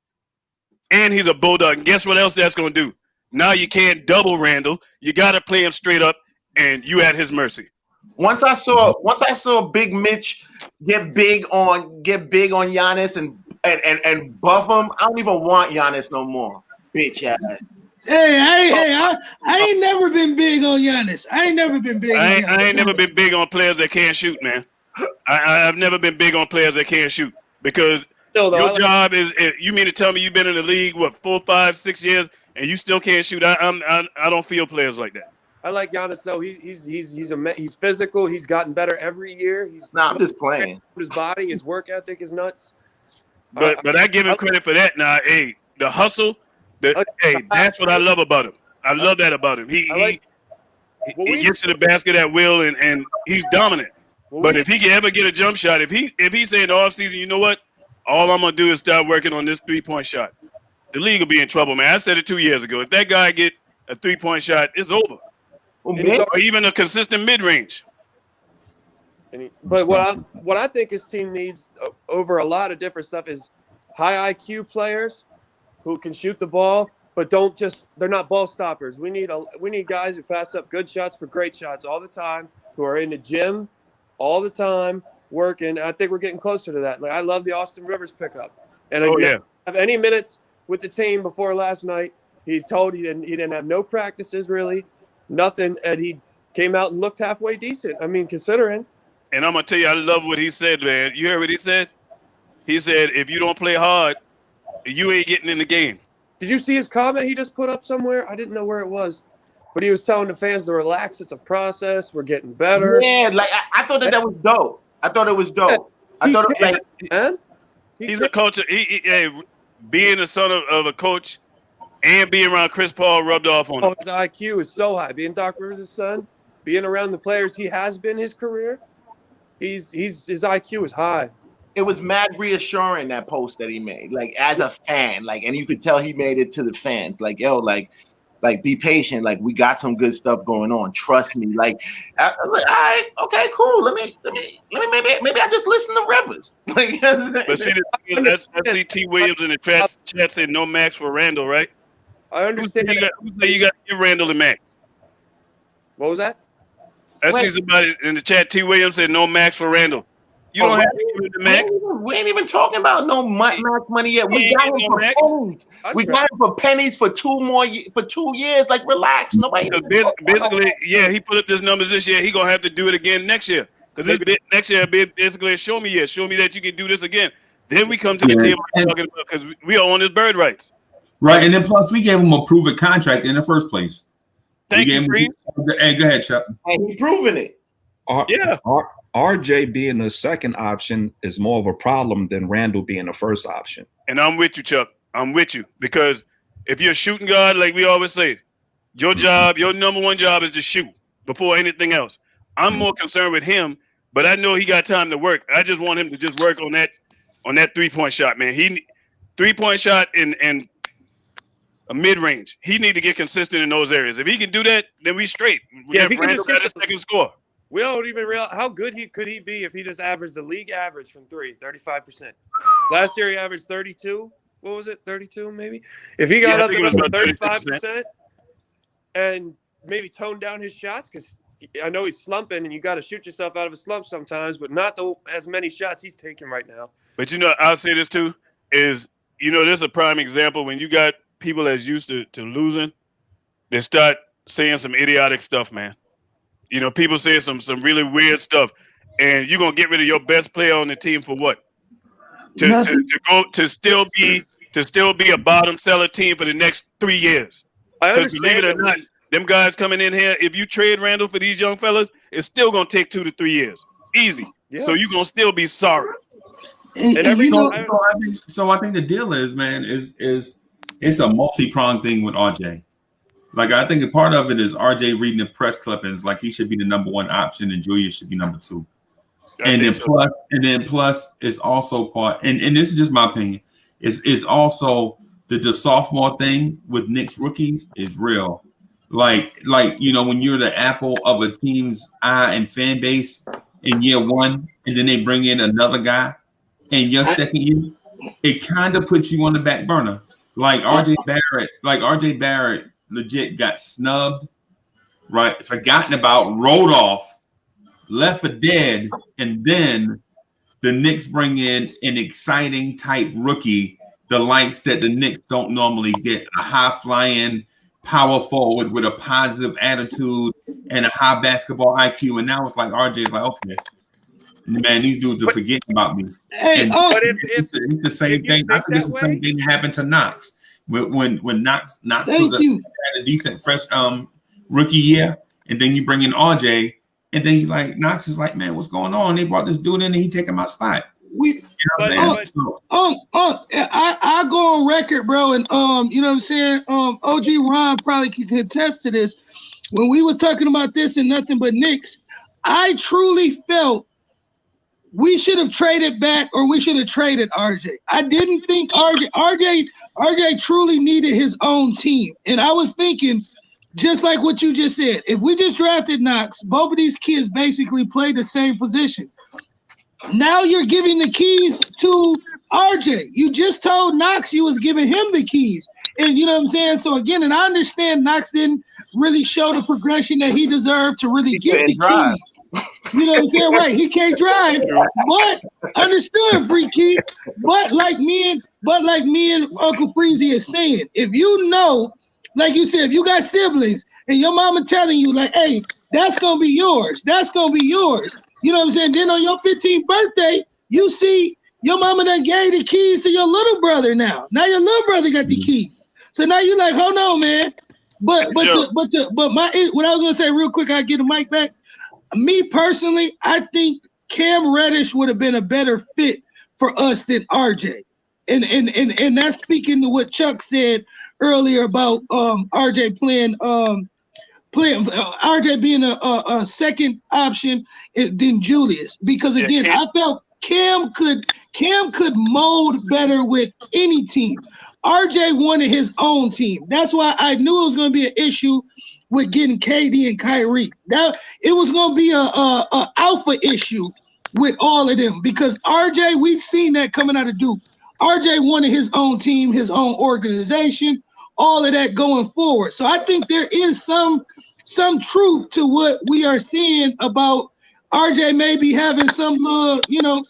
And he's a bulldog. And guess what else that's going to do? Now you can't double Randall. You got to play him straight up, and you at his mercy. Once I saw Big Mitch get big on Giannis and buff him, I don't even want Giannis no more. Bitch ass. Hey, I ain't never been big on Giannis. I ain't never been big on players that can't shoot, man. I've never been big on players that can't shoot because your job is. You mean to tell me you've been in the league 4, 5, 6 years and you still can't shoot? I don't feel players like that. I like Giannis though. He's physical. He's gotten better every year. I'm just playing. His body, his work ethic is nuts. But I give him credit for that. Now, hey, the hustle. That's what I love about him. I love that about him. He gets to the basket at will and he's dominant. But if he can ever get a jump shot, if he say in the offseason, you know what? All I'm gonna do is start working on this 3-point shot. The league will be in trouble, man. I said it 2 years ago. If that guy get a 3-point shot, it's over. Or even a consistent mid-range. But what I think his team needs over a lot of different stuff is high IQ players who can shoot the ball, but they're not ball stoppers. We need guys who pass up good shots for great shots all the time, who are in the gym all the time working. I think we're getting closer to that. Like I love the Austin Rivers pickup. And I have any minutes with the team before last night. He told he didn't have no practices really, nothing, and he came out and looked halfway decent. I mean, considering. And I'm gonna tell you, I love what he said, man. You heard what he said? He said, if you don't play hard, you ain't getting in the game. Did you see his comment he just put up somewhere? I didn't know where it was, but he was telling the fans to relax. It's a process. We're getting better. Yeah, like I thought that was dope. I thought it was dope. I thought it was like, man. He's a coach. Being the son of a coach and being around Chris Paul rubbed off on him. His IQ is so high. Being Doc Rivers' son, being around the players he has been his career, his IQ is high. It was mad reassuring, that post that he made, like as a fan, like, and you could tell he made it to the fans, like, yo, like be patient, like we got some good stuff going on, trust me, like, all right, okay, cool, let me maybe I just listen to Rivers. Like, but see, that's T. Williams in the chat said no max for Randall, right? I understand. Who said you got to give Randall a max? What was that? I see somebody in the chat. T. Williams said no max for Randall. You don't have to give him the max. We ain't even talking about no max money yet. We got him for pennies. We got him for pennies for 2 years. Like, relax. Nobody. Basically, yeah, he put up this numbers this year. He gonna have to do it again next year. Because next year, basically, show me that you can do this again. Then we come to the table talking about, because we are on his bird rights. Right, and then plus we gave him a proven contract in the first place. Thank you, Green. Hey, go ahead, Chuck. And he proving it. Yeah. RJ being the second option is more of a problem than Randall being the first option. And I'm with you, Chuck. I'm with you. Because if you're a shooting guard, like we always say, your job, your number one job is to shoot before anything else. I'm more concerned with him, but I know he got time to work. I just want him to just work on that 3-point shot, man. 3-point shot and a mid-range. He need to get consistent in those areas. If he can do that, then we straight. If he can Randall got a second score. We don't even realize how good could he be if he just averaged the league average from 35%. Last year he averaged 32. What was it? 32 maybe? If he got up to 35% and maybe toned down his shots, because I know he's slumping and you got to shoot yourself out of a slump sometimes, but not as many shots he's taking right now. But I'll say this too, is this is a prime example when you got people that's used to losing, they start saying some idiotic stuff, man. People say some really weird stuff, and you're gonna get rid of your best player on the team for what? To still be a bottom seller team for the next 3 years. I understand. Believe it or not, them guys coming in here, if you trade Randall for these young fellas, it's still gonna take 2 to 3 years, easy. Yeah. So you're gonna still be sorry. So I think the deal is, man, is it's a multi-pronged thing with RJ. Like, I think a part of it is RJ reading the press clippings, like he should be the number one option and Julius should be number 2. And then plus it's also part, and this is just my opinion, is also the sophomore thing with Knicks rookies is real. Like when you're the apple of a team's eye and fan base in year 1, and then they bring in another guy in your second year, it kind of puts you on the back burner. Like RJ Barrett legit got snubbed, right? Forgotten about, rolled off, left for dead, and then the Knicks bring in an exciting type rookie, the likes that the Knicks don't normally get, a high-flying power forward with a positive attitude and a high basketball IQ. And now it's like RJ's like, okay, man, these dudes are forgetting about me. Hey, but it's the same thing. I think it's the same thing that happened to Knox. When Knox had a decent fresh rookie year, and then you bring in RJ, and then Knox is like, man, what's going on? They brought this dude in, and he taking my spot. I go on record, bro, and you know what I'm saying? OG Ron probably can attest to this. When we was talking about this and nothing but Knicks, I truly felt we should have traded back, or we should have traded RJ. I didn't think RJ truly needed his own team. And I was thinking, just like what you just said, if we just drafted Knox, both of these kids basically play the same position. Now you're giving the keys to RJ. You just told Knox you was giving him the keys. And you know what I'm saying? So again, and I understand Knox didn't really show the progression that he deserved to really get the keys. You know what I'm saying? Right. He can't drive, but understood, Freaky. but like me and Uncle Freezy is saying, if you know, like you said, if you got siblings and your mama telling you like, hey, that's gonna be yours, that's gonna be yours. You know what I'm saying? Then on your 15th birthday, you see your mama done gave the keys to your little brother now. Now your little brother got the keys. So now you like, hold on, man. But what I was gonna say real quick, I get the mic back. Me personally, I think Cam Reddish would have been a better fit for us than RJ. And that's speaking to what Chuck said earlier about RJ playing RJ being a second option than Julius. Because again, I felt Cam could mold better with any team. RJ wanted his own team. That's why I knew it was going to be an issue with getting KD and Kyrie. That it was going to be a alpha issue with all of them because RJ, we've seen that coming out of Duke. RJ wanted his own team, his own organization, all of that going forward. So I think there is some truth to what we are seeing about RJ maybe having some little,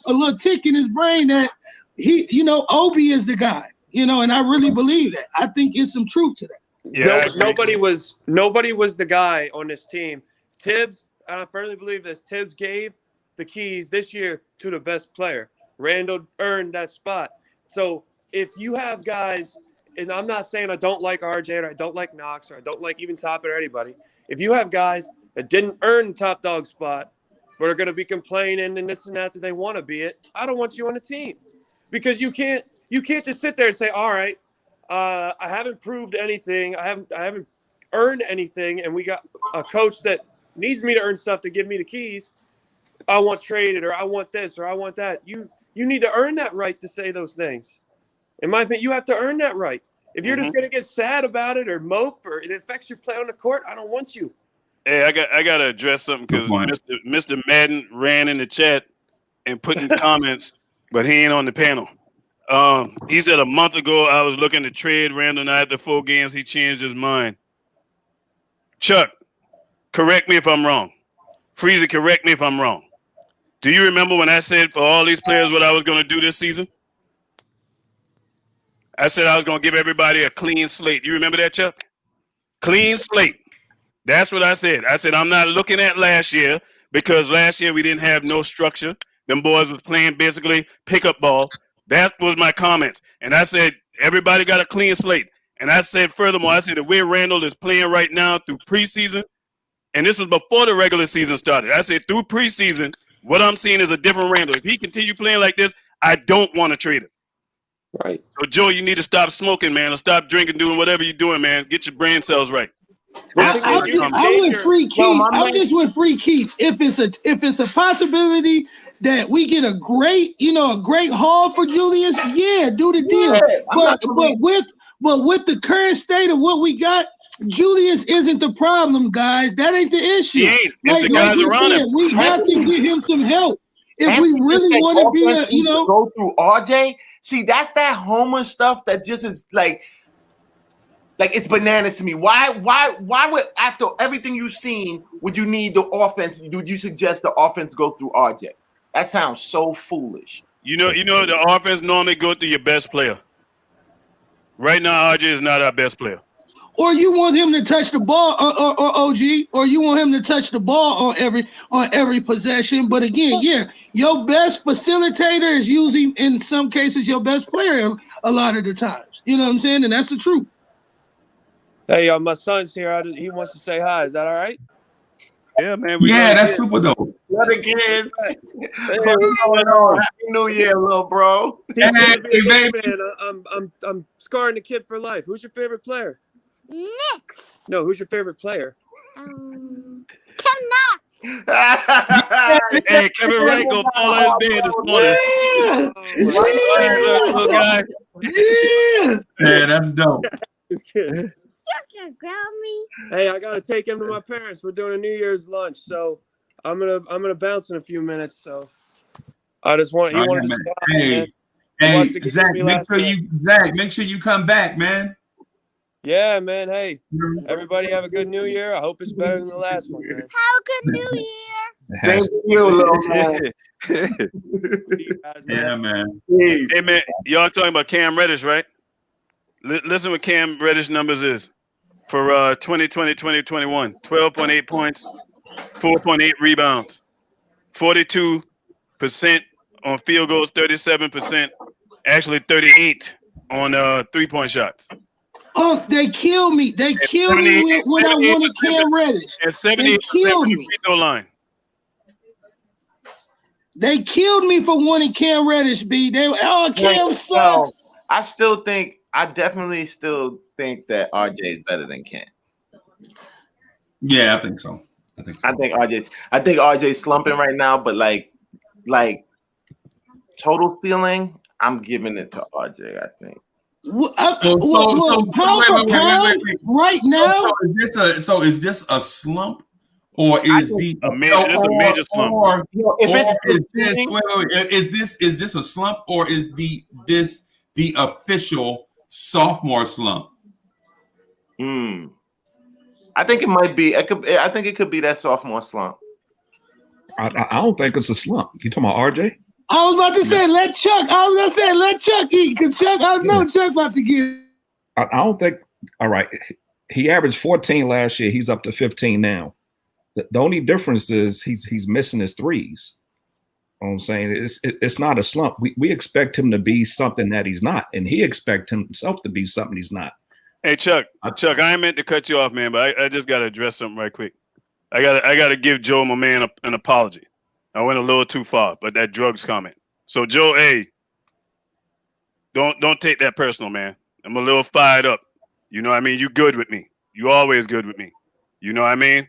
a little tick in his brain that he, Obi is the guy. And I really believe that. I think it's some truth to that. Yeah, nobody was the guy on this team. Tibbs, I firmly believe this. Tibbs gave the keys this year to the best player. Randall earned that spot. So if you have guys, and I'm not saying I don't like RJ or I don't like Knox or I don't like even Toppin or anybody. If you have guys that didn't earn the top dog spot but are going to be complaining and this and that they want to be it, I don't want you on the team because you can't just sit there and say, all right, I haven't proved anything. I haven't earned anything. And we got a coach that needs me to earn stuff to give me the keys. I want traded or I want this or I want that. You need to earn that right to say those things. In my opinion, you have to earn that right. If you're just going to get sad about it or mope or it affects your play on the court, I don't want you. Hey, I got to address something because Mr. Madden ran in the chat and put in comments, but he ain't on the panel. He said a month ago I was looking to trade Randall, and after 4 games he changed his mind. Chuck, correct me if I'm wrong. Freezy, correct me if I'm wrong. Do you remember when I said for all these players what I was going to do this season? I said I was going to give everybody a clean slate. You remember that, Chuck? Clean slate. That's what I said. I said I'm not looking at last year because last year we didn't have no structure. Them boys was playing basically pickup ball. That was my comments. And I said everybody got a clean slate. And I said furthermore, I said the way Randall is playing right now through preseason, and this was before the regular season started. I said through preseason, what I'm seeing is a different Randall. If he continue playing like this, I don't want to trade him. Right. So, Joe, you need to stop smoking, man, or stop drinking, doing whatever you're doing, man. Get your brain cells right. I went free Keith. I just went free Keith. If it's a possibility that we get a great haul for Julius, yeah, do the deal. But with the current state of what we got, Julius isn't the problem, guys. That ain't the issue. He ain't. It's the guys around him. We have to get him some help if we really want to be go through RJ. See, that's that Homer stuff that just is like it's bananas to me. Why would after everything you've seen would you need the offense? Would you suggest the offense go through RJ? That sounds so foolish. You know the offense normally go through your best player. Right now, RJ is not our best player. Or you want him to touch the ball, or OG, or you want him to touch the ball on every possession. But again, yeah, your best facilitator is usually in some cases your best player a lot of the times. You know what I'm saying? And that's the truth. Hey, my son's here. He wants to say hi. Is that all right? Yeah, man. That's super dope. What again? Hey, what's going on? Happy New Year, little bro. Hey, baby. I'm scarring the kid for life. Who's your favorite player? Knicks. No, who's your favorite player? Tim Knox. Hey, Kevin Wright go fall out of bed this morning. Little guy. Yeah, that's dope. You can grab me. Hey, I gotta take him to my parents. We're doing a New Year's lunch, so I'm gonna bounce in a few minutes. So I just want he wanted to stop. Hey, Zach, make sure you come back, man. Yeah, man. Hey, everybody have a good New Year. I hope it's better than the last one, man. Have a good New Year. Thank you, little man. Yeah, man. Please. Hey, man, y'all talking about Cam Reddish, right? Listen what Cam Reddish numbers is for 2020-2021. 12.8 points, 4.8 rebounds, 42% on field goals, 37%, actually 38 on 3-point shots. Oh, they killed me. They killed me when I wanted Cam Reddish. And 78% They killed from the me. free throw line. They killed me for wanting Cam Reddish, B. Cam sucks. No, I definitely still think that RJ is better than Cam. Yeah, I think so. I think RJ's slumping right now, but like total ceiling, I'm giving it to RJ, I think. Pound for pound, right now. So is this a slump, or is a major slump? Is this a slump, or is the official sophomore slump? I think it might be. I think it could be that sophomore slump. I don't think it's a slump. You talking about RJ? I was about to say let Chuck. I was gonna say let Chuck eat, because Chuck, I know Chuck about to get. I don't think. All right, he averaged 14 last year. He's up to 15 now. The only difference is he's missing his threes. You know what I'm saying it's not a slump. We expect him to be something that he's not, and he expects himself to be something he's not. Hey Chuck, I ain't meant to cut you off, man, but I just gotta address something right quick. I gotta give Joe, my man, an apology. I went a little too far, but that drugs comment. So Joe, hey, don't take that personal, man. I'm a little fired up. You know what I mean? You good with me. You always good with me. You know what I mean?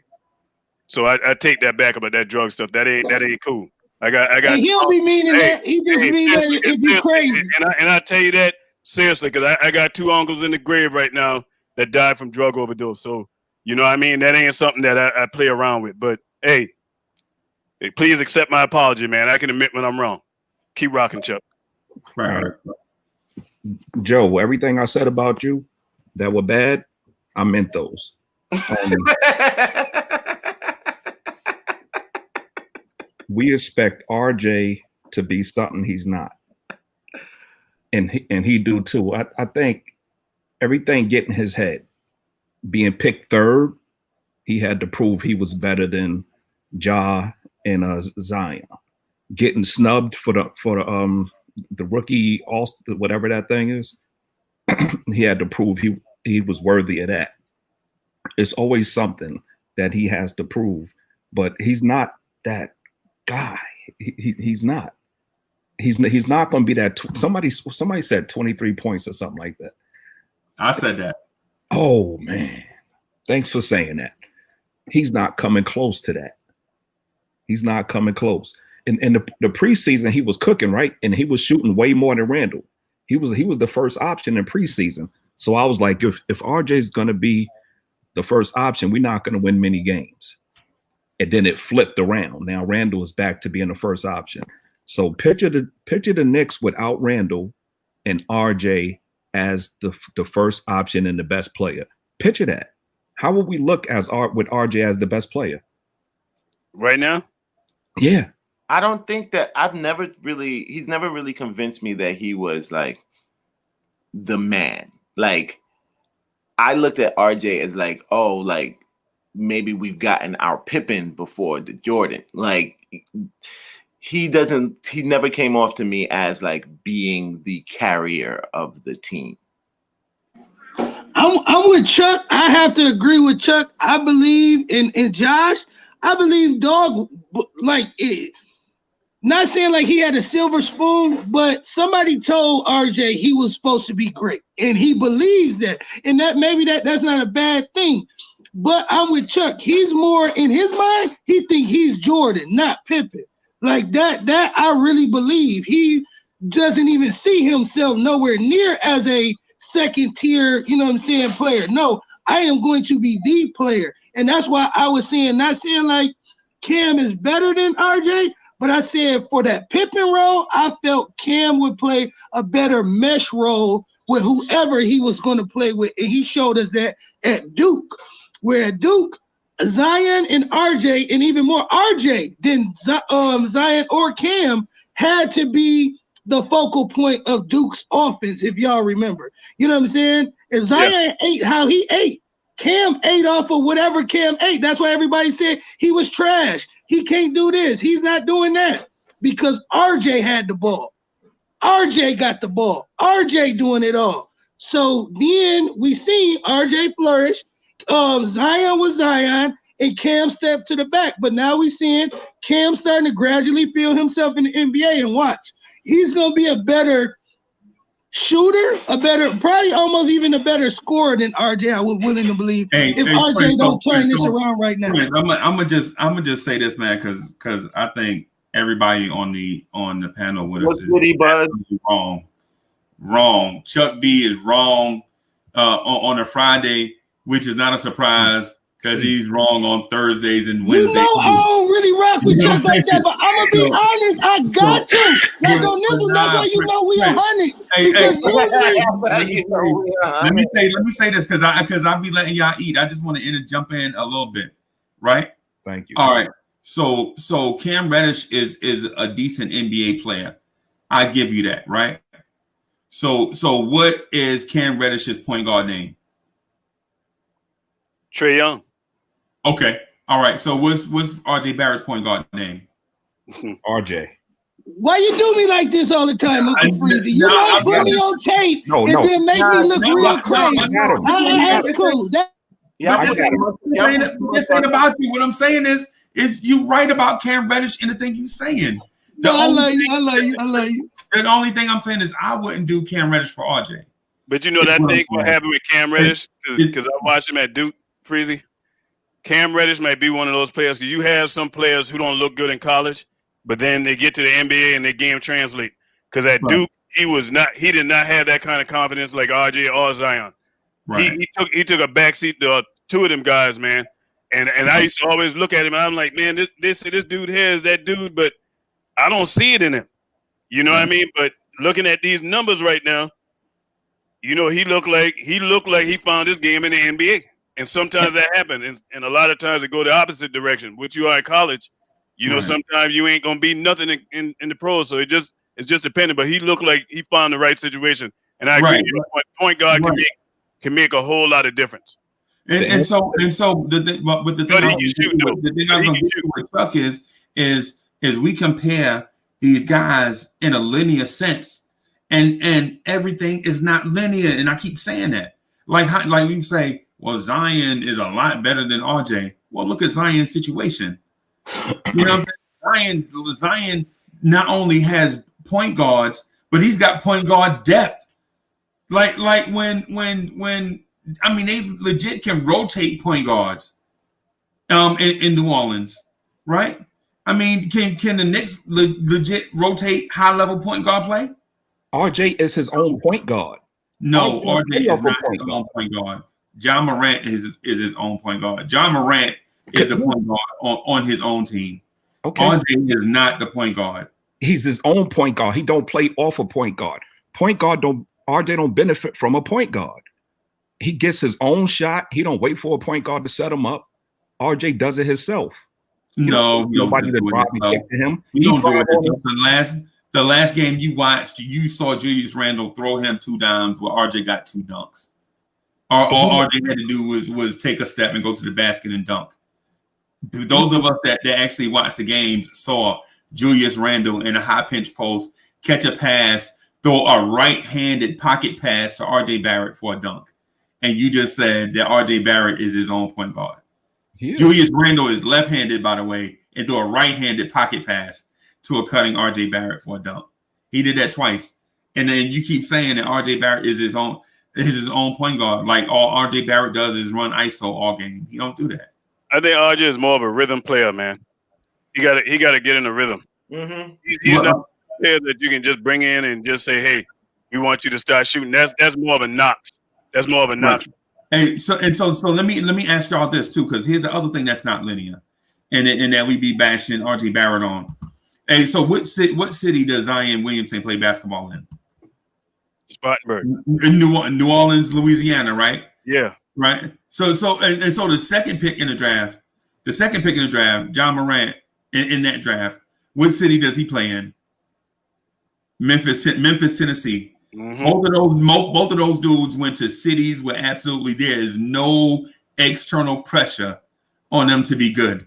So I take that back about that drug stuff. That ain't cool. I got. Hey, he don't be meaning that. He just mean that if you crazy. And I tell you that seriously, because I got 2 uncles in the grave right now that died from drug overdose. So you know what I mean? That ain't something that I play around with. But hey, please accept my apology, man. I can admit when I'm wrong. Keep rocking, Chuck. Right. Joe, everything I said about you that were bad, I meant those. We expect RJ to be something he's not, and he do too. I think everything get in his head. Being picked third, he had to prove he was better than Ja and Zion. Getting snubbed for the rookie, whatever that thing is, he had to prove he was worthy of that. It's always something that he has to prove, but he's not that guy. He's not. He's not going to be that. Somebody said 23 points or something like that. I said that. Oh man, thanks for saying that. He's not coming close to that. He's not coming close. In the preseason, he was cooking, right? And he was shooting way more than Randall. He was the first option in preseason. So I was like, if RJ's going to be the first option, we're not going to win many games. And then it flipped around. Now Randall is back to being the first option. So picture the Knicks without Randall and RJ as the first option and the best player. Picture that. How would we look with RJ as the best player right now? Yeah. I don't think that he's never really convinced me that he was like the man. Like I looked at RJ as like, oh, like maybe we've gotten our Pippen before the Jordan. Like he never came off to me as like being the carrier of the team. I'm with Chuck. I have to agree with Chuck. I believe in Josh. I believe Dog, like it. Not saying like he had a silver spoon, but somebody told RJ he was supposed to be great, and he believes that. And that maybe that's not a bad thing. But I'm with Chuck. He's more in his mind. He think he's Jordan, not Pippen. Like that. That I really believe. He doesn't even see himself nowhere near as a second tier. You know what I'm saying? Player. No, I am going to be the player, and that's why I was saying, not saying like Cam is better than RJ. But I said for that Pippen role, I felt Cam would play a better mesh role with whoever he was going to play with. And he showed us that at Duke, where at Duke, Zion and RJ, and even more RJ than Zion or Cam, had to be the focal point of Duke's offense, if y'all remember. You know what I'm saying? And Zion ate how he ate. Cam ate off of whatever Cam ate. That's why everybody said he was trash. He can't do this. He's not doing that because RJ had the ball. RJ got the ball. RJ doing it all. So then we see RJ flourish. Zion was Zion, and Cam stepped to the back. But now we seeing Cam starting to gradually feel himself in the NBA. And watch, he's gonna be a better shooter, probably almost even a better scorer than RJ. I was willing to believe if RJ don't turn this around right now. I'm gonna just say this, man, because I think everybody on the panel with us is wrong. Chuck B is wrong on a Friday, which is not a surprise because he's wrong on Thursdays and Wednesdays. You know, I don't really rock with Chuck like that, but I'm gonna be honest. I got to. Like on this one, that's why you know we 100. Let me say this because I be letting y'all eat. I just want to jump in a little bit, right? Thank you. All right. So Cam Reddish is a decent NBA player. I give you that, right? So what is Cam Reddish's point guard name? Trae Young. Okay. All right. So what's RJ Barrett's point guard name? RJ. Why you do me like this all the time, Uncle Freezy? You don't put me on tape and then make me look real crazy. That's cool. This ain't about you. What I'm saying is you right about Cam Reddish in the thing you saying. I love you. The only thing I'm saying is I wouldn't do Cam Reddish for RJ. But you know that thing what happened with Cam Reddish? Because I watched him at Duke, Freezy. Cam Reddish might be one of those players. You have some players who don't look good in college, but then they get to the NBA and their game translate. Because at Duke, he did not have that kind of confidence like RJ or Zion. Right. He took a backseat to two of them guys, man. And I used to always look at him and I'm like, man, this dude here is that dude, but I don't see it in him. You know what I mean? But looking at these numbers right now, you know, he looked like he found his game in the NBA. And sometimes that happens. And a lot of times it go the opposite direction, which you are in college. You know, sometimes you ain't gonna be nothing in the pros. So it's just dependent. But he looked like he found the right situation. And I agree, point guard can make a whole lot of difference. And so the thing I was gonna get to with Chuck is we compare these guys in a linear sense, and everything is not linear. And I keep saying that, like we say, well, Zion is a lot better than RJ. Well, look at Zion's situation. You know what I'm saying? Zion not only has point guards, but he's got point guard depth. Like when I mean, they legit can rotate point guards in New Orleans, right? I mean, can the Knicks legit rotate high-level point guard play? RJ is his own point guard. No, RJ is not his own point guard. John Morant is his own point guard. John Morant is a point guard on his own team. Okay. RJ is not the point guard. He's his own point guard. He don't play off a point guard. RJ don't benefit from a point guard. He gets his own shot. He don't wait for a point guard to set him up. RJ does it himself. Nobody to drive and kick to him. You don't do it. The last game you watched, you saw Julius Randle throw him 2 dimes where RJ got 2 dunks. All RJ had to do was take a step and go to the basket and dunk. Those of us that actually watched the games saw Julius Randle in a high pinch post catch a pass, throw a right-handed pocket pass to RJ Barrett for a dunk. And you just said that RJ Barrett is his own point guard. Julius Randle is left-handed, by the way, and threw a right-handed pocket pass to a cutting RJ Barrett for a dunk. He did that twice. And then you keep saying that RJ Barrett is his own point guard. Like all RJ Barrett does is run ISO all game. He don't do that. I think RJ is more of a rhythm player, man. He got to get in the rhythm. Mm-hmm. He's not a player that you can just bring in and just say, "Hey, we want you to start shooting." That's more of a Knox. That's more of a Knox. Hey, so let me ask y'all this too, because here's the other thing that's not linear, and that we be bashing RJ Barrett on. Hey, so what city does Zion Williamson play basketball in? Spartanburg. In New Orleans, Louisiana, right? Yeah. Right. So the second pick in the draft The second pick in the draft, John Morant, in that draft. What city does he play in? Memphis, Tennessee. Mm-hmm. Both of those dudes went to cities where absolutely there is no external pressure on them to be good.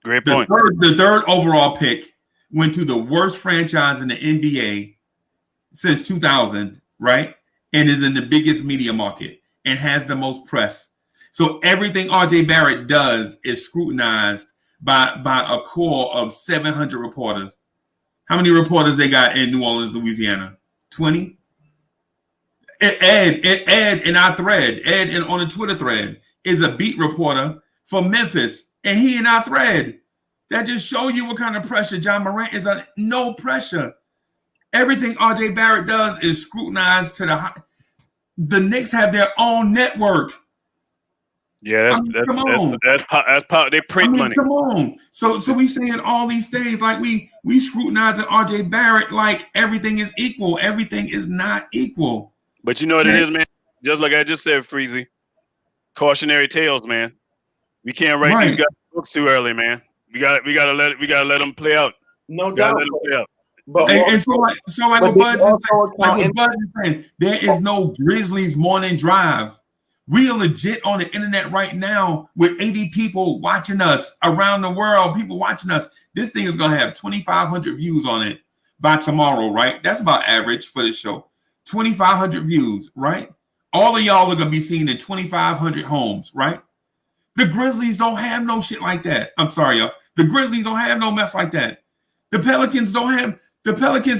Great point. The third overall pick went to the worst franchise in the NBA since 2000, right? And is in the biggest media market and has the most press. So everything RJ Barrett does is scrutinized by a core of 700 reporters. How many reporters they got in New Orleans, Louisiana? 20? Ed in our thread, on a Twitter thread, is a beat reporter for Memphis, and he in our thread. That just show you what kind of pressure John Morant is under. No pressure. Everything RJ Barrett does is scrutinized to the high. The Knicks have their own network. Yeah, that's power. They print money. Come on. So we saying all these things like we scrutinizing RJ Barrett like everything is equal. Everything is not equal. But you know what it is, man? Just like I just said, Freezy. Cautionary tales, man. We can't write these guys books too early, man. We gotta let them play out. No doubt. Let them play out. But what Bud is saying, there is no Grizzlies morning drive. We are legit on the internet right now with 80 people watching us around the world. People watching us. This thing is gonna have 2,500 views on it by tomorrow, right? That's about average for the show. 2,500 views, right? All of y'all are gonna be seen in 2,500 homes, right? The Grizzlies don't have no shit like that. I'm sorry, y'all. The Grizzlies don't have no mess like that. The Pelicans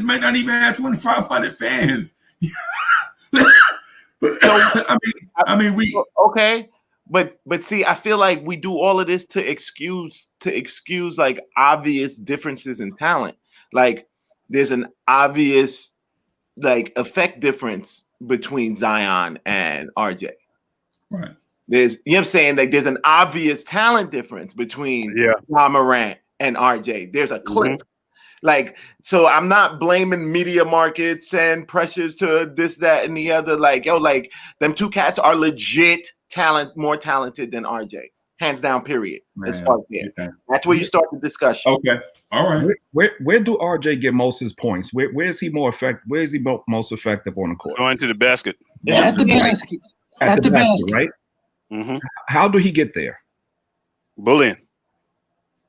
might not even have 2,500 fans. Okay, but see, I feel like we do all of this to excuse like obvious differences in talent. Like there's an obvious like effect difference between Zion and RJ. Right. There's, you know what I'm saying? Like there's an obvious talent difference between John Morant and RJ. There's a clip. Mm-hmm. Like, so I'm not blaming media markets and pressures to this, that, and the other. Like, yo, like them two cats are legit more talented than RJ. Hands down, period. Let's start there. Okay. That's where you start the discussion. Okay. All right. Where do RJ get most of his points? Where is he more effective? Where is he most effective on the court? Going to the basket. At the basket. At the basket. Right? Mm-hmm. How do he get there? Bullying.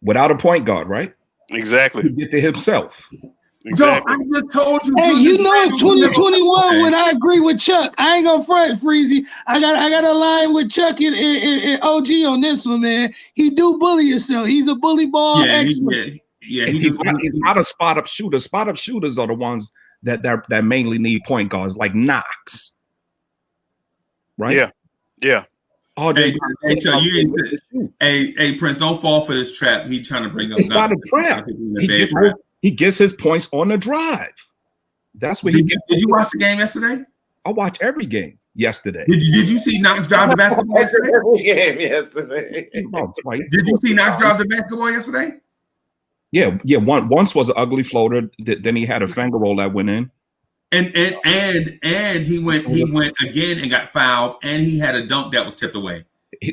Without a point guard, right? Exactly. He get there himself. Exactly. I just told you. Hey, you know it's 2021 when I agree with Chuck. I ain't gonna front, Freezy. I got a line with Chuck and OG on this one, man. He do bully himself. He's a bully ball expert. He's not a spot up shooter. Spot up shooters are the ones that mainly need point guards, like Knox. Right? Yeah. Hey, Prince, don't fall for this trap. He's trying to bring up. It's not a trap. He gets his points on the drive. That's what he gets. Did you watch the game yesterday? I watch every game yesterday. Did you see Knox drive the basketball yesterday? Every game yesterday. Did you see Knox drive the basketball yesterday? Yeah. Once was an ugly floater. Then he had a finger roll that went in. And he went again and got fouled, and he had a dunk that was tipped away. So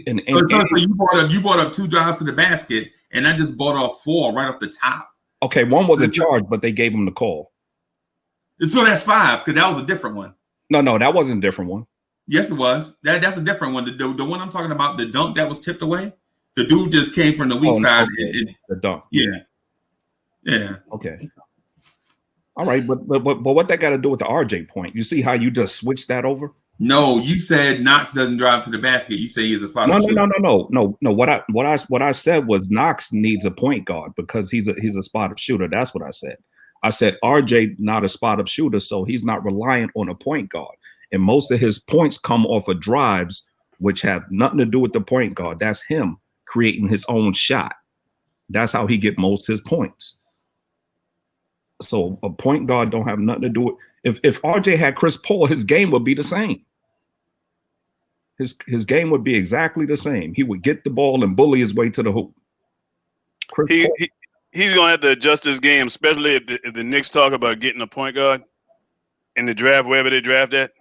you brought up 2 drives to the basket, and I just brought off 4 right off the top. Okay, one was a charge, but they gave him the call. So that's 5 because that was a different one. No, that wasn't a different one. Yes, it was. That's a different one. The one I'm talking about, the dunk that was tipped away. The dude just came from the weak side. Okay. The dunk. Yeah. Okay. All right, but what that got to do with the RJ point? You see how you just switched that over? No, you said Knox doesn't drive to the basket. You say he's a spot. No. What I said was Knox needs a point guard because he's a spot up shooter. That's what I said. I said RJ not a spot up shooter, so he's not reliant on a point guard. And most of his points come off of drives, which have nothing to do with the point guard. That's him creating his own shot. That's how he get most of his points. So a point guard don't have nothing to do with. If RJ had Chris Paul, his game would be the same. His game would be exactly the same. He would get the ball and bully his way to the hoop. He's gonna have to adjust his game, especially if the Knicks talk about getting a point guard in the draft, wherever they draft at.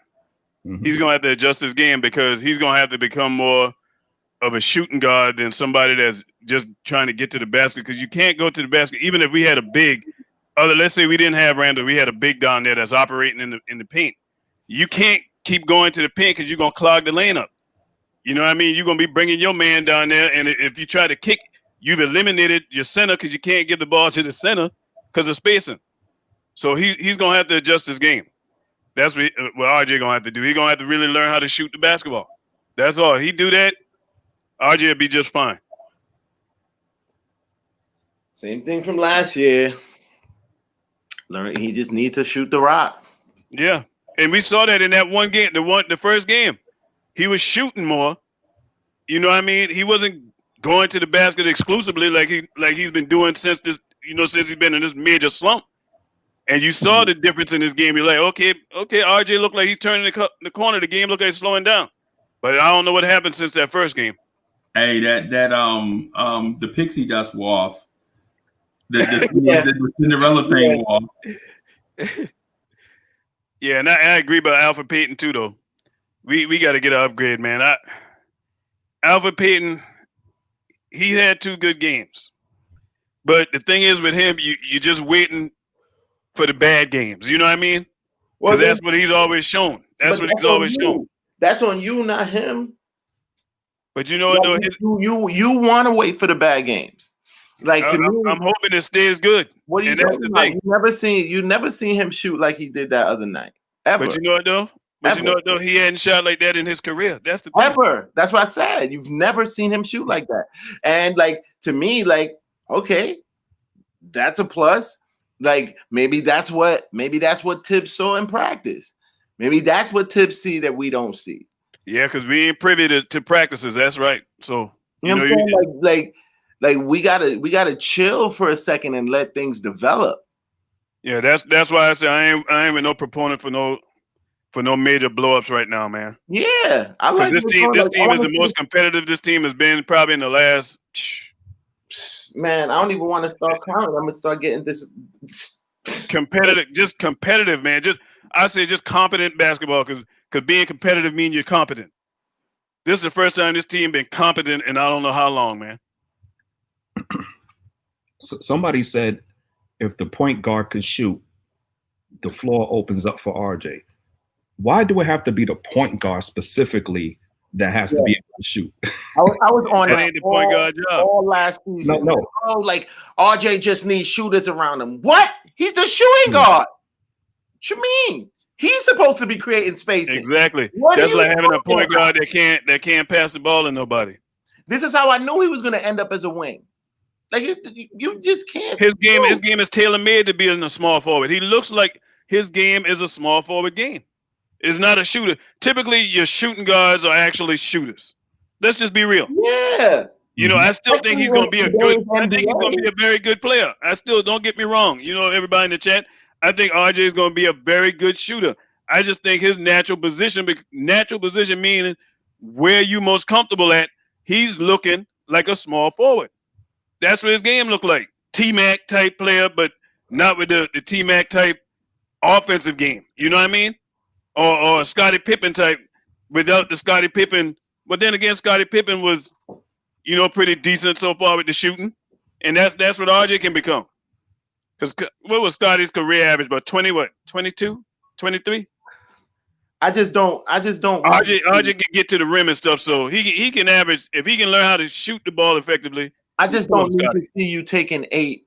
Mm-hmm. He's gonna have to adjust his game because he's gonna have to become more of a shooting guard than somebody that's just trying to get to the basket, because you can't go to the basket even if we had a big. Let's say we didn't have Randall, we had a big down there that's operating in the paint. You can't keep going to the paint because you're gonna clog the lane up. You know what I mean? You're gonna be bringing your man down there, and if you try to kick, you've eliminated your center because you can't get the ball to the center because of spacing. So he's gonna have to adjust his game. That's what RJ gonna have to do. He's gonna have to really learn how to shoot the basketball. That's all. He do that, RJ will be just fine. Same thing from last year. He just needs to shoot the rock. Yeah, and we saw that in that one game, the first game. He was shooting more. You know what I mean? He wasn't going to the basket exclusively like he's been doing since he's been in this major slump. And you saw the difference in this game. You're like, okay, RJ looked like he's turning the corner. The game looked like it's slowing down. But I don't know what happened since that first game. Hey, the pixie dust wore off. The Cinderella thing wore off. Yeah, and I agree about Alfred Payton too, though. We got to get an upgrade, man. Alfred Payton, he had 2 good games. But the thing is with him, you're just waiting for the bad games. You know what I mean? Because that's what he's always shown. That's what he's always shown. That's on you, not him. But you know what, though? You want to wait for the bad games. Like to me, I'm hoping it stays good. What do you that's the thing. You never seen him shoot like he did that other night. Ever. But you know what though? He hadn't shot like that in his career. That's the thing. Ever. That's what I said. You've never seen him shoot like that. And like to me, like, okay, that's a plus. Like maybe that's what Tibbs saw in practice. Maybe that's what Tibbs see that we don't see. Yeah, because we ain't privy to practices. That's right. So you know what I'm saying? Like we gotta chill for a second and let things develop. Yeah, that's why I say I ain't no proponent for no major blowups right now, man. Yeah, I like this team. This team is the most competitive this team has been probably in the last. Man, I don't even want to start counting. I'm gonna start getting this competitive, man. I say competent basketball because being competitive means you're competent. This is the first time this team been competent in I don't know how long, man. Somebody said if the point guard could shoot, the floor opens up for RJ. Why do it have to be the point guard specifically that has to be able to shoot? I was on that ain't the point guard job all last season. No. Oh, like RJ just needs shooters around him. What? He's the shooting guard. What you mean? He's supposed to be creating space. Exactly. That's like having a point guard that can't pass the ball to nobody. This is how I knew he was going to end up as a wing. Like you just can't. His game is tailor made to be in a small forward. He looks like his game is a small forward game. It's not a shooter. Typically, your shooting guards are actually shooters. Let's just be real. Yeah. You know, I still think he's going to be a good. I think he's going to be a very good player. Don't get me wrong. You know, everybody in the chat, I think RJ is going to be a very good shooter. I just think his natural position meaning where you most comfortable at, he's looking like a small forward. That's what his game looked like. T-Mac type player, but not with the T-Mac type offensive game. You know what I mean? Or Scottie Pippen type without the Scottie Pippen. But then again, Scottie Pippen was, pretty decent so far with the shooting. And that's what RJ can become. Because what was Scottie's career average? About 22, 23? I just don't. RJ can get to the rim and stuff, so he can average, if he can learn how to shoot the ball effectively. I just don't need to see you taking 8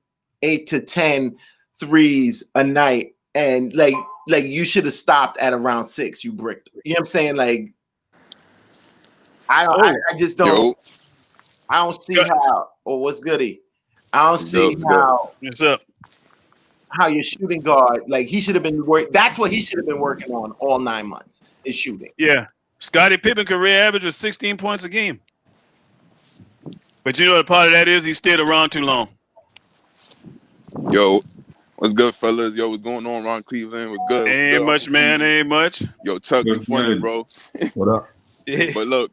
to 10 threes a night, and like you should have stopped at around 6. You bricked. You know what I'm saying? Like I just don't. Yo. I don't see how. Oh, what's goody? I don't see how. What's up? How your shooting guard, like he should have been that's what he should have been working on all 9 months is shooting. Yeah. Scottie Pippen career average was 16 points a game. But you know what part of that is? He stayed around too long. Yo, what's good, fellas? Yo, what's going on around Cleveland? What's good? Ain't much, man. Ain't much. Yo, Chuck, you funny, bro. What up? But look,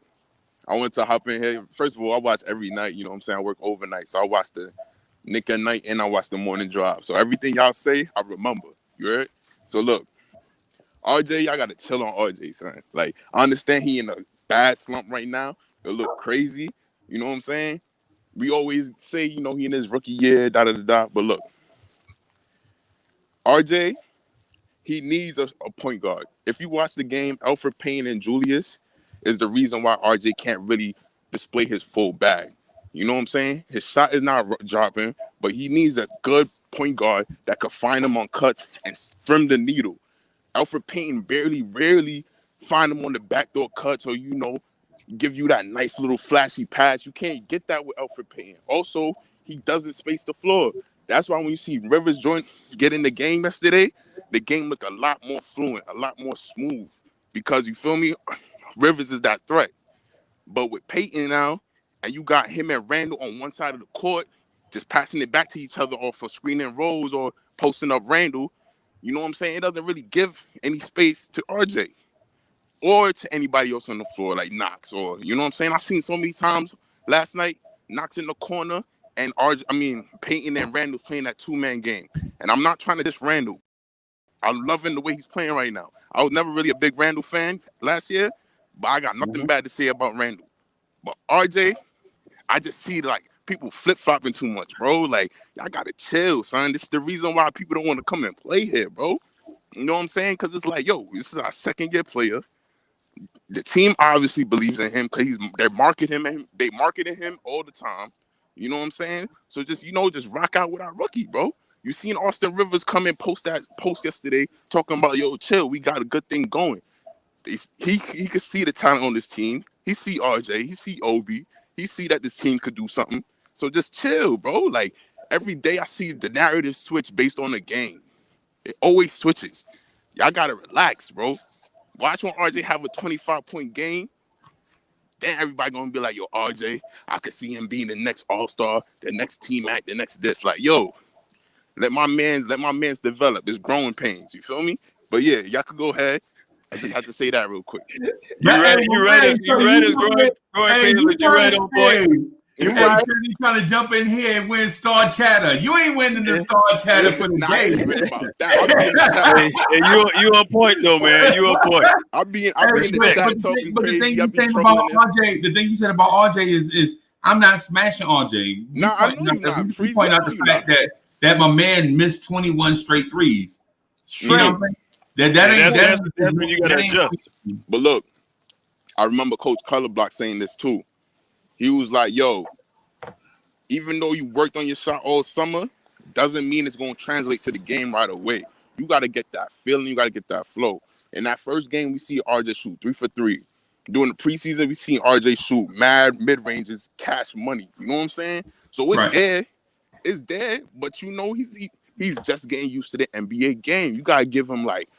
I wanted to hop in here. First of all, I watch every night. You know what I'm saying? I work overnight, so I watch the Knicks at night and I watch the morning drive. So everything y'all say, I remember. You heard? So look, RJ, y'all got to chill on RJ, son. Like, I understand he in a bad slump right now, It looked crazy. You know what I'm saying? We always say, he in his rookie year, da-da-da-da. But look, RJ, he needs a point guard. If you watch the game, Alfred Payne and Julius is the reason why RJ can't really display his full bag. You know what I'm saying? His shot is not dropping, but he needs a good point guard that could find him on cuts and trim the needle. Alfred Payton rarely find him on the backdoor cuts or, give you that nice little flashy pass. You can't get that with Alfred Payton. Also, he doesn't space the floor. That's why when you see Rivers get in the game yesterday, the game looked a lot more fluent, a lot more smooth. Because, you feel me? Rivers is that threat. But with Payton now, and you got him and Randall on one side of the court, just passing it back to each other off of screening rolls or posting up Randall, you know what I'm saying? It doesn't really give any space to RJ or to anybody else on the floor like Knox or, you know what I'm saying? I seen so many times last night, Knox in the corner and Payton and Randall playing that two-man game. And I'm not trying to diss Randall. I'm loving the way he's playing right now. I was never really a big Randall fan last year, but I got nothing bad to say about Randall. But RJ, I just see like people flip-flopping too much, bro. Like, y'all gotta chill, son. This is the reason why people don't want to come and play here, bro. You know what I'm saying? Because it's like, yo, this is our second-year player. The team obviously believes in him because they marketing him all the time. You know what I'm saying? So just rock out with our rookie, bro. You seen Austin Rivers come and post yesterday talking about, yo, chill, we got a good thing going. He could see the talent on this team. He see RJ, he see Obi, he see that this team could do something. So just chill, bro. Like every day I see the narrative switch based on the game. It always switches. Y'all gotta relax, bro. Watch when RJ have a 25-point game. Then everybody gonna be like, yo, RJ, I could see him being the next All-Star, the next team act, the next this. Like, yo, let my man's develop. It's growing pains. You feel me? But yeah, y'all could go ahead. I just had to say that real quick. You read his growing pains, but you right on point. You trying to jump in here and win Star Chatter. You ain't winning the Star Chatter for the game. You on point though, man. You on point. I'll be in the chat talking crazy. The thing you said about RJ is I'm not smashing RJ. No, I know you're not. You point out the fact that my man missed 21 straight threes. You know what I'm saying? That's when you gotta adjust. But look, I remember Coach Colorblock saying this too. He was like, yo, even though you worked on your shot all summer, doesn't mean it's going to translate to the game right away. You got to get that feeling. You got to get that flow. In that first game, we see RJ shoot 3 for 3. During the preseason, we seen RJ shoot mad mid-ranges, cash money. You know what I'm saying? So it's there. It's there. But he's just getting used to the NBA game. You got to give him like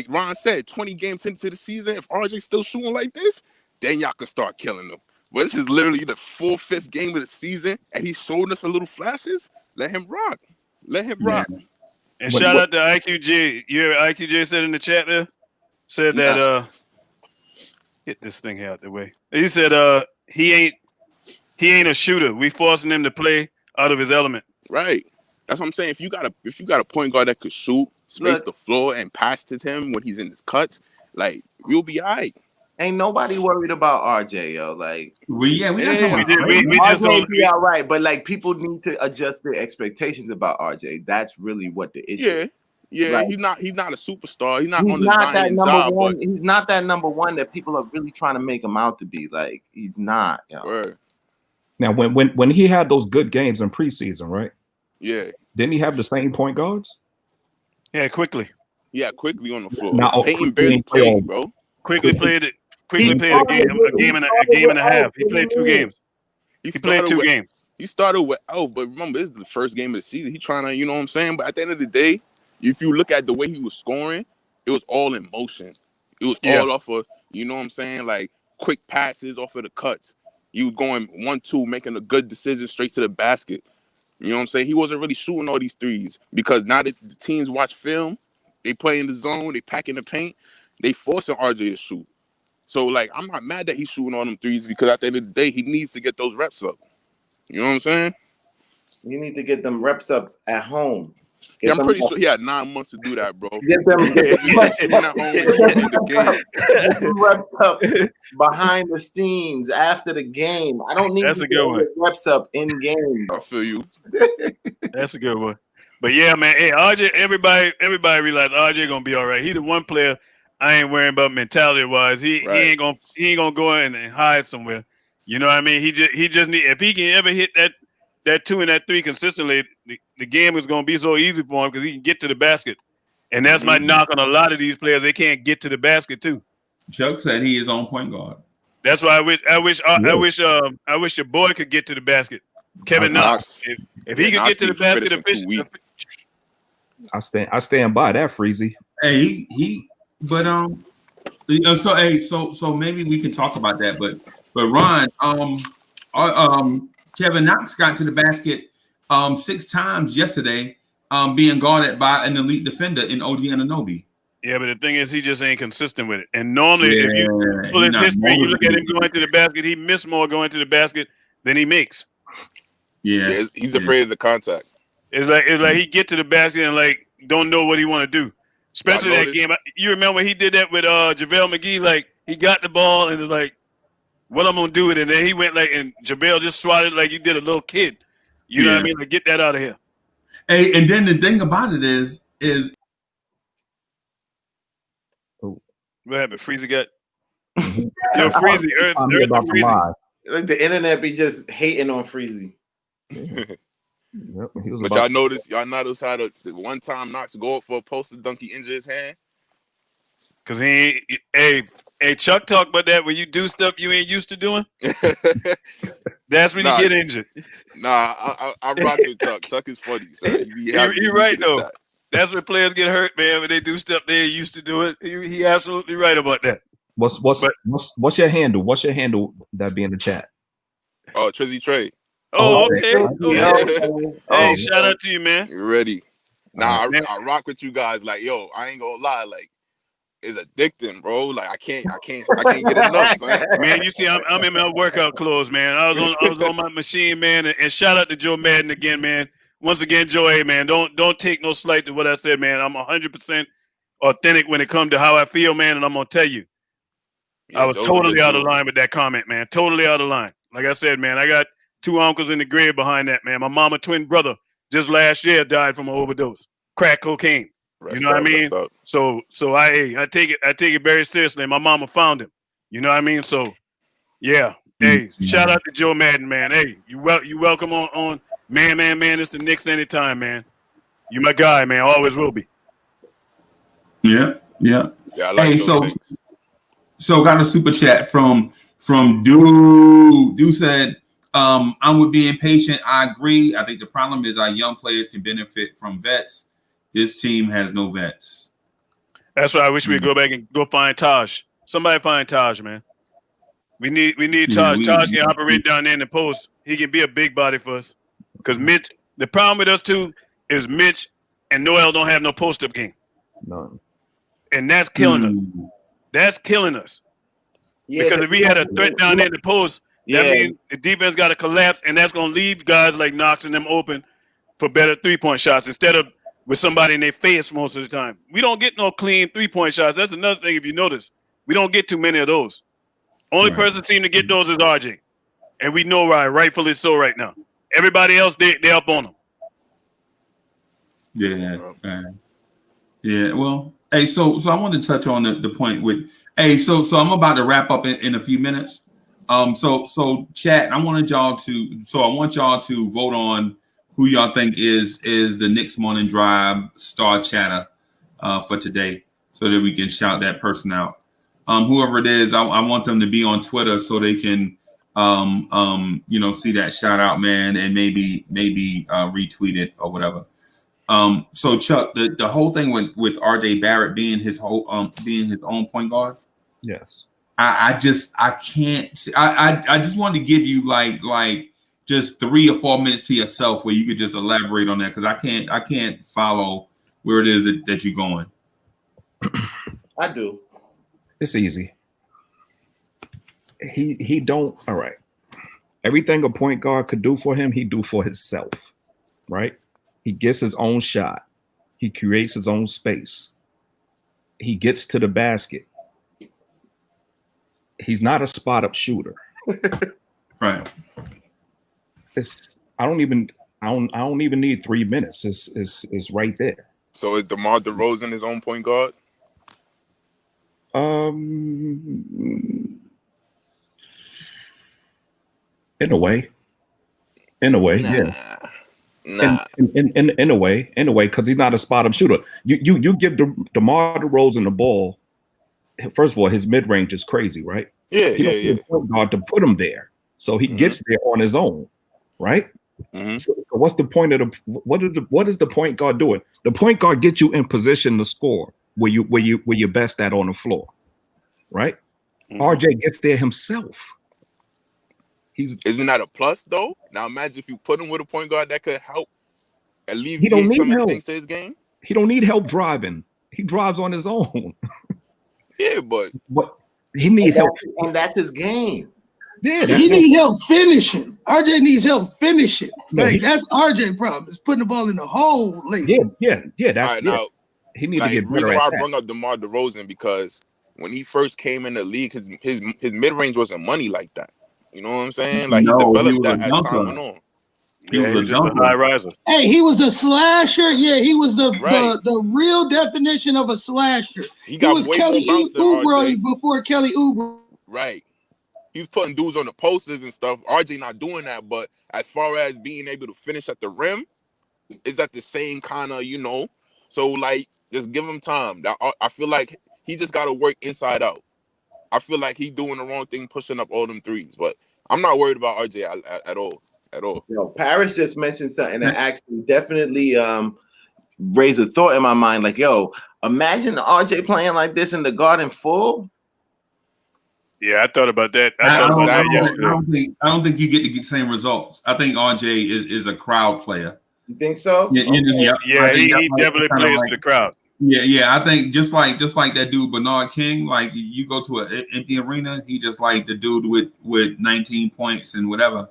Ron said, 20 games into the season. If RJ's still shooting like this, then y'all can start killing him. But this is literally the 4th game of the season, and he's showing us a little flashes. Let him rock. And shout out to IQJ. You hear what IQJ said in the chat there? Said that get this thing out the way. He said he ain't a shooter. We forcing him to play out of his element. Right. That's what I'm saying. If you got a point guard that could shoot, space the floor, and pass to him when he's in his cuts, like we'll be all right. Ain't nobody worried about RJ, yo. Like we just RJ be all right, but like people need to adjust their expectations about RJ. That's really what the issue. Yeah. Like, he's not a superstar. He's not on the Zion job. But he's not that number one that people are really trying to make him out to be. Like he's not. You know? Right. Now, when he had those good games in preseason, right? Yeah. Didn't he have the same point guards? Yeah, quickly. Yeah, quickly on the floor. Now, Payton barely played, bro. Quickly played a game and a half. He played 2 games. He played 2 games. He started with but remember, this is the first game of the season. He trying to, you know what I'm saying? But at the end of the day, if you look at the way he was scoring, it was all in motion. It was all off of, you know what I'm saying, like quick passes off of the cuts. He was going 1-2, making a good decision straight to the basket. You know what I'm saying? He wasn't really shooting all these threes because now that the teams watch film, they play in the zone, they pack in the paint, they forcing RJ to shoot. So, like, I'm not mad that he's shooting all them threes because at the end of the day, he needs to get those reps up. You know what I'm saying? You need to get them reps up at home. Yeah, I'm pretty sure he had 9 months to do that, bro. Get them reps up behind the scenes after the game. I don't need That's a good one. reps up in game. I feel you. That's a good one. But yeah, man. Hey, RJ, everybody realize RJ gonna be all right. He the one player I ain't worrying about mentality wise. He ain't gonna go in and hide somewhere. You know what I mean? He just need, if he can ever hit that 2 and that 3 consistently, the game is gonna be so easy for him because he can get to the basket. And that's my knock on a lot of these players. They can't get to the basket too. Chuck said he is on point guard. That's why I wish your boy could get to the basket. Kevin Knox. If he could get to the basket, I stand by that, Freezy. Hey, so maybe we can talk about that. But Ron, Kevin Knox got to the basket 6 times yesterday, being guarded by an elite defender in OG Anunoby. Yeah, but the thing is, he just ain't consistent with it. And normally, if you pull his history, you look at him going to the basket, he missed more going to the basket than he makes. Yeah, he's afraid of the contact. It's like he get to the basket and like don't know what he want to do. Especially that game. You remember when he did that with JaVale McGee? Like he got the ball and was like, "What I'm gonna do with it?" And then he went like, and JaVale just swatted like he did a little kid. You know what I mean? Like, get that out of here. Hey, and then the thing about it is what happened? Freezy got yo, Freezy, Earth Freezy. Like the internet be just hating on Freezy. Yep, but y'all notice how the one time Knox go up for a poster dunk, he injured his hand. Cause hey, Chuck talk about that when you do stuff you ain't used to doing. That's when you get injured. Nah, I rock with Chuck. Chuck is funny. So You're right though. That's when players get hurt, man. When they do stuff they ain't used to do it. He absolutely right about that. What's your handle? What's your handle that be in the chat? Oh, Trizzy Trey. Oh, okay. Hey, shout out to you, man. You ready? Nah, I rock with you guys. Like, yo, I ain't gonna lie. Like, it's addicting, bro. Like, I can't get enough, son. Man, you see, I'm in my workout clothes, man. I was on my machine, man. And shout out to Joe Madden again, man. Once again, Joe, hey, man, don't take no slight to what I said, man. I'm 100% authentic when it comes to how I feel, man. And I'm gonna tell you, I was totally out of line with that comment, man. Totally out of line. Like I said, man, I got 2 uncles in the grave behind that, man. My mama twin brother just last year died from an overdose, crack cocaine. You know what I mean? So I take it very seriously. And my mama found him. You know what I mean? So yeah. Hey, shout out to Joe Madden, man. Hey, you welcome on man. It's the Knicks anytime, man. You my guy, man. Always will be. Yeah. Yeah, I like hey, so got a super chat from Dude. Dude said, I'm with being patient. I agree. I think the problem is our young players can benefit from vets. This team has no vets. That's why I wish we'd go back and go find Taj. Somebody find Taj, man. We need Taj. Taj can operate down there in the post. He can be a big body for us. Because Mitch, the problem with us too is Mitch and Noel don't have no post-up game. None. And that's killing us. That's killing us. Yeah, because if we had a threat down there in the post, that means the defense got to collapse, and that's going to leave guys like Knox and them open for better three-point shots instead of with somebody in their face most of the time. We don't get no clean three-point shots. That's another thing if you notice. We don't get too many of those. Only person seem to get those is RJ. And we know why, rightfully so right now. Everybody else, they up on them. Yeah. Well, hey, so I want to touch on the point with, hey, so I'm about to wrap up in a few minutes. So chat, I want y'all to vote on who y'all think is the Knicks Morning Drive star chatter for today, so that we can shout that person out. Whoever it is, I want them to be on Twitter so they can see that shout out, man, and maybe retweet it or whatever. So Chuck, the whole thing with RJ Barrett being his own point guard. Yes. I just wanted to give you like just 3 or 4 minutes to yourself where you could just elaborate on that, because I can't follow where it is that you're going. I do. It's easy. He don't. All right. Everything a point guard could do for him, he do for himself. Right? He gets his own shot. He creates his own space. He gets to the basket. He's not a spot up shooter. Right. I don't even need 3 minutes. It's right there. So is DeMar DeRozan his own point guard? In a way, yeah. Nah. In a way, because he's not a spot up shooter. You give DeMar DeRozan the ball. First of all, his mid range is crazy, right? Yeah, He don't need a point guard to put him there, so he gets there on his own, right? So what's the point of what is the point guard doing? The point guard gets you in position to score where you're best at on the floor, right? RJ gets there himself. Isn't that a plus though? Now imagine if you put him with a point guard that could help alleviate He don't need some of the help. things to his game. He don't need help driving. He drives on his own. Yeah, but he needs help, and that's his game. Yeah, he needs help finishing. RJ needs help finishing. Like Yeah, that's RJ problem. Is putting the ball in the hole late. yeah. That's all right, now, he needs like, to get better reason at why I that. brought up DeMar DeRozan because when he first came in the league, his mid range wasn't money like that. You know what I'm saying? Like No, he he developed was a that as dunker. time went on. He was a just a dunker. high riser. Hey, he was a slasher. Yeah, he was the Right. the real definition of a slasher. He got was way Kelly more bounce than Oubre RJ. before Kelly Oubre. Right. He was putting dudes on the posters and stuff. RJ not doing that, but as far as being able to finish at the rim, is at the same kind of, you know. So like, just give him time. I feel like he just got to work inside out. I feel like he doing the wrong thing, pushing up all them threes. But I'm not worried about RJ at all. At all. Paris just mentioned something that actually definitely raised a thought in my mind. Like, yo, imagine RJ playing like this in the Garden full. Yeah, I thought about that. I yesterday. don't think you get the same results. I think RJ is a crowd player. You think so? Yeah, Yeah, he definitely plays for the crowd. Yeah. I think just like that dude Bernard King. Like you go to an empty arena, he just like the dude with 19 points and whatever.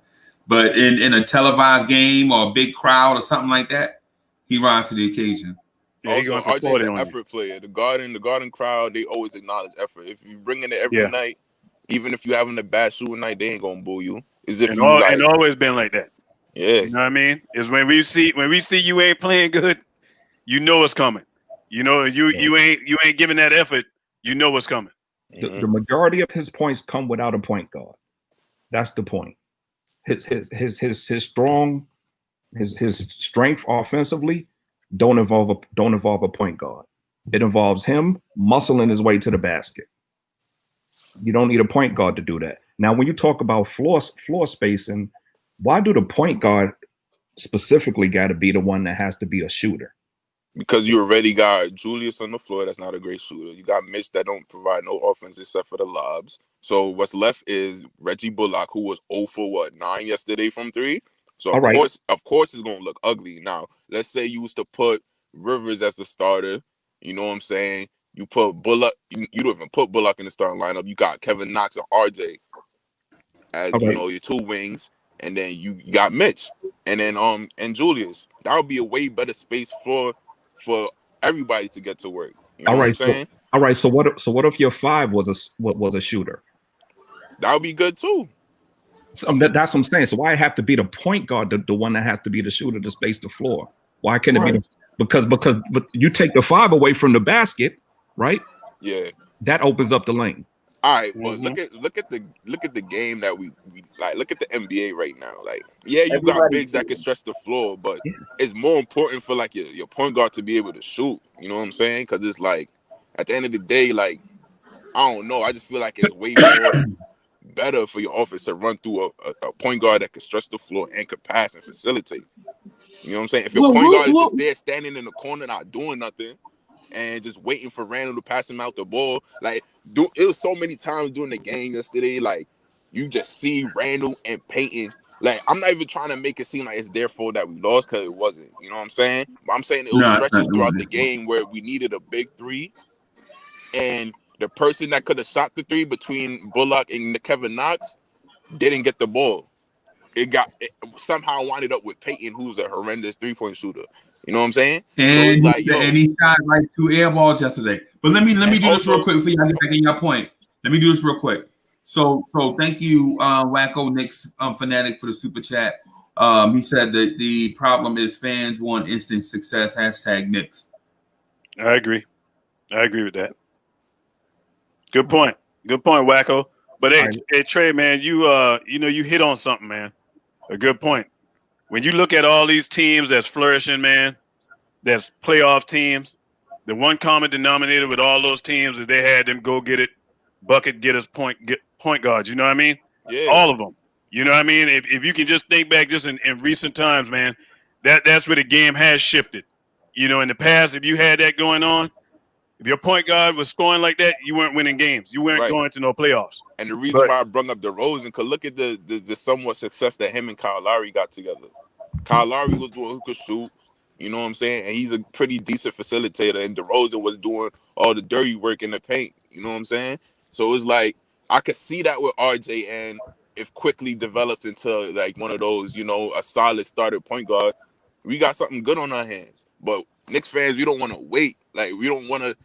But in a televised game or a big crowd or something like that, he rises to the occasion. Yeah, Also, RJ is an effort player. The Garden crowd, they always acknowledge effort. If you bring in it every night, even if you're having a bad shooting night, they ain't gonna boo you. As if and you like, always been like that. Yeah, you know what I mean. Is when we see you ain't playing good, you know what's coming. You know you ain't giving that effort. You know what's coming. The majority of his points come without a point guard. That's the point. His strength offensively don't involve a point guard. It involves him muscling his way to the basket. You don't need a point guard to do that. Now, when you talk about floor spacing, why do the point guard specifically got to be the one that has to be a shooter? Because you already got Julius on the floor. That's not a great shooter. You got Mitch that don't provide no offense except for the lobs. So what's left is Reggie Bullock, who was 0 for 9 yesterday from 3. So of course it's gonna look ugly. Now, let's say you was to put Rivers as the starter. You know what I'm saying? You put Bullock. You don't even put Bullock in the starting lineup. You got Kevin Knox and RJ as you know your two wings, and then you got Mitch, and then and Julius. That would be a way better space for everybody to get to work. You know what I'm saying? So what if your 5 was a shooter? That would be good too. So that's what I'm saying. So why it have to be the point guard, the one that has to be the shooter to space the floor? Why can't it be because you take the 5 away from the basket, right? Yeah. That opens up the lane. All right, but look at the game that we like. Look at the NBA right now. Like, yeah, you got bigs that can stretch the floor, but it's more important for like your point guard to be able to shoot. You know what I'm saying? Because it's like at the end of the day, like I don't know. I just feel like it's way more better for your offense to run through a point guard that can stretch the floor and can pass and facilitate. You know what I'm saying? If your point guard is just there standing in the corner not doing nothing and just waiting for Randall to pass him out the ball, like it was so many times during the game yesterday, like you just see Randall and Peyton. Like I'm not even trying to make it seem like it's their fault that we lost because it wasn't. You know what I'm saying? But I'm saying it was stretches throughout the game where we needed a big 3 and the person that could have shot the 3 between Bullock and Kevin Knox didn't get the ball. It somehow winded up with Peyton, who's a horrendous 3-point shooter. You know what I'm saying? And, so it's like, yo, and he shot like 2 air balls yesterday. But let me do this real quick for y'all get back in your point. Let me do this real quick. So thank you, Wacko Knicks fanatic for the super chat. He said that the problem is fans want instant success. # Knicks. I agree with that. Good point, Wacko. But hey, Trey, man, you hit on something, man. A good point. When you look at all these teams that's flourishing, man, that's playoff teams, the one common denominator with all those teams is they had them go get it, bucket getters, point guards. You know what I mean? Yeah. All of them. You know what I mean? If you can just think back just in recent times, man, that's where the game has shifted. You know, in the past, if you had that going on, if your point guard was scoring like that, you weren't winning games. You weren't going to no playoffs. And the reason why I brought up DeRozan, because look at the somewhat success that him and Kyle Lowry got together. Kyle Lowry was doing who could shoot, you know what I'm saying? And he's a pretty decent facilitator. And DeRozan was doing all the dirty work in the paint, you know what I'm saying? So it's like, I could see that with RJ, and if quickly develops into like one of those, you know, a solid starter point guard, we got something good on our hands. But Knicks fans, we don't want to wait. Like, we don't want to,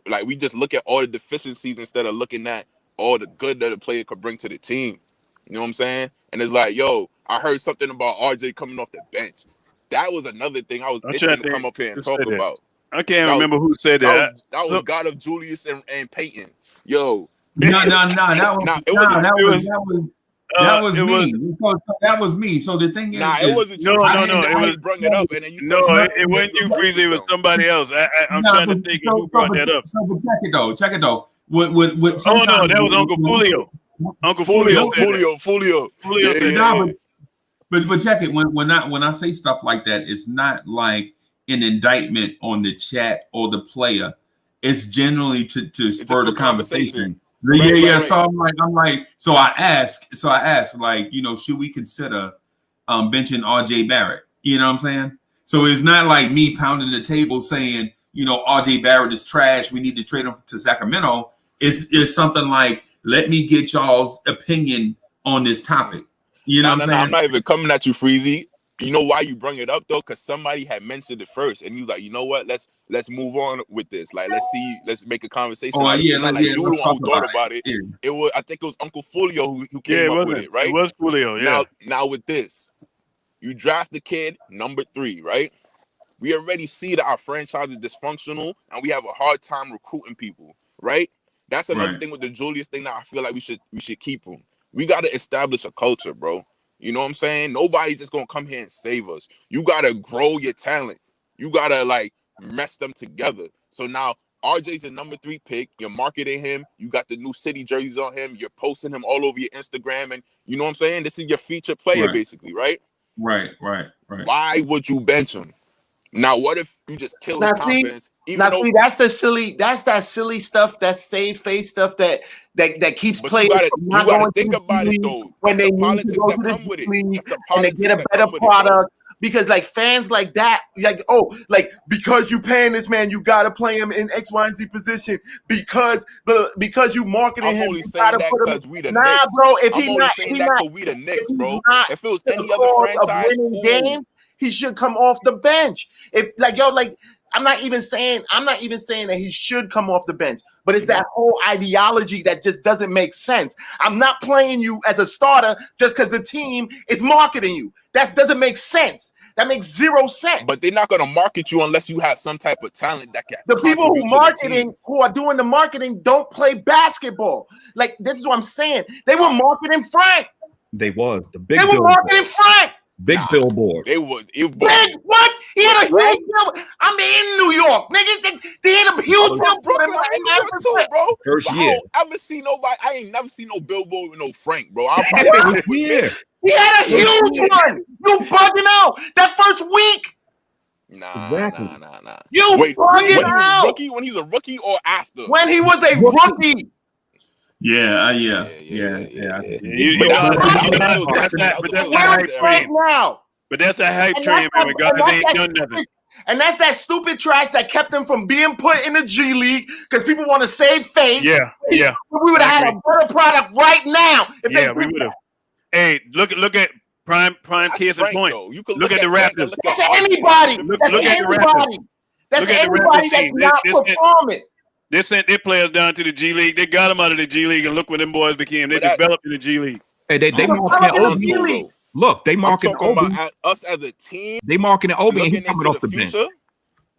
like, we just look at all the deficiencies instead of looking at all the good that a player could bring to the team. You know what I'm saying? And it's like, yo, I heard something about RJ coming off the bench. That was another thing I was itching to come up here and talk about. I can't remember who said that. That was God of Julius and Peyton. Yo. No, that was me. That was me. So the thing is, it wasn't. No. I brung it up, and then you said it wasn't you, Breezy. It was somebody else. I'm trying to think of who brought that up. So check it though. What that was Uncle Fulio. Uncle Fulio said that. But check it. When I say stuff like that, it's not like an indictment on the chat or the player. It's generally to spur the conversation. Right. So I'm like, so I asked, like, you know, should we consider benching RJ Barrett? You know what I'm saying? So it's not like me pounding the table saying, you know, RJ Barrett is trash, we need to trade him to Sacramento. It's something like, let me get y'all's opinion on this topic. You know what I'm saying? I'm not even coming at you, Freezy. You know why you bring it up though? Because somebody had mentioned it first, and you like, you know what? Let's move on with this. Like, let's make a conversation. Oh yeah, you were the one who thought about it. Yeah. It was, I think it was Uncle Fulio who came up with it, right? It was Fulio, yeah. Now with this, you draft the kid number 3, right? We already see that our franchise is dysfunctional, and we have a hard time recruiting people, right? That's another thing with the Julius thing that I feel like we should keep him. We got to establish a culture, bro. You know what I'm saying? Nobody's just gonna come here and save us. You gotta grow your talent. You gotta like mess them together. So now RJ's the number 3 pick. You're marketing him. You got the new city jerseys on him. You're posting him all over your Instagram, and you know what I'm saying? This is your featured player, basically, right? Right. Why would you bench him? Now, what if you just kill his confidence? That's that silly stuff, that save face stuff that keeps playing. You gotta think about it though. When they need to go to the league and they get a better product. Because like fans like that, like, oh, like, because you paying this man, you gotta play him in X, Y, and Z position because you marketing him. I'm only saying that because we the Knicks. Bro. If I'm he's only not, saying that because we the Knicks, bro. If it was any other franchise, game, he should come off the bench. If like I'm not even saying that he should come off the bench, but it's that whole ideology that just doesn't make sense. I'm not playing you as a starter just because the team is marketing you. That doesn't make sense. That makes zero sense. But they're not going to market you unless you have some type of talent that can. The people who are doing the marketing don't play basketball. Like, this is what I'm saying. They were marketing Frank. They were marketing Frank. Big billboard. They would. Big what? He had a huge billboard. I'm in New York, nigga. They had a huge billboard. Brooklyn, in New York too, bro. First year. I ain't never seen no billboard with no Frank, bro. He had a huge one. You bugging out that first week. Nah. You bugging out. When he's a rookie or after? When he was a rookie. Yeah. But that's that hype train, man. When guys ain't done nothing. And that's that stupid trash that kept him from being put in the G League because people want to save face. Yeah. We would have had a better product right now. We would have. Hey, look at Prime That's case in Frank, point. though. You can Look at the Frank Raptors. and look That's at RJ. anybody. Look That's at the anybody. That's Look at the anybody Raptors that's team. not performing. They sent their players down to the G League. They got them out of the G League, and look what them boys became. They developed in the G League. Hey, they He was marking coming in the Obi. G League. Look, they I'm marking talking Obi. about us as a team They marking Obi, and he's looking coming into off the the bench. future.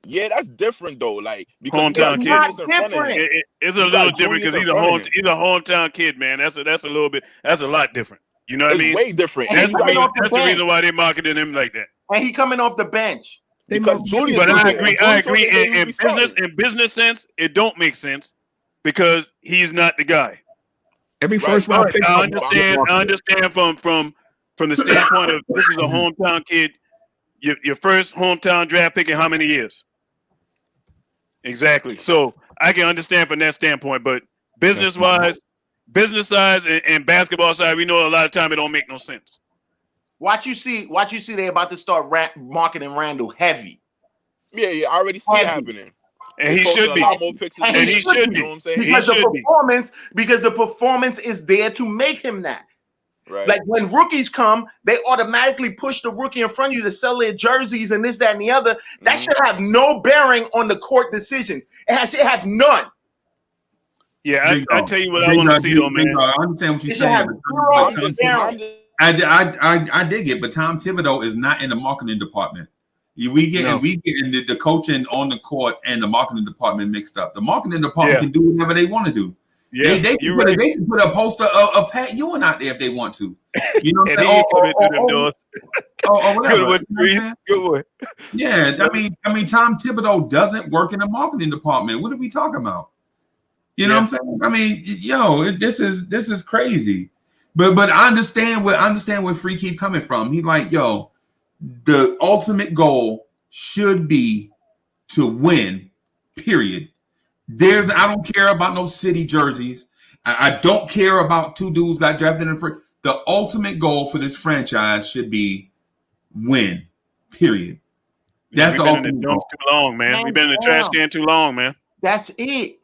Yeah, that's different though. Like because you Hometown got kid. Julius in front of him. Different. It's a You little got different Julius because in front of him. he's a hometown kid, man. That's a little bit. That's a lot different. You know what I It's mean? way different. And And he's you coming got off the That's the bench. reason why they marketed him like that. And he coming off the bench. They because marking- Julius But was I there. agree. When I Julius was agree. there, he would be starting. In business sense, it don't make sense because he's not the guy. Every Right. first round Right. pick. I understand from the standpoint of this is a hometown kid. Your first hometown draft pick in how many years? Exactly. So I can understand from that standpoint, but business side and basketball side, we know a lot of time it don't make no sense. Watch you see. They about to start marketing Randall heavy. Yeah, I already see it happening. And he posted should be. a lot more pictures. And than he him, should you be. know what I'm saying? Because He should be. the performance is there to make him that. Right. Like when rookies come, they automatically push the rookie in front of you to sell their jerseys and this, that, and the other. That should have no bearing on the court decisions. Should have none. Yeah, I tell you what I want to see though, man. I understand what you're It should have saying. zero bearing. I dig it, but Tom Thibodeau is not in the marketing department. We get the coaching on the court and the marketing department mixed up. The marketing department can do whatever they want to do. Yeah, they can put a poster of Pat Ewing out there if they want to. You know what I'm saying? Or whatever. Good one, Reese. Good one. Yeah, I mean, Tom Thibodeau doesn't work in the marketing department. What are we talking about? You know what I'm saying? I mean, this is crazy. But I understand where Free keep coming from. He like, the ultimate goal should be to win. Period. I don't care about no city jerseys. I don't care about two dudes got drafted in the first. The ultimate goal for this franchise should be win. Period. That's the ultimate goal. Too long, man. We've been in the trash can too long, man. That's it.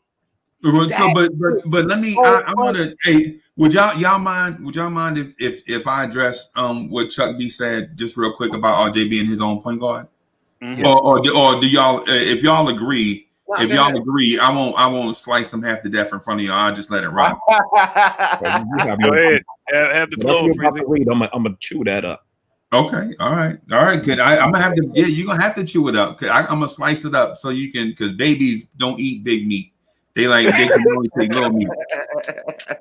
So, but let me. I'm gonna. Hey, would y'all mind if I address what Chuck D said just real quick about RJ being his own point guard, or do y'all if y'all agree? If y'all agree, I won't slice them half to death in front of y'all. I'll just let it rock. Go ahead. Have the flow. I'm gonna chew that up. Okay, all right. Good. I'm gonna have to. Yeah, you're gonna have to chew it up. I'm gonna slice it up so you can, because babies don't eat big meat. They can only take little meat.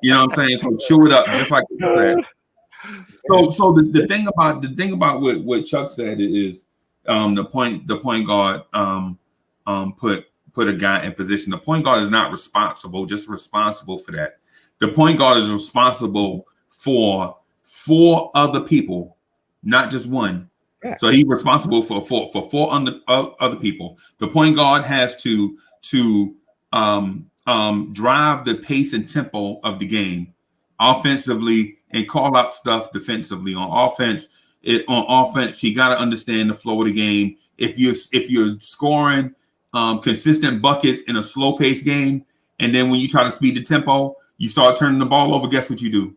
You know what I'm saying? So chew it up, just like you said. So the thing about what Chuck said is the point guard put a guy in position. The point guard is not responsible for that. The point guard is responsible for 4 other people, not just one. Yeah. So he's responsible for 4 other people. The point guard has to drive the pace and tempo of the game offensively and call out stuff defensively. On offense, you got to understand the flow of the game. If you're scoring consistent buckets in a slow-paced game, and then when you try to speed the tempo, you start turning the ball over, guess what you do?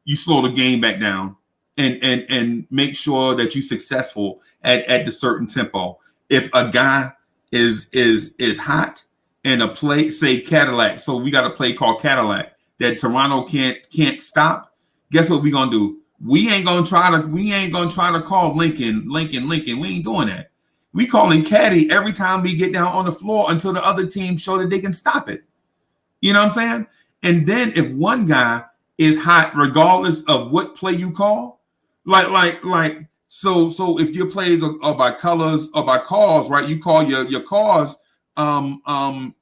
You slow the game back down and make sure that you're successful at the certain tempo. If a guy is hot in a play, say Cadillac, so we got a play called Cadillac that Toronto can't stop, guess what we gonna do? We ain't gonna try to call Lincoln. We ain't doing that. We calling Caddy every time we get down on the floor until the other team show that they can stop it. You know what I'm saying? And then if one guy is hot, regardless of what play you call, so if your plays are by colors or by calls, right? You call your calls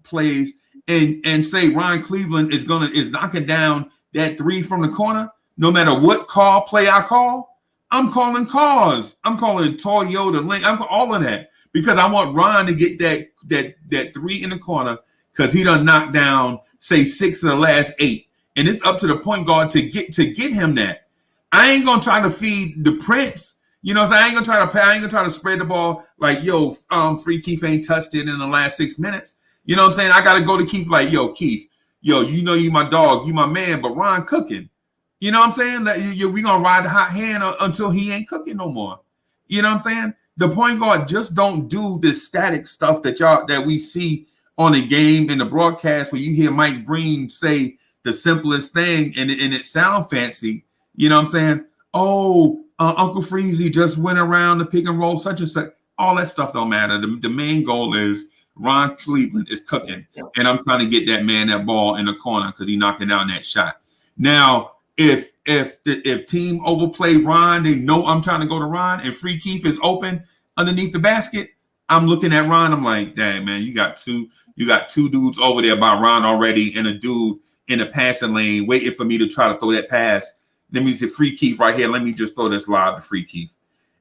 plays and say Ryan Cleveland is knocking down that 3 from the corner, no matter what call play I call. I'm calling calls. I'm calling Toyota, Link. I'm all of that because I want Ron to get that 3 in the corner because he done knocked down, say, 6 of the last 8. And it's up to the point guard to get him that. I ain't gonna try to feed the Prince. You know what I'm saying? I ain't gonna try to spread the ball like, Free Keith ain't touched it in the last 6 minutes. You know what I'm saying? I gotta go to Keith like, Keith, you know you my dog, you my man, but Ron cooking. You know what I'm saying? That we gonna ride the hot hand until he ain't cooking no more. You know what I'm saying? The point guard just don't do this static stuff that we see on the game in the broadcast where you hear Mike Breen say the simplest thing and it sound fancy. You know what I'm saying? Oh, Uncle Freezy just went around the pick and roll, such and such. All that stuff don't matter. The main goal is Ron Cleveland is cooking, and I'm trying to get that man that ball in the corner because he's knocking down that shot. Now, if team overplay Ron, they know I'm trying to go to Ron, and Free Keith is open underneath the basket. I'm looking at Ron. I'm like, dang man, you got two dudes over there by Ron already, and a dude in the passing lane waiting for me to try to throw that pass. Let me say Free Keith right here. Let me just throw this lob to Free Keith.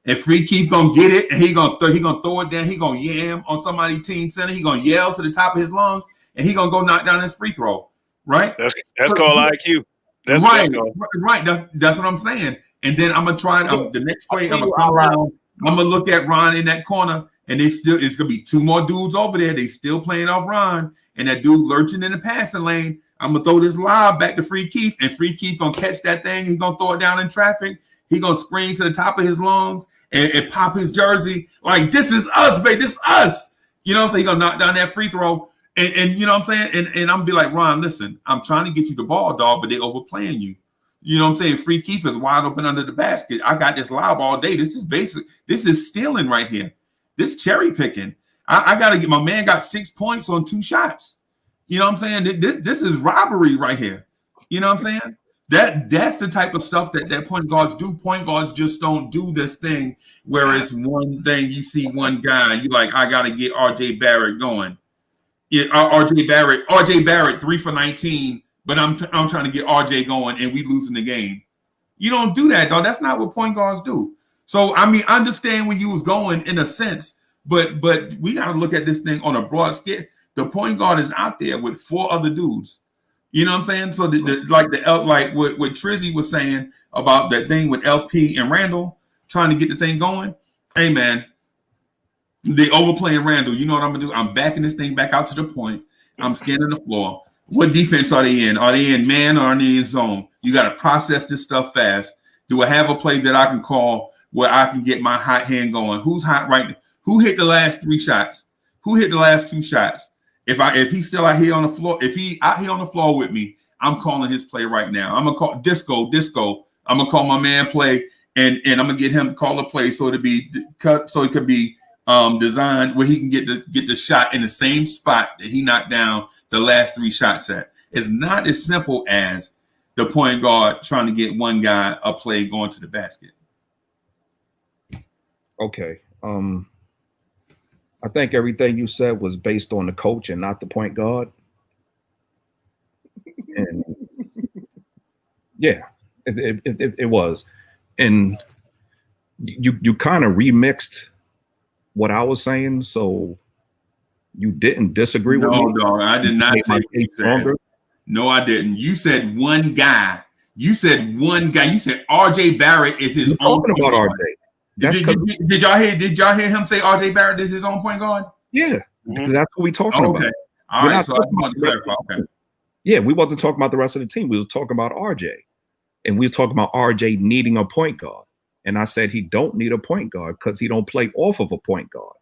And Free Keith gonna get it, and he gonna throw it down. He gonna yam on somebody's team center. He gonna yell to the top of his lungs, and he gonna go knock down his free throw. Right? That's called IQ. That's right. Called. Right. That's what I'm saying. And then I'm gonna try. The next play, I'm gonna come around. I'm gonna look at Ron in that corner, and it's gonna be two more dudes over there. They still playing off Ron, and that dude lurching in the passing lane. I'm gonna throw this lob back to Free Keith, and Free Keith gonna catch that thing. He's gonna throw it down in traffic. He gonna scream to the top of his lungs and pop his jersey like, "This is us, baby. This is us." You know what I'm saying? He gonna knock down that free throw, and you know what I'm saying? And I'm gonna be like, Ron, listen, I'm trying to get you the ball, dog, but they overplaying you. You know what I'm saying? Free Keith is wide open under the basket. I got this lob all day. This is stealing right here. This cherry picking. I gotta get my man got 6 points on 2 shots. You know what I'm saying? This is robbery right here. You know what I'm saying? That's the type of stuff that point guards do. Point guards just don't do this thing where it's one thing. You see one guy, you like, I gotta get RJ Barrett going. Yeah, RJ Barrett 3 for 19, but I'm trying to get RJ going and we losing the game. You don't do that, dog. That's not what point guards do. So I mean, I understand where you was going in a sense, but we gotta look at this thing on a broad scale. The point guard is out there with 4 other dudes. You know what I'm saying? So like what Trizzy was saying about that thing with LP and Randall trying to get the thing going. Hey man, they overplaying Randall. You know what I'm gonna do? I'm backing this thing back out to the point. I'm scanning the floor. What defense are they in? Are they in man or are they in zone? You got to process this stuff fast. Do I have a play that I can call where I can get my hot hand going? Who's hot right now? Who hit the last 3 shots? Who hit the last 2 shots? If he's still out here on the floor, if he out here on the floor with me, I'm calling his play right now. I'm gonna call disco. I'm gonna call my man play, and I'm gonna get him to call a play so it'll be cut, so it could be designed where he can get the shot in the same spot that he knocked down the last 3 shots at. It's not as simple as the point guard trying to get one guy a play going to the basket. Okay. I think everything you said was based on the coach and not the point guard. And yeah, it was. And you kind of remixed what I was saying, so you didn't disagree with me. No, I did not say stronger. No, I didn't. You said one guy. You said RJ Barrett is his own. Talking about RJ. Did y'all hear him say RJ Barrett is his own point guard? Yeah, that's what we talking about. All right, so I want to clarify. Okay. Yeah, we wasn't talking about the rest of the team. We was talking about RJ, and we was talking about RJ needing a point guard. And I said he don't need a point guard because he don't play off of a point guard.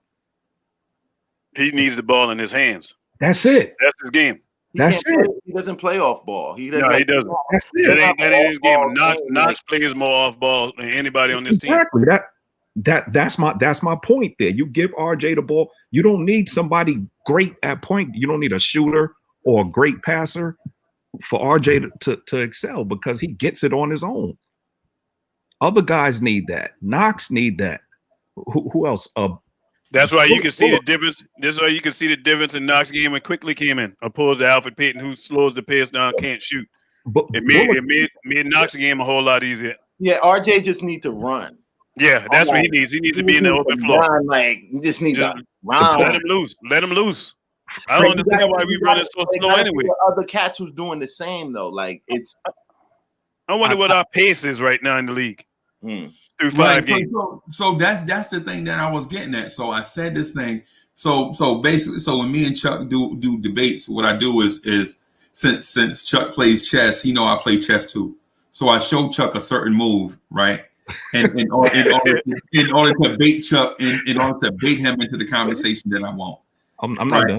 He needs the ball in his hands. That's it. That's his game. That's it. He doesn't play off ball. He doesn't. That's it. That ain't his game. Knox plays more off ball than anybody on this team. Exactly. That's my point there. You give RJ the ball. You don't need somebody great at point. You don't need a shooter or a great passer for RJ to excel because he gets it on his own. Other guys need that. Knox need that. Who else? That's why you can see the difference. This is why you can see the difference in Knox's game when Quickly came in, opposed to Alfred Payton, who slows the pace down, can't shoot. It made Knox's game a whole lot easier. Yeah, RJ just need to run. Yeah, that's what he needs. He needs to be in the open floor. Like you just need to run. Let him loose. Let him loose. I don't understand why we running so slow anyway. Other cats who's doing the same though. Like it's. I wonder what our pace is right now in the league. Through 5 games. So that's the thing that I was getting at. So I said this thing. So basically, when me and Chuck do debates, what I do is since Chuck plays chess, he know I play chess too. So I showed Chuck a certain move, right? And in order to bait Chuck, in order to bait him into the conversation that I want. I'm not done.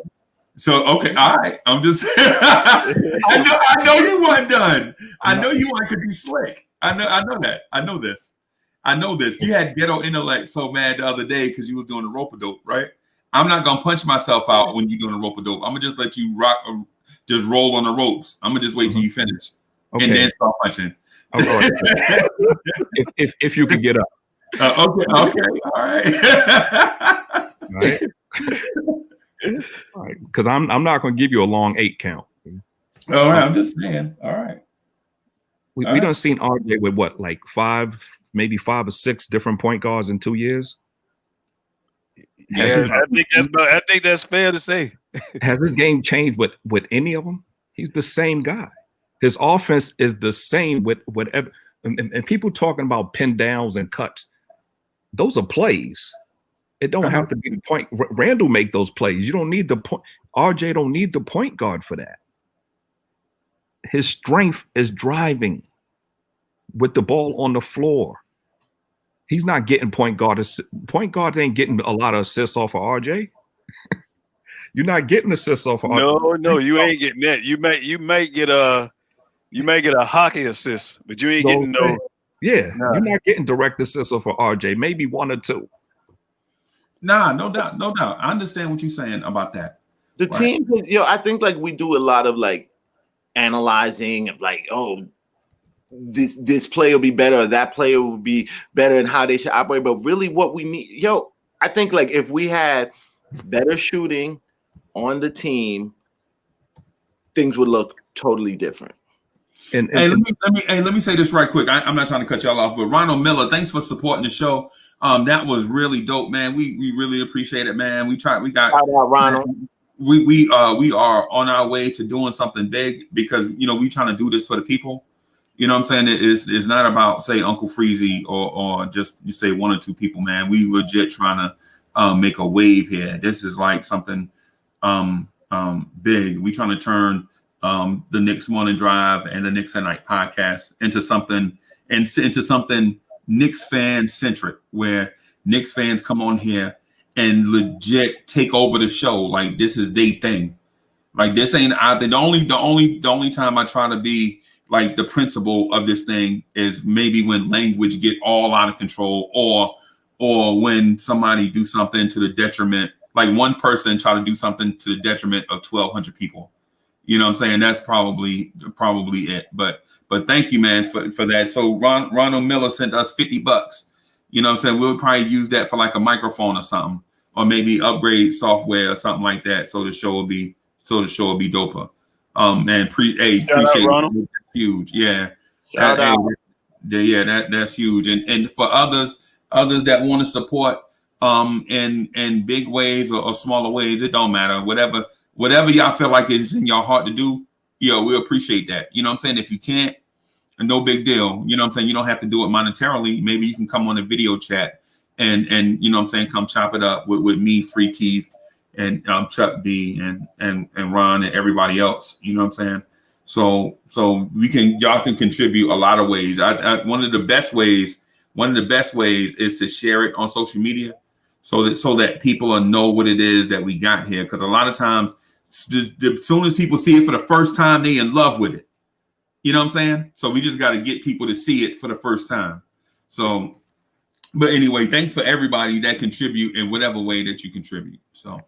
So okay, all right. I'm just I know you weren't done. I know you weren't to be slick. I know that. I know this. You had ghetto intellect so mad the other day because you was doing the rope-a-dope, right? I'm not gonna punch myself out when you're doing the rope-a-dope. I'm gonna just let you rock, just roll on the ropes. I'm gonna just wait till you finish, and then start punching. All right. if you could get up. Okay, all right. All right, because I'm not going to give you a long 8 count. All right, I'm just saying. All right. We done seen RJ with what, like 5 or 6 different point guards in 2 years. Yeah, I think that's fair to say. Has his game changed with any of them? He's the same guy. His offense is the same with whatever. And people talking about pin downs and cuts. Those are plays. It don't have to be the point. Randall make those plays. You don't need the point. RJ don't need the point guard for that. His strength is driving with the ball on the floor. He's not getting point guard. Point guard ain't getting a lot of assists off of RJ. You're not getting assists off of RJ. No, you ain't getting that. You might get a hockey assist, but you ain't getting no. Yeah, you're not getting direct assists off of RJ. Maybe 1 or 2. Nah, no doubt. I understand what you're saying about that. The team, I think like we do a lot of like analyzing of like, oh, this player will be better, or that player will be better, and how they should operate. But really, what we need, I think like if we had better shooting on the team, things would look totally different. And let me say this right quick. I'm not trying to cut y'all off, but Ronald Miller, thanks for supporting the show. That was really dope, man. We really appreciate it, man. We got shout out Ronald. We are on our way to doing something big because we trying to do this for the people. You know what I'm saying? It's not about say Uncle Freezy or just you say 1 or 2 people, man. We legit trying to make a wave here. This is like something big. We trying to turn the Knicks Morning Drive and the Knicks at Night podcast into something Knicks fan centric, where Knicks fans come on here and legit take over the show. Like this is their thing. Like this ain't out there. The only time I try to be like the principal of this thing is maybe when language get all out of control, or when somebody do something to the detriment, like one person try to do something to the detriment of 1,200 people. You know what I'm saying? That's probably it. But thank you, man, for that. So Ronald Miller sent us $50. You know what I'm saying? We'll probably use that for like a microphone or something, or maybe upgrade software or something like that. So the show will be doper. Man, appreciate Ronald. it. Huge. Yeah. Shout out. That's huge. And for others that want to support in big ways or smaller ways, it don't matter. Whatever y'all feel like is in your heart to do, we appreciate that. You know what I'm saying? If you can't, no big deal. You know what I'm saying? You don't have to do it monetarily. Maybe you can come on a video chat and you know what I'm saying, come chop it up with me, Free Keith, and Chuck B and Ron and everybody else. You know what I'm saying? So y'all can contribute a lot of ways. One of the best ways is to share it on social media so that people will know what it is that we got here. Because a lot of times, as soon as people see it for the first time, they in love with it. You know what I'm saying? So we just got to get people to see it for the first time. So, but anyway, thanks for everybody that contribute in whatever way that you contribute. So,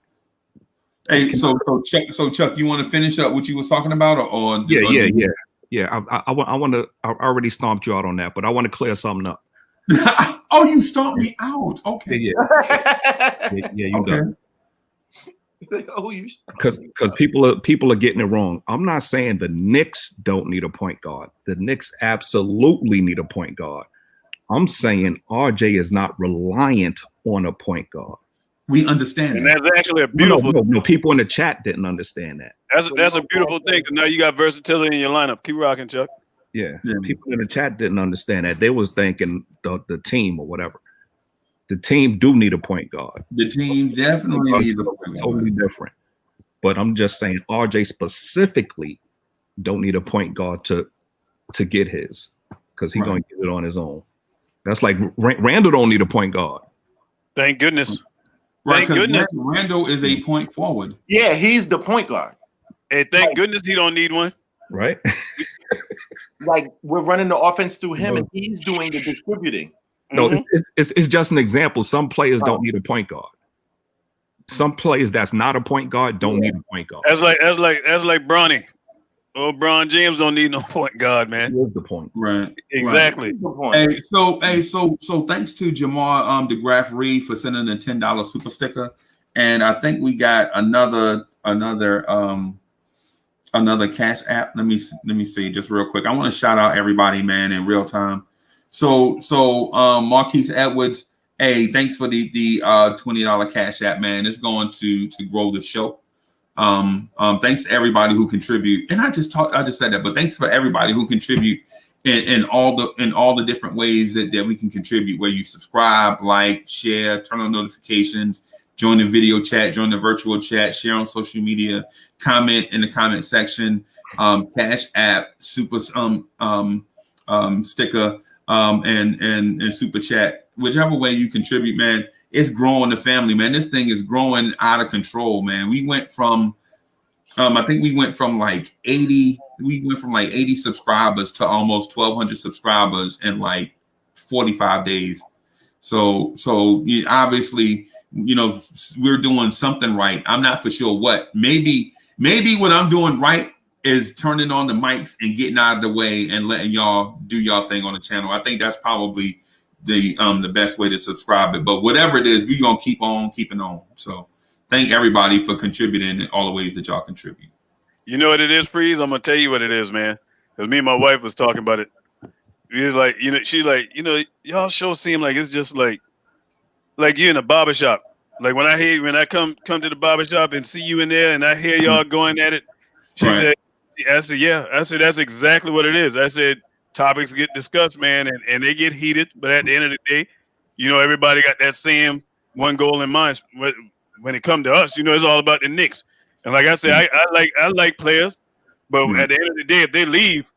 hey, so Chuck, you want to finish up what you was talking about, or yeah. I want to. I already stomped you out on that, but I want to clear something up. Oh, you stomped me out. Okay. Yeah, you okay. Done. Because people are getting it wrong. I'm not saying the Knicks don't need a point guard. The Knicks absolutely need a point guard. I'm saying RJ is not reliant on a point guard. We understand and that's actually a beautiful. No, people in the chat didn't understand that. That's a beautiful thing because now you got versatility in your lineup. Keep rocking, Chuck. Yeah, people in the chat didn't understand that. They was thinking the team or whatever. The team do need a point guard. The team definitely needs a point guard. Totally different. But I'm just saying RJ specifically don't need a point guard to get his. because he's gonna get it on his own. That's like Randall don't need a point guard. Thank goodness. Right, Thank goodness. Randall is a point forward. Yeah, he's the point guard. Hey, thank goodness he don't need one. Right. Like we're running the offense through him, and he's doing the distributing. No, it's just an example. Some players don't need a point guard. Some players that's not a point guard don't need a point guard. That's like Bronny. Oh, Bron James don't need no point guard, man. Here's the point. Right. Exactly. Right. So thanks to Jamar DeGraff Reed for sending a $10 super sticker. And I think we got another cash app. Let me see just real quick. I want to shout out everybody, man, in real time. So Marquise Edwards, hey, thanks for the $20 cash app, man. It's going to grow the show. Thanks to everybody who contribute. And I just said that, but thanks for everybody who contribute in all the different ways that we can contribute, where you subscribe, like, share, turn on notifications, join the video chat, join the virtual chat, share on social media, comment in the comment section, cash app, super sticker, and super chat. Whichever way you contribute, man, it's growing the family, man. This thing is growing out of control, man. We went from I think we went from like 80 subscribers to almost 1,200 subscribers in like 45 days. So obviously, we're doing something right. I'm not for sure what. Maybe what I'm doing right is turning on the mics and getting out of the way and letting y'all do y'all thing on the channel. I think that's probably the best way to subscribe it. But whatever it is, we're gonna keep on keeping on. So thank everybody for contributing in all the ways that y'all contribute. You know what it is, Freeze? I'm gonna tell you what it is, man. Because me and my wife was talking about it. It's like, she's like, y'all show seem like it's just like you in a barbershop. Like when I come to the barbershop and see you in there and I hear y'all going at it, I said, yeah. I said, that's exactly what it is. I said, topics get discussed, man, and they get heated. But at the end of the day, everybody got that same one goal in mind. When it comes to us, it's all about the Knicks. And like I said, I like players, but at the end of the day, if they leave,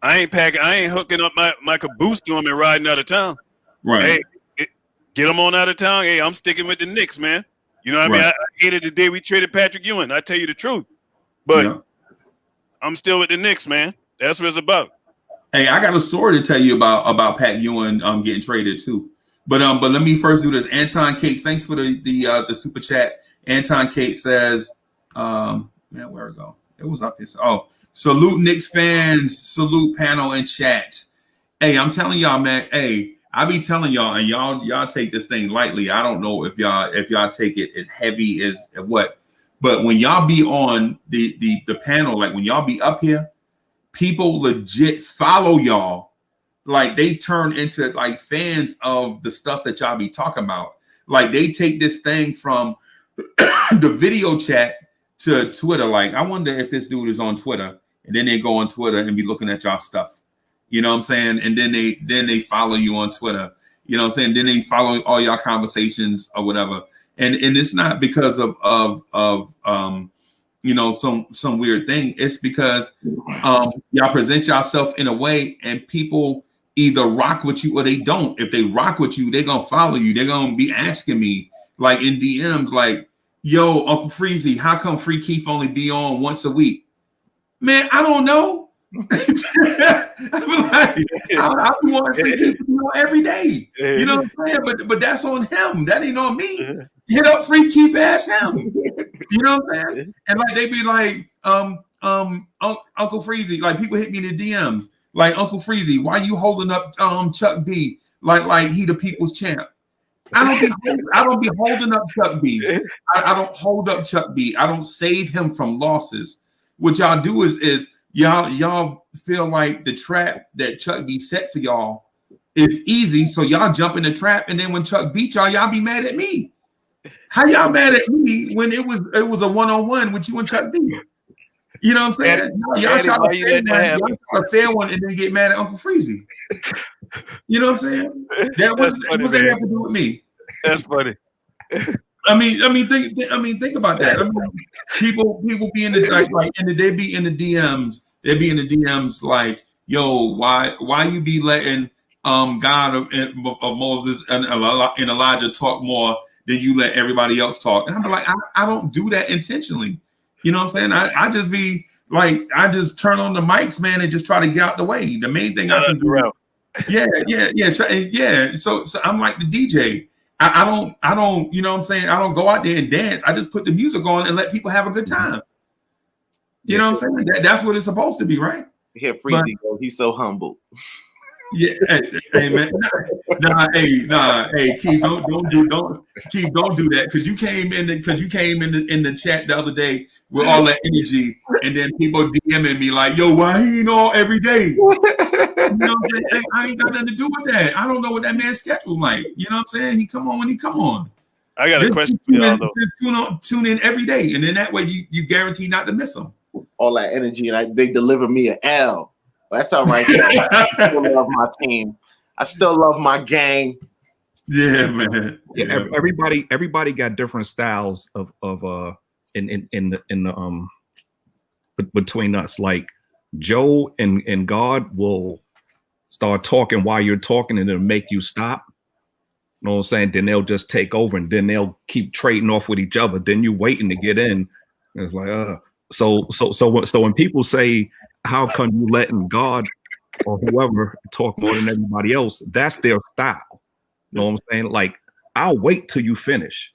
I ain't hooking up my caboose to them and riding out of town. Right. Hey, get them on out of town. Hey, I'm sticking with the Knicks, man. You know what I mean? I hated the day we traded Patrick Ewing. I tell you the truth. But I'm still with the Knicks, man. That's what it's about. Hey, I got a story to tell you about Pat Ewing getting traded too. But let me first do this. Anton Cates, thanks for the super chat. Anton Cates says, man, where it go? It was up here. Oh, salute Knicks fans, salute panel and chat. Hey, I'm telling y'all, man. Hey, I be telling y'all, and y'all take this thing lightly. I don't know if y'all take it as heavy as what, but when y'all be on the panel, like when y'all be up here, people legit follow y'all. Like they turn into like fans of the stuff that y'all be talking about. Like they take this thing from the video chat to Twitter. Like I wonder if this dude is on Twitter, and then they go on Twitter and be looking at y'all stuff. You know what I'm saying? And then they follow you on Twitter. You know what I'm saying? Then they follow all y'all conversations or whatever. And it's not because of some weird thing. It's because y'all present yourself in a way, and people either rock with you or they don't. If they rock with you, they're gonna follow you. They're gonna be asking me like in DMs, like, "Yo, Uncle Freezy, how come Free Keith only be on once a week?" Man, I don't know. I be wanting Free Keith to be on every day. You know what I'm saying? But that's on him. That ain't on me. Hit up Free Keith, ask him. You know what I'm saying? And like they be like, Uncle Freezy, like people hit me in the DMs, like, Uncle Freezy, why you holding up Chuck B like he the people's champ? I don't be holding up Chuck B. I don't hold up Chuck B. I don't save him from losses. What y'all do is y'all feel like the trap that Chuck B set for y'all is easy, so y'all jump in the trap, and then when Chuck beat y'all be mad at me. How y'all mad at me when it was a one-on-one with you and Chuck B? You know what I'm saying? Y'all shot a fair one and then get mad at Uncle Freezy. You know what I'm saying? That was have to do with me. That's funny. I mean, think about that. I mean, people be in the like, and they be in the DMs. They be in the DMs like, yo, why you be letting God of Moses and Elijah talk more than you let everybody else talk? And I'm like, I don't do that intentionally. You know what I'm saying? I just be like, I just turn on the mics, man, and just try to get out the way. The main thing I can do. Yeah. So I'm like the DJ. I don't, you know what I'm saying? I don't go out there and dance. I just put the music on and let people have a good time. You know what I'm saying? That's what it's supposed to be, right? Here, Freezy go. He's so humble. Yeah, hey man, hey, Keith, don't do that because you came in the chat the other day with all that energy, and then people DMing me like, yo, why he ain't all every day? You know, I ain't got nothing to do with that. I don't know what that man's schedule like. You know what I'm saying? He come on when he come on. I got a question for y'all though. Tune in every day, and then that way you guarantee not to miss them. All that energy, and they deliver me an L. That's all right. I still love my team. I still love my gang. Yeah, man. Yeah, everybody got different styles of in the between us. Like Joe and God will start talking while you're talking, and it'll make you stop. You know what I'm saying? Then they'll just take over, and then they'll keep trading off with each other. Then you waiting to get in. And it's like, So when people say, how come you letting God or whoever talk more than everybody else? That's their style. You know what I'm saying? Like, I'll wait till you finish.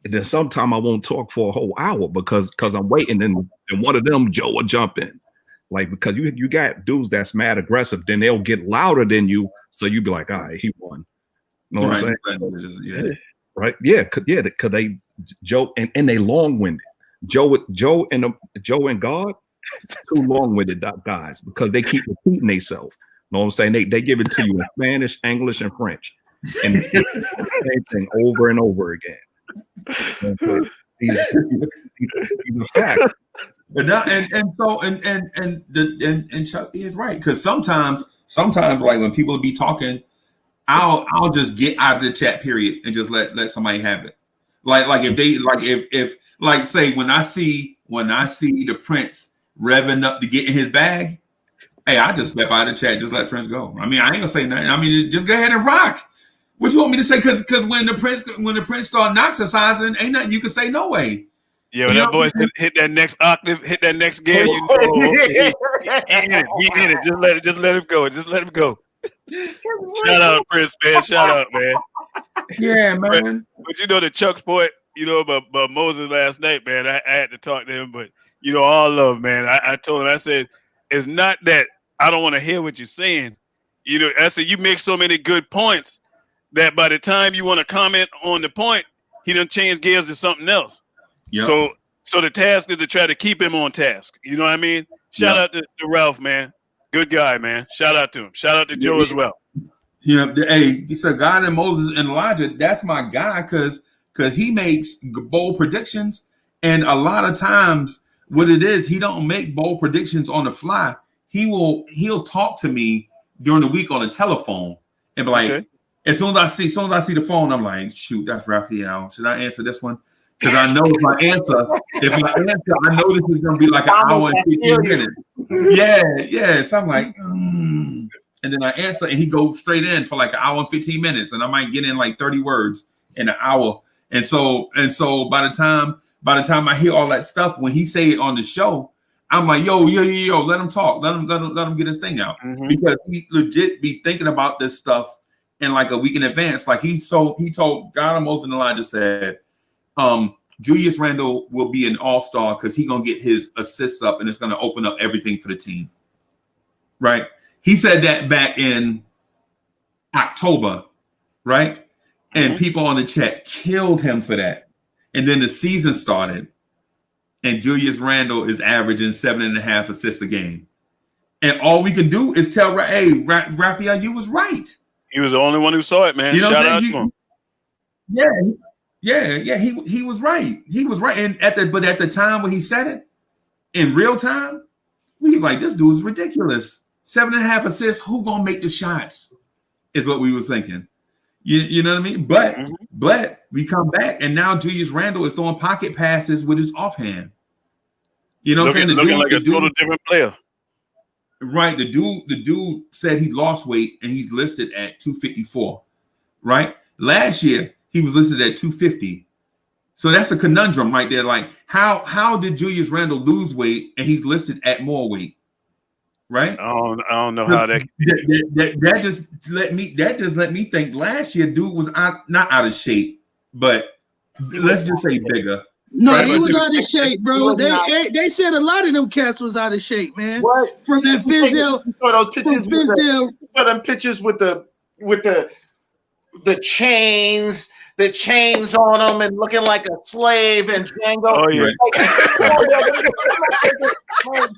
And then sometime I won't talk for a whole hour because I'm waiting, and one of them, Joe, will jump in. Like, because you got dudes that's mad aggressive, then they'll get louder than you. So you be like, all right, he won. You know what I'm saying? Yeah. Right? Yeah, because they Joe and they long-winded. Joe and God, too long-winded guys because they keep repeating themselves. You know what I'm saying? They give it to you in Spanish, English, and French, and the same thing over and over again. These are facts. And Chuck is right because sometimes like when people be talking, I'll just get out of the chat period and just let somebody have it. Like if they if say when I see the Prince revving up to get in his bag, hey, I just step out of the chat, just let Prince go. I mean, I ain't gonna say nothing. I mean, just go ahead and rock. What you want me to say? Because when the Prince start exercising, ain't nothing you can say no way. Yeah, when that boy hit that next octave, hit that next gear, you know, he in it. Just let him go. Just let him go. Shout out Prince, man. Shout out, man. Yeah, man. But you know the Chuck's point, you know, about Moses last night, man. I had to talk to him, but you know, all love, man. I told him, I said, it's not that I don't want to hear what you're saying. You know, I said you make so many good points that by the time you want to comment on the point, he done changed gears to something else. Yep. So the task is to try to keep him on task. You know what I mean? Shout out to Ralph, man. Good guy, man. Shout out to him. Shout out to Joe as well. Yeah, hey, he said God and Moses and Elijah. That's my guy because he makes bold predictions, and a lot of times what it is, he don't make bold predictions on the fly. He'll talk to me during the week on the telephone and be like, okay. As soon as I see the phone, I'm like, shoot, that's Raphael. Should I answer this one? Because I know if I answer, I know this is gonna be like an hour and 15 minutes. Yeah. So I'm like, and then I answer, and he goes straight in for like an hour and 15 minutes, and I might get in like 30 words in an hour. And so by the time I hear all that stuff, when he say it on the show, I'm like, yo, let him talk, let him get his thing out, because he legit be thinking about this stuff in like a week in advance. Like he told God and Moses and Elijah said, Julius Randle will be an all-star because he's gonna get his assists up, and it's gonna open up everything for the team. Right? He said that back in October, right? And people on the chat killed him for that. And then the season started, and Julius Randle is averaging 7.5 assists a game. And all we can do is tell, hey, Raphael, you was right. He was the only one who saw it, man. Shout out to him. Yeah. He was right. He was right. And at the time when he said it, in real time, we was like, this dude's ridiculous. 7.5 assists. Who gonna make the shots? Is what we was thinking. You know what I mean? But we come back, and now Julius Randle is throwing pocket passes with his offhand. You know what I'm saying? Looking like a total different player. right? The dude said he lost weight and he's listed at 254, right? Last year he was listed at 250. So that's a conundrum right there. Like, how did Julius Randle lose weight and he's listed at more weight, right? I don't know how that. That just let me think. Last year, dude was not out of shape, but let's just say bigger. No, right? he was out of shape, bro. They said a lot of them cats was out of shape, man. What? From that Fizdale? Them pictures with the chains. The chains on them and looking like a slave and Django. Oh yeah.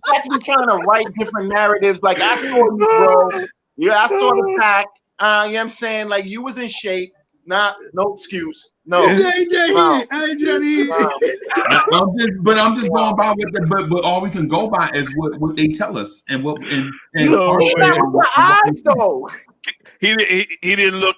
That's me trying to write different narratives. Like I saw you, bro. Yeah, I saw the pack. You know what I'm saying? Like you was in shape. No excuse. No. I'm just going by but all we can go by is what they tell us and what and eyes though. He didn't look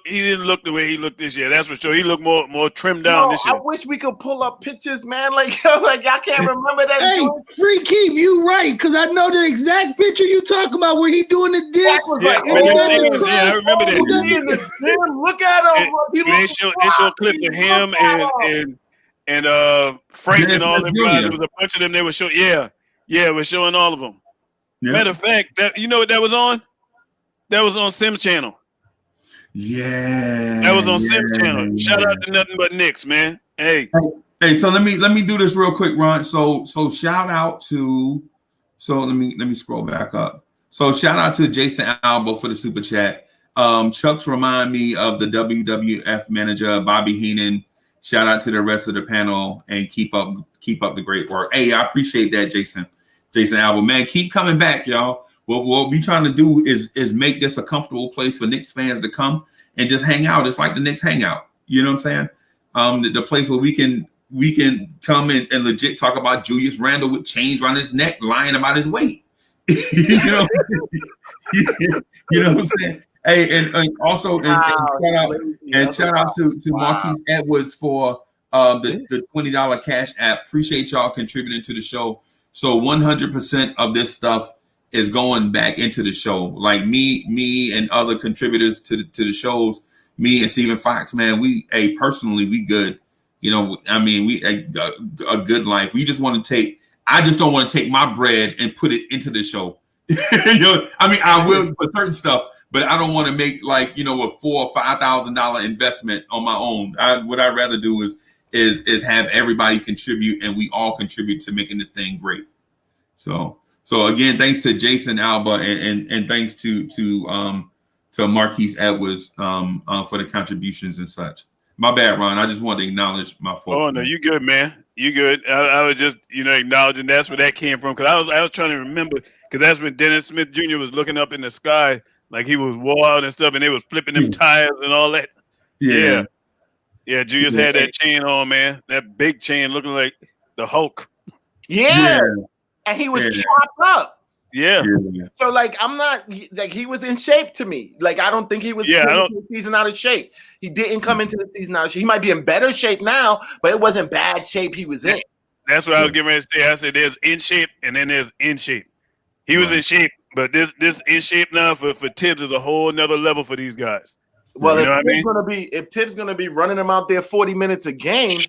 the way he looked this year. That's for sure. He looked more trimmed down this year. I wish we could pull up pictures, man. Like I can't remember that. Hey, Free Keep, you right, because I know the exact picture you talk about where he doing the dips. Yeah, I remember that. Look at him. They show clips of him and Frank and all them guys. There was a bunch of them. They were showing. Yeah, we're showing all of them. Yeah. Matter of fact, that you know what that was on? That was on Sim's channel. Yeah, that was on Sim's channel. Shout out to Nothing But Knicks, man. Hey, so let me do this real quick, Ron. So shout out to. So let me scroll back up. So shout out to Jason Alba for the super chat. Chucks remind me of the WWF manager Bobby Heenan. Shout out to the rest of the panel and keep up the great work. Hey, I appreciate that, Jason Alba. Man, keep coming back, y'all. What we trying to do is make this a comfortable place for Knicks fans to come and just hang out. It's like the Knicks hangout. You know what I'm saying? The place where we can come and legit talk about Julius Randle with chains around his neck, lying about his weight. you know what I'm saying? Hey, and also shout out to Marquise Edwards for the $20 cash app. Appreciate y'all contributing to the show. So 100% of this stuff is going back into the show. Like me and other contributors to the shows, me and Stephen Fox, man, we personally we good. You know, I mean, we a good life. We just want to I just don't want to take my bread and put it into the show. You know, I mean, I will for certain stuff, but I don't want to make like, you know, a $4,000 or $5,000 investment on my own. What I'd rather do is have everybody contribute and we all contribute to making this thing great. So again, thanks to Jason Alba and thanks to Marquise Edwards for the contributions and such. My bad, Ron. I just wanted to acknowledge my folks. Oh no, you good, man. You good. I was just acknowledging that's where that came from because I was trying to remember because that's when Dennis Smith Jr. was looking up in the sky like he was wild and stuff, and they was flipping them tires and all that. Yeah. Julius had that chain on, man. That big chain looking like the Hulk. Yeah. And he was chopped up. Yeah. So like I'm not like he was in shape to me. Like I don't think he was the season out of shape. He didn't come into the season out of shape. He might be in better shape now, but it wasn't bad shape he was in. That's what I was getting ready to say. I said there's in shape and then there's in shape. He was in shape, but this in shape now for Tibbs is a whole nother level for these guys. Well, if Tibbs gonna be running them out there 40 minutes a game.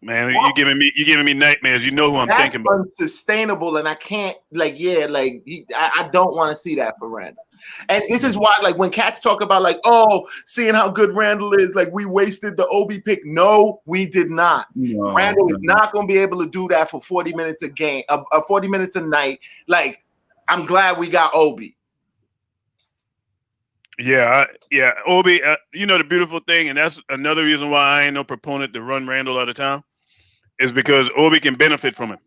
Man, you're giving me nightmares. You know who I'm thinking about. Unsustainable, and I can't I don't want to see that for Randle. And this is why, like, when cats talk about like, oh, seeing how good Randle is, like we wasted the Obi pick. No, we did not. No, Randle is not going to be able to do that for 40 minutes a game, 40 minutes a night. Like, I'm glad we got Obi. Yeah, Obi. The beautiful thing, and that's another reason why I ain't no proponent to run Randle out of town. Is because Obi can benefit from him.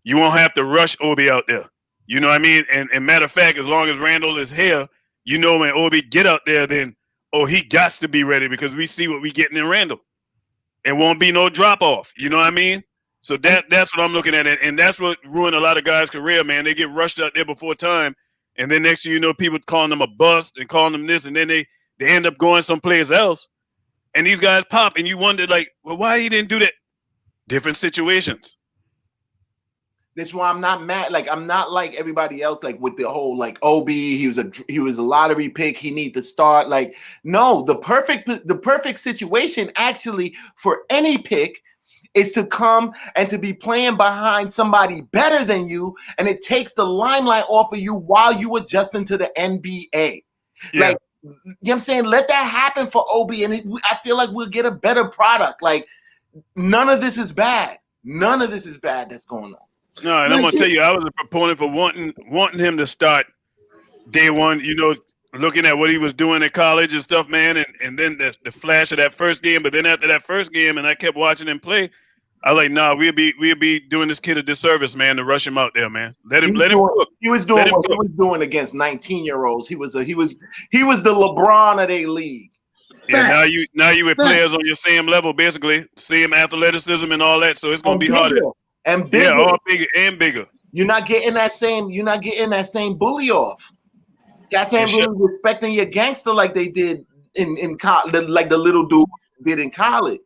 You won't have to rush Obi out there. You know what I mean? And matter of fact, as long as Randle is here, when Obi get out there, then, he got to be ready because we see what we getting in Randle. It won't be no drop off. You know what I mean? So that's what I'm looking at. And that's what ruined a lot of guys' career, man. They get rushed out there before time. And then next thing you know, people calling them a bust and calling them this. And then they end up going someplace else. And these guys pop. And you wonder, like, well, why he didn't do that? Different situations. This is why I'm not mad. Like, I'm not like everybody else, like with the whole like OB, he was a lottery pick, he need to start. Like, no, the perfect situation actually for any pick is to come and to be playing behind somebody better than you, and it takes the limelight off of you while you adjusting to the NBA. Yeah. Like, you know what I'm saying? Let that happen for OB, and I feel like we'll get a better product. Like, none of this is bad. None of this is bad that's going on. No, and I'm gonna tell you, I was a proponent for wanting him to start day one. You know, looking at what he was doing in college and stuff, man, and then the flash of that first game. But then after that first game, and I kept watching him play, I like, nah, we'll be doing this kid a disservice, man, to rush him out there, man. Let him cook. He was doing what he was doing against 19-year-olds. He was the LeBron of their league. Yeah, now you with players on your same level, basically, same athleticism and all that. So it's gonna be harder. And bigger. Yeah, all bigger and bigger. You're not getting that same bully off. Guys ain't really respecting your gangster like they did in college, like the little dude did in college.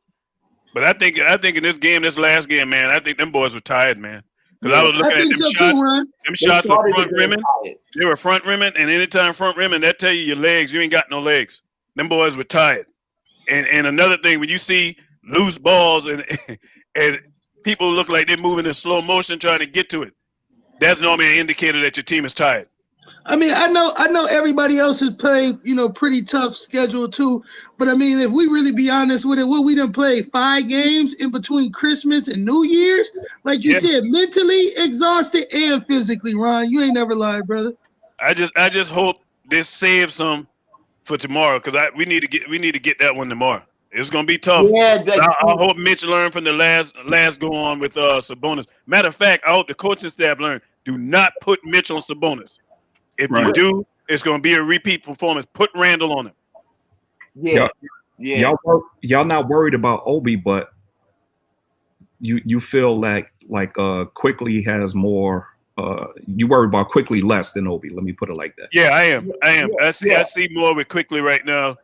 But I think in this last game, man, I think them boys were tired, man. Because I was looking at them shots. Them shots were front rimming. They were front rimming, and anytime front rimming, that tell you your legs, you ain't got no legs. Them boys were tired. And another thing, when you see loose balls and people look like they're moving in slow motion trying to get to it, that's normally an indicator that your team is tired. I mean, I know everybody else has played, pretty tough schedule too. But I mean, if we really be honest with it, we done played 5 games in between Christmas and New Year's. Like you said, mentally exhausted and physically, Ron. You ain't never lied, brother. I just hope this saves some for tomorrow, because we need to get that one tomorrow. It's gonna be tough. Yeah, I hope Mitch learned from the last go on with Sabonis. Matter of fact, I hope the coaching staff learned: do not put Mitch on Sabonis. If you do, it's gonna be a repeat performance. Put Randall on him. Yeah. Y'all not worried about Obi, but you feel like Quickly has more. You worry about Quickly less than Obi. Let me put it like that. Yeah, I am. I see more with Quickly right now,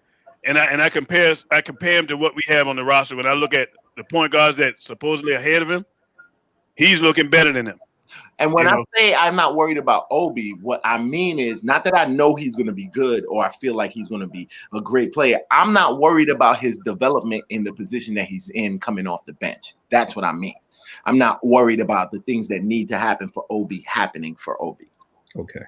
and I compare him to what we have on the roster. When I look at the point guards that supposedly ahead of him, he's looking better than them. And when I say I'm not worried about Obi, what I mean is not that I know he's going to be good or I feel like he's going to be a great player. I'm not worried about his development in the position that he's in coming off the bench. That's what I mean. I'm not worried about the things that need to happen for Obi happening for Obi. Okay.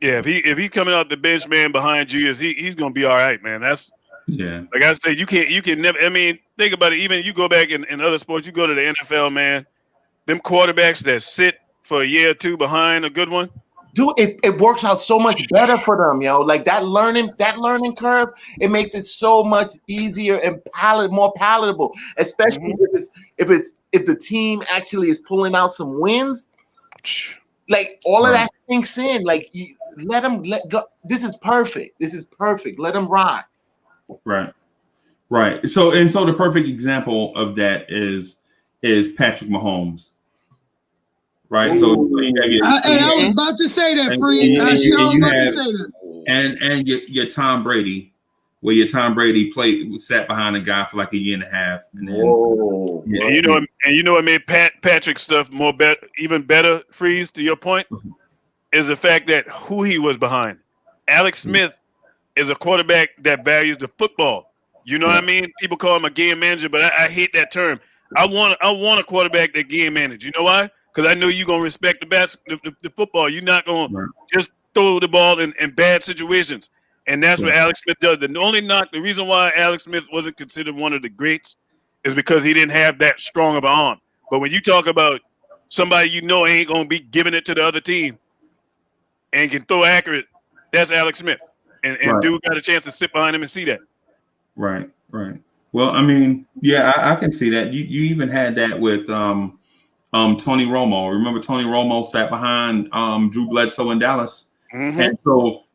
Yeah, if he coming out the bench, man, behind Julius, he's gonna be all right, man. That's like I said, you can never. I mean, think about it. Even you go back in other sports, you go to the NFL, man. Them quarterbacks that sit for a year or two behind a good one, dude, it works out so much better for them, Like that learning curve, it makes it so much easier and more palatable, especially if the team actually is pulling out some wins. Like all of that sinks in. Like let go. This is perfect. Let them ride. Right. So the perfect example of that is Patrick Mahomes. Right. So I was about to say that, Freeze. I was about to say that. And your Tom Brady, where your Tom Brady sat behind a guy for like a year and a half, and then you know what made Patrick's stuff even better, Freeze, to your point, is the fact that who he was behind. Alex Smith is a quarterback that values the football. You know what I mean? People call him a game manager, but I hate that term. I want a quarterback that game manage. You know why? Because I know you're gonna respect the football. You're not gonna just throw the ball in bad situations. And that's what Alex Smith does. The reason why Alex Smith wasn't considered one of the greats is because he didn't have that strong of an arm. But when you talk about somebody ain't gonna be giving it to the other team and can throw accurate, that's Alex Smith. And dude got a chance to sit behind him and see that. Right. Well, I mean, yeah, I can see that. You even had that with Tony Romo. Remember Tony Romo sat behind Drew Bledsoe in Dallas. Mm-hmm. And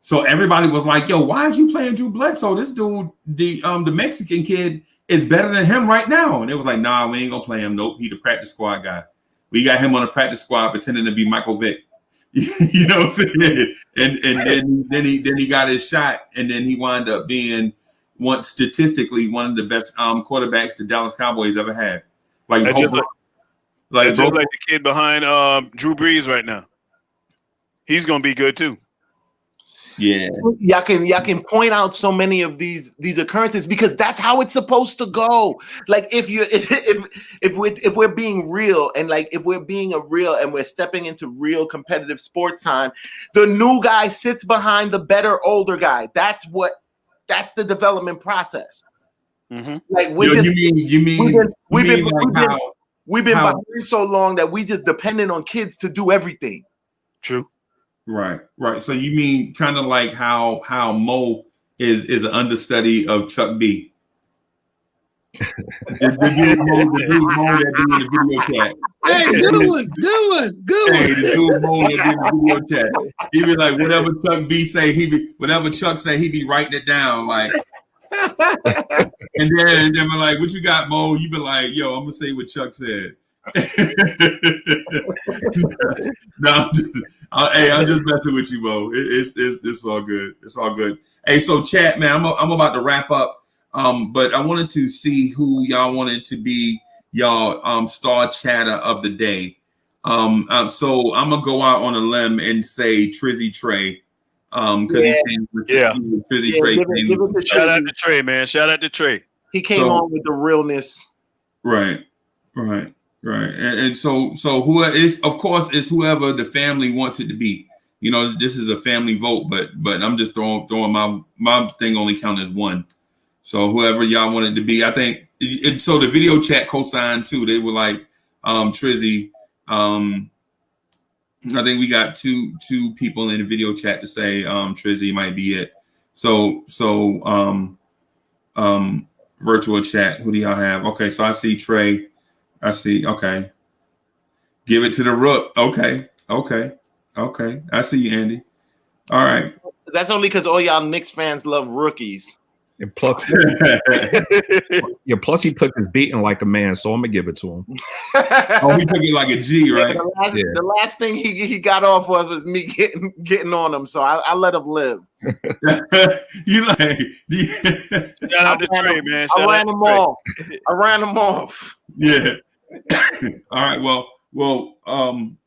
so everybody was like, yo, why is you playing Drew Bledsoe? This dude, the Mexican kid, is better than him right now. And it was like, nah, we ain't gonna play him. Nope, he the practice squad guy. We got him on the practice squad pretending to be Michael Vick. You know what I'm saying? And then he got his shot, and then he wound up being statistically one of the best quarterbacks the Dallas Cowboys ever had. Like, just like the kid behind Drew Brees right now. He's gonna be good too. Yeah, y'all can point out so many of these occurrences because that's how it's supposed to go. Like if we're being real and like if we're being a real and we're stepping into real competitive sports time, the new guy sits behind the better older guy. That's the development process. Mm-hmm. Like we've been behind so long that we just dependent on kids to do everything. True. Right. So you mean kind of like how Mo is an understudy of Chuck B. the dude Mo that be in the video chat. Hey, good one. Hey, the dude Mo that be in the video chat. He be like, whatever Chuck B say, whatever Chuck say, he be writing it down. Like, and then we're like, what you got, Mo? You be like, yo, I'm gonna say what Chuck said. No, I'm just messing with you, Mo. It's all good. It's all good. Hey, so chat, man, I'm about to wrap up. But I wanted to see who y'all wanted to be y'all star chatter of the day. So I'm gonna go out on a limb and say Trizzy Trey. Trizzy Trey. Shout out to Trey, man. Shout out to Trey. He came on with the realness. Right. And so whoever is, of course, is whoever the family wants it to be. You know, this is a family vote, but I'm just throwing my thing only count as one. So whoever y'all want it to be, I think. So the video chat co-signed too. They were like, Trizzy. I think we got two people in the video chat to say Trizzy might be it. So virtual chat. Who do y'all have? Okay, so I see Trey. I see. Okay. Give it to the Rook. Okay. I see you, Andy. All right. That's only because all y'all Knicks fans love rookies. And plus, plus he took his beating like a man, so I'm gonna give it to him. Oh, he took it like a G, right? The last thing he got off was me getting on him, so I let him live. You like? Shout out to Trey, man. I ran him off. Yeah. All right. Well.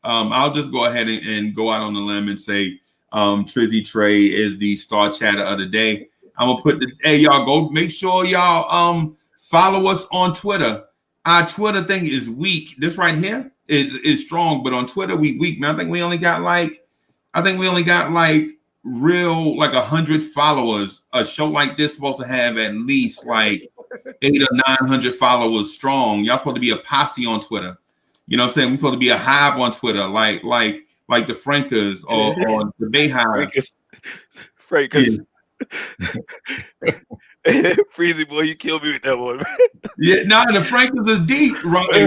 I'll just go ahead and go out on the limb and say, Trizzy Trey is the star chatter of the day. I'm gonna put y'all go make sure y'all follow us on Twitter. Our Twitter thing is weak. This right here is strong, but on Twitter we weak, man. I think we only got like real like 100 followers. A show like this is supposed to have at least like 800 or 900 followers strong. Y'all supposed to be a posse on Twitter. You know what I'm saying? We're supposed to be a hive on Twitter, like the Frankers or the Bayhive. Frankers. Freezy boy, you killed me with that one. Yeah, the Frankers is deep, right? Hey,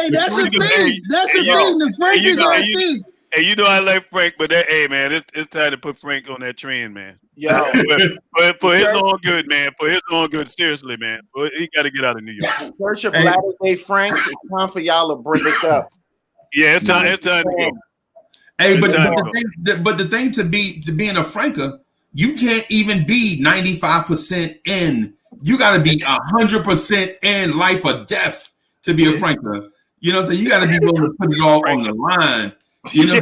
that's a thing. That's a thing. The Frankers are a thing. Hey, you know I like Frank, but man, it's time to put Frank on that trend, man. Yo, for his own good, man. For his own good, seriously, man. He got to get out of New York. Search of Latter-day Frank. It's time for y'all to break it up. Yeah, it's time. It's time to go. Hey, but the thing to being a Franker, you can't even be 95% in. You got to be 100% in, life or death, to be a Franker. You know what I'm saying? You got to be willing to put it all on the line. You know,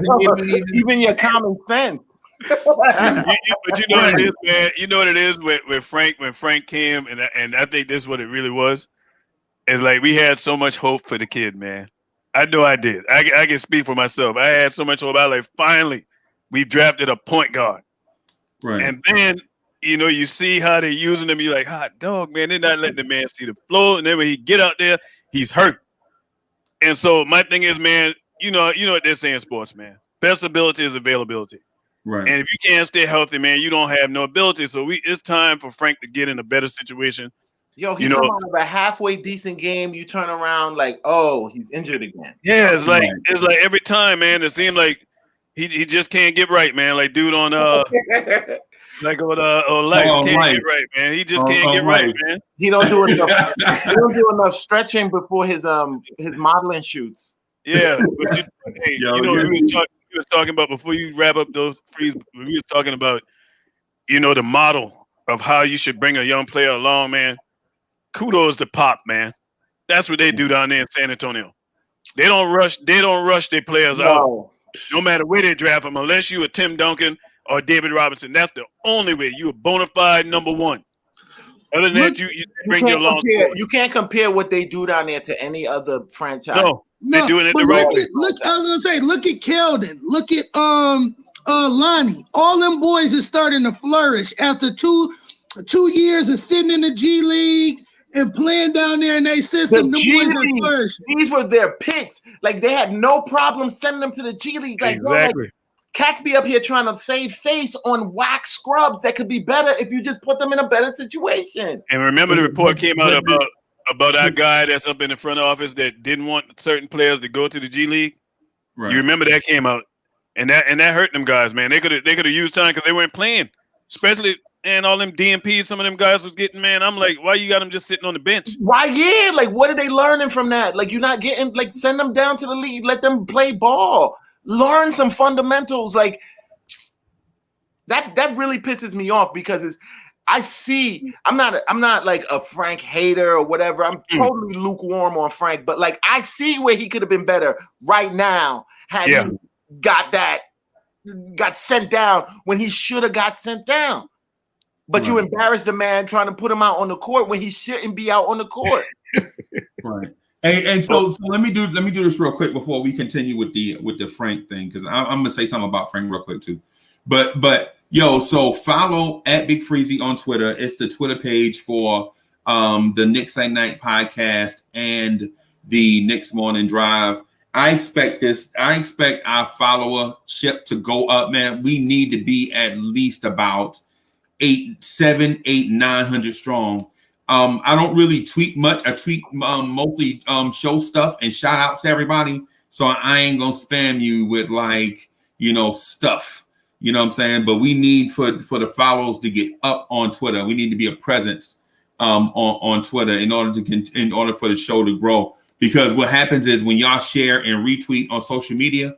even your common sense. But you know what it is, man. You know what it is with Frank when Frank came, and I think this is what it really was. It's like we had so much hope for the kid, man. I know I did. I can speak for myself. I had so much hope. I was like, finally, we drafted a point guard. Right. And then, you see how they're using him. You're like, hot dog, man. They're not letting the man see the floor. And then when he get out there, he's hurt. And so my thing is, man, you know what they're saying, sports, man. Best ability is availability. Right. And if you can't stay healthy, man, you don't have no ability. So it's time for Frank to get in a better situation. Yo, he come out of a halfway decent game. You turn around like, oh, he's injured again. Yeah, it's like every time, man. It seems like he just can't get right, man. Like dude on like on life can't get right, man. He just can't get right, man. He don't do enough. He don't do enough stretching before his modeling shoots. Yeah, but we was talking about before you wrap up those frees. We was talking about the model of how you should bring a young player along, man. Kudos to Pop, man. That's what they do down there in San Antonio. They don't rush their players out. No matter where they draft them, unless you a Tim Duncan or David Robinson. That's the only way. You a bona fide number one. Other than that, you bring your long. You can't compare what they do down there to any other franchise. No, they're doing it the right way. I was gonna say, look at Keldon. Look at Lonnie. All them boys are starting to flourish after two years of sitting in the G League and playing down there in their system. The boys are flourishing. These were their picks. Like they had no problem sending them to the G League. Like, exactly. Cats be up here trying to save face on whack scrubs that could be better if you just put them in a better situation. And remember the report came out about our guy that's up in the front office that didn't want certain players to go to the G League. Right. You remember that came out, and that hurt them guys, man. They could have used time because they weren't playing, especially and all them DMPs. Some of them guys was getting, man. I'm like, why you got them just sitting on the bench? Why? Yeah, like what are they learning from that? Like you're not getting like send them down to the league, let them play ball. Learn some fundamentals. Like that really pisses me off because I'm not like a Frank hater or whatever. I'm totally lukewarm on Frank, but like I see where he could have been better right now had he got sent down when he should have got sent down. But you embarrassed the man trying to put him out on the court when he shouldn't be out on the court. Right. And so let me do this real quick before we continue with the Frank thing, because I'm gonna say something about Frank real quick too. But yo, so follow at Big Freezy on Twitter. It's the Twitter page for the Knicks at Night podcast and the Knicks Morning Drive. I expect our followership to go up, man. We need to be at least about 900 strong. I don't really tweet much. I tweet mostly show stuff and shout outs to everybody. So I ain't gonna spam you with like, stuff. You know what I'm saying? But we need for the follows to get up on Twitter. We need to be a presence on Twitter in order for the show to grow. Because what happens is when y'all share and retweet on social media,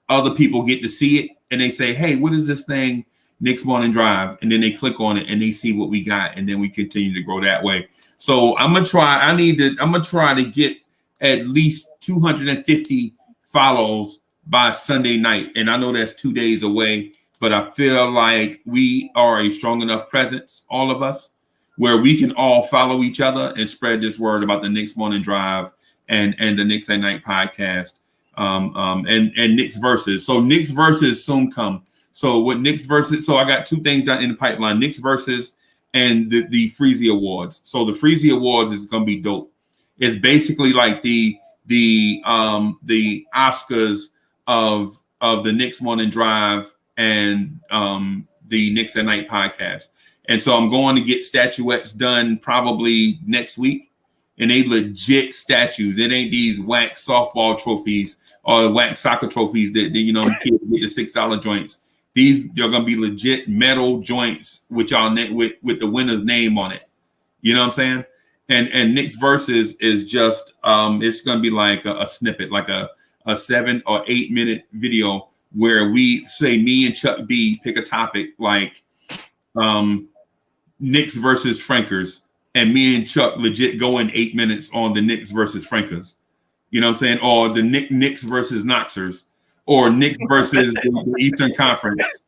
other people get to see it and they say, hey, what is this thing? Knicks Morning Drive, and then they click on it and they see what we got, and then we continue to grow that way. So I'm gonna try to get at least 250 follows by Sunday night, and I know that's 2 days away, but I feel like we are a strong enough presence, all of us, where we can all follow each other and spread this word about the Knicks Morning Drive and the Knicks at Night podcast, and Knicks Versus. So Knicks Versus soon come. So with Knicks Versus, so I got two things down in the pipeline: Knicks Versus and the Freezy Awards. So the Freezy Awards is gonna be dope. It's basically like the Oscars of the Knicks Morning Drive and the Knicks at Night podcast. And so I'm going to get statuettes done probably next week, and they legit statues. It ain't these whack softball trophies or whack soccer trophies that kids get the $6 joints. These are gonna be legit metal joints with y'all with the winner's name on it. You know what I'm saying? And Knicks Versus is just it's gonna be like a snippet, like a 7 or 8 minute video where we say me and Chuck B pick a topic like Knicks versus Frankers, and me and Chuck legit go in 8 minutes on the Knicks versus Frankers. You know what I'm saying? Or the Knicks versus Knoxers. Or Knicks versus the Eastern Conference.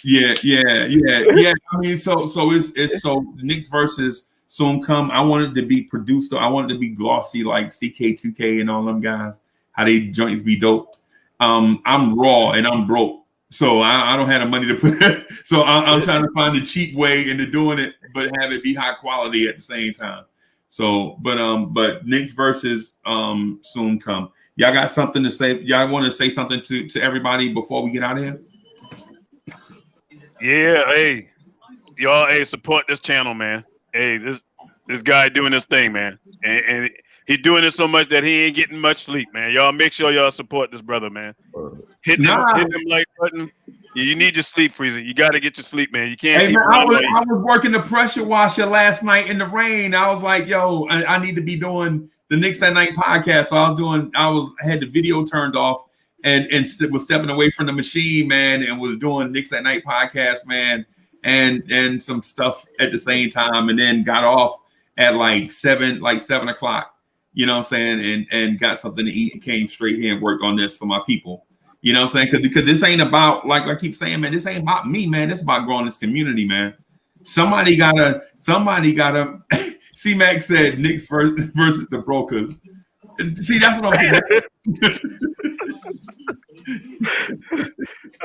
Yeah. I mean, so it's so Knicks versus soon come. I want it to be produced. I want it to be glossy like CK2K and all them guys. How they joints be dope. I'm raw and I'm broke, so I don't have the money to put it. So I'm trying to find the cheap way into doing it, but have it be high quality at the same time. So, but Knicks versus soon come. Y'all got something to say? Y'all want to say something to everybody before we get out of here? Yeah, hey, y'all, hey, support this channel, man. Hey, this guy doing this thing, man, and he's doing it so much that he ain't getting much sleep, man. Y'all make sure y'all support this brother, man. Hit them like button. You need your sleep, Freezer. You got to get your sleep, man. You can't. Hey, man, I was working the pressure washer last night in the rain. I was like, yo, I need to be doing the Knicks at Night podcast. So I had the video turned off and was stepping away from the machine, man, and was doing Knicks at Night podcast, man, and some stuff at the same time, and then got off at like 7 o'clock. you know what I'm saying, and got something to eat and came straight here and worked on this for my people. You know what I'm saying? Because this ain't about, like I keep saying, man, this ain't about me, man. This is about growing this community, man. Somebody gotta C-Mac said Knicks versus the Brokers. See, that's what I'm saying.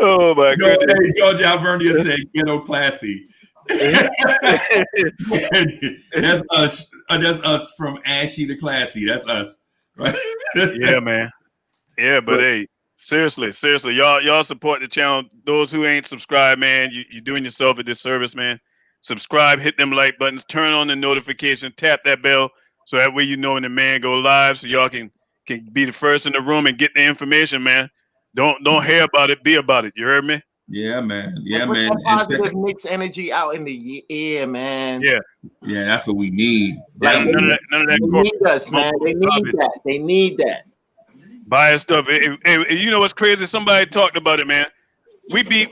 Oh my goodness. Hey, George Alvernia said ghetto classy. That's us. That's us from ashy to classy. That's us. Right? Yeah, man. Yeah, but hey, seriously, y'all support the channel. Those who ain't subscribed, man, you're doing yourself a disservice, man. Subscribe, hit them like buttons, turn on the notification, tap that bell, so that way you know when the man go live, so y'all can be the first in the room and get the information, man. Don't hear about it, be about it. You heard me? Yeah, man. Yeah, put man. that positive Knicks energy out in the air, man. Yeah. Yeah, that's what we need. Like, Yeah, none of that they need us, man. They need that. They need that. Bias stuff. You know what's crazy? Somebody talked about it, man. We beat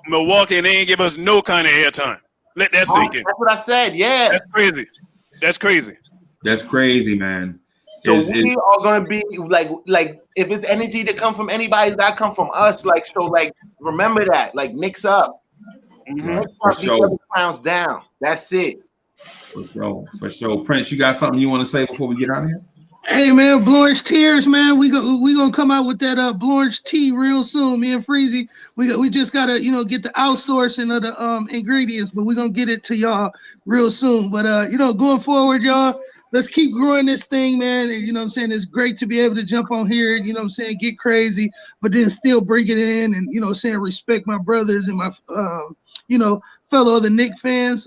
Milwaukee and they ain't give us no kind of airtime. Let that sink in. That's what I said. Yeah. That's crazy. That's crazy. That's crazy, man. So we are gonna be like if it's energy to come from anybody, it's gotta come from us. Like, so, like, remember that. Like, Knicks up. Knicks up, these other clowns down. That's it. For sure. Prince, you got something you want to say before we get out of here? Hey man, Blue Orange Tears, man. We gonna come out with that Blue Orange tea real soon. Me and Freezy, we just gotta get the outsourcing of the ingredients, but we're gonna get it to y'all real soon. But going forward, y'all, let's keep growing this thing, man. And, you know what I'm saying? It's great to be able to jump on here, you know what I'm saying, get crazy, but then still bring it in and, you know what I'm saying, respect my brothers and my, fellow other Knicks fans.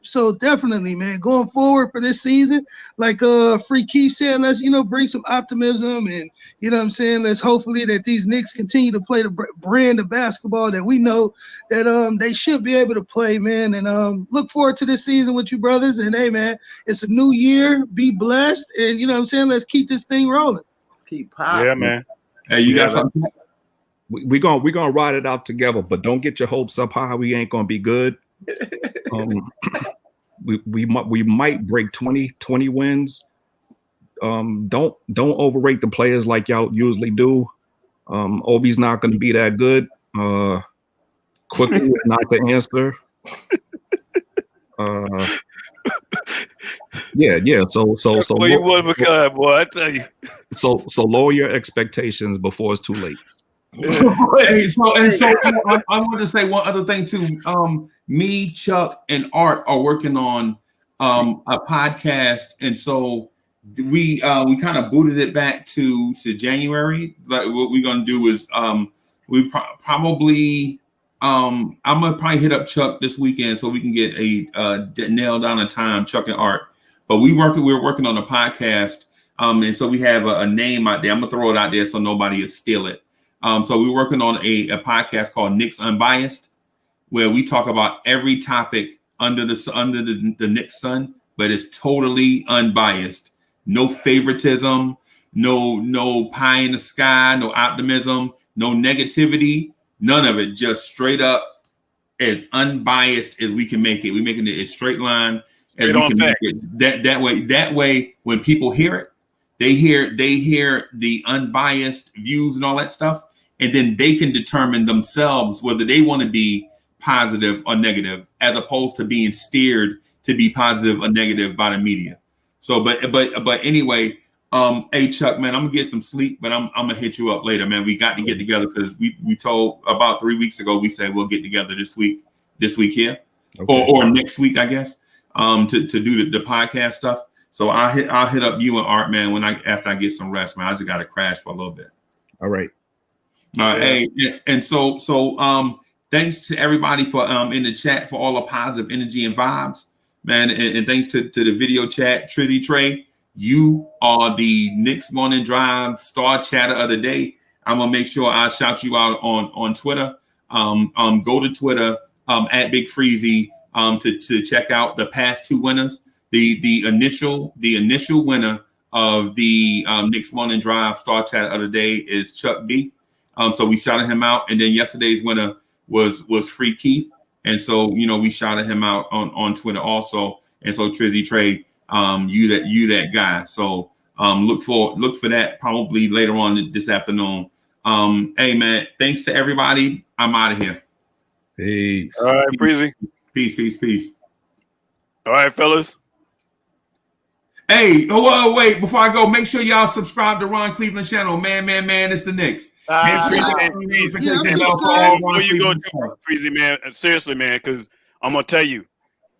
So definitely, man, going forward for this season, like Free Keith said, let's, bring some optimism and, you know what I'm saying, let's hopefully that these Knicks continue to play the brand of basketball that we know that they should be able to play, man. And look forward to this season with you brothers. And hey, man, it's a new year. Be blessed. And you know what I'm saying? Let's keep this thing rolling. Let's keep popping. Yeah, man. Hey, you got something? We're gonna ride it out together, but don't get your hopes up high. We ain't gonna be good. We might break 20 wins. Don't overrate the players like y'all usually do. Obi's not gonna be that good. Quickly is not the answer. Yeah. So Boy, you one of a kind, boy. I tell you. So lower your expectations before it's too late. Hey, so I want to say one other thing too. Me, Chuck, and Art are working on a podcast, and so we kind of booted it back to January. Like, what we're gonna do is we probably I'm gonna probably hit up Chuck this weekend so we can get a nail down a time, Chuck and Art. But we're working on a podcast, and so we have a name out there. I'm gonna throw it out there so nobody will steal it. So we're working on a podcast called Knicks Unbiased, where we talk about every topic under the Knicks sun, but it's totally unbiased. No favoritism, no pie in the sky, no optimism, no negativity, none of it. Just straight up as unbiased as we can make it. We're making it a straight line as we can make it. That way, when people hear it, they hear the unbiased views and all that stuff. And then they can determine themselves whether they want to be positive or negative, as opposed to being steered to be positive or negative by the media. So, but anyway, hey Chuck, man, I'm gonna get some sleep, but I'm gonna hit you up later, man. We got to get together because we told about 3 weeks ago we said we'll get together this week here, okay. or next week, I guess, to do the podcast stuff. So I'll hit up you and Art, man, after I get some rest, man. I just gotta crash for a little bit. All right. Hey, and so thanks to everybody for in the chat for all the positive energy and vibes, man, and thanks to the video chat. Trizzy Trey, you are the Knicks Morning Drive star chatter of the day. I'm gonna make sure I shout you out on Twitter. Go to Twitter at Big Freezy to check out the past two winners. The initial winner of the Knicks Morning Drive star chatter of the day is Chuck B. So we shouted him out, and then yesterday's winner was Free Keith, and so we shouted him out on Twitter also. And so Trizzy Trey, you that guy. So look for that probably later on this afternoon. Hey man, thanks to everybody. I'm out of here. Peace. All right, Breezy. Peace. All right, fellas. Hey, wait, before I go, make sure y'all subscribe to Ron Cleveland channel. Man, it's the Knicks. Make sure before you go to Freezy, man, seriously, man, because I'm gonna tell you,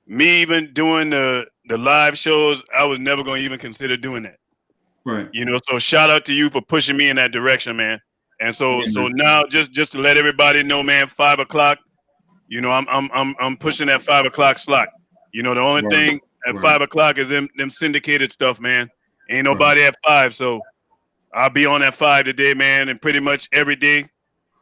me even doing the live shows, I was never gonna even consider doing that. Right. You know, so shout out to you for pushing me in that direction, man. And so now just to let everybody know, man, 5 o'clock. You know, I'm pushing that 5 o'clock slot. You know, the only thing at 5 o'clock is them syndicated stuff, man. Ain't nobody at 5, so I'll be on at 5 today, man, and pretty much every day.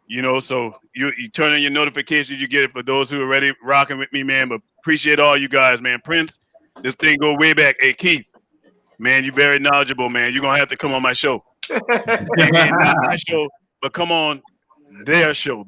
You know, so you turn on your notifications, you get it for those who are already rocking with me, man. But appreciate all you guys, man. Prince, this thing go way back. Hey, Keith, man, you very knowledgeable, man. You're gonna have to come on my show. Not my show, but come on their show.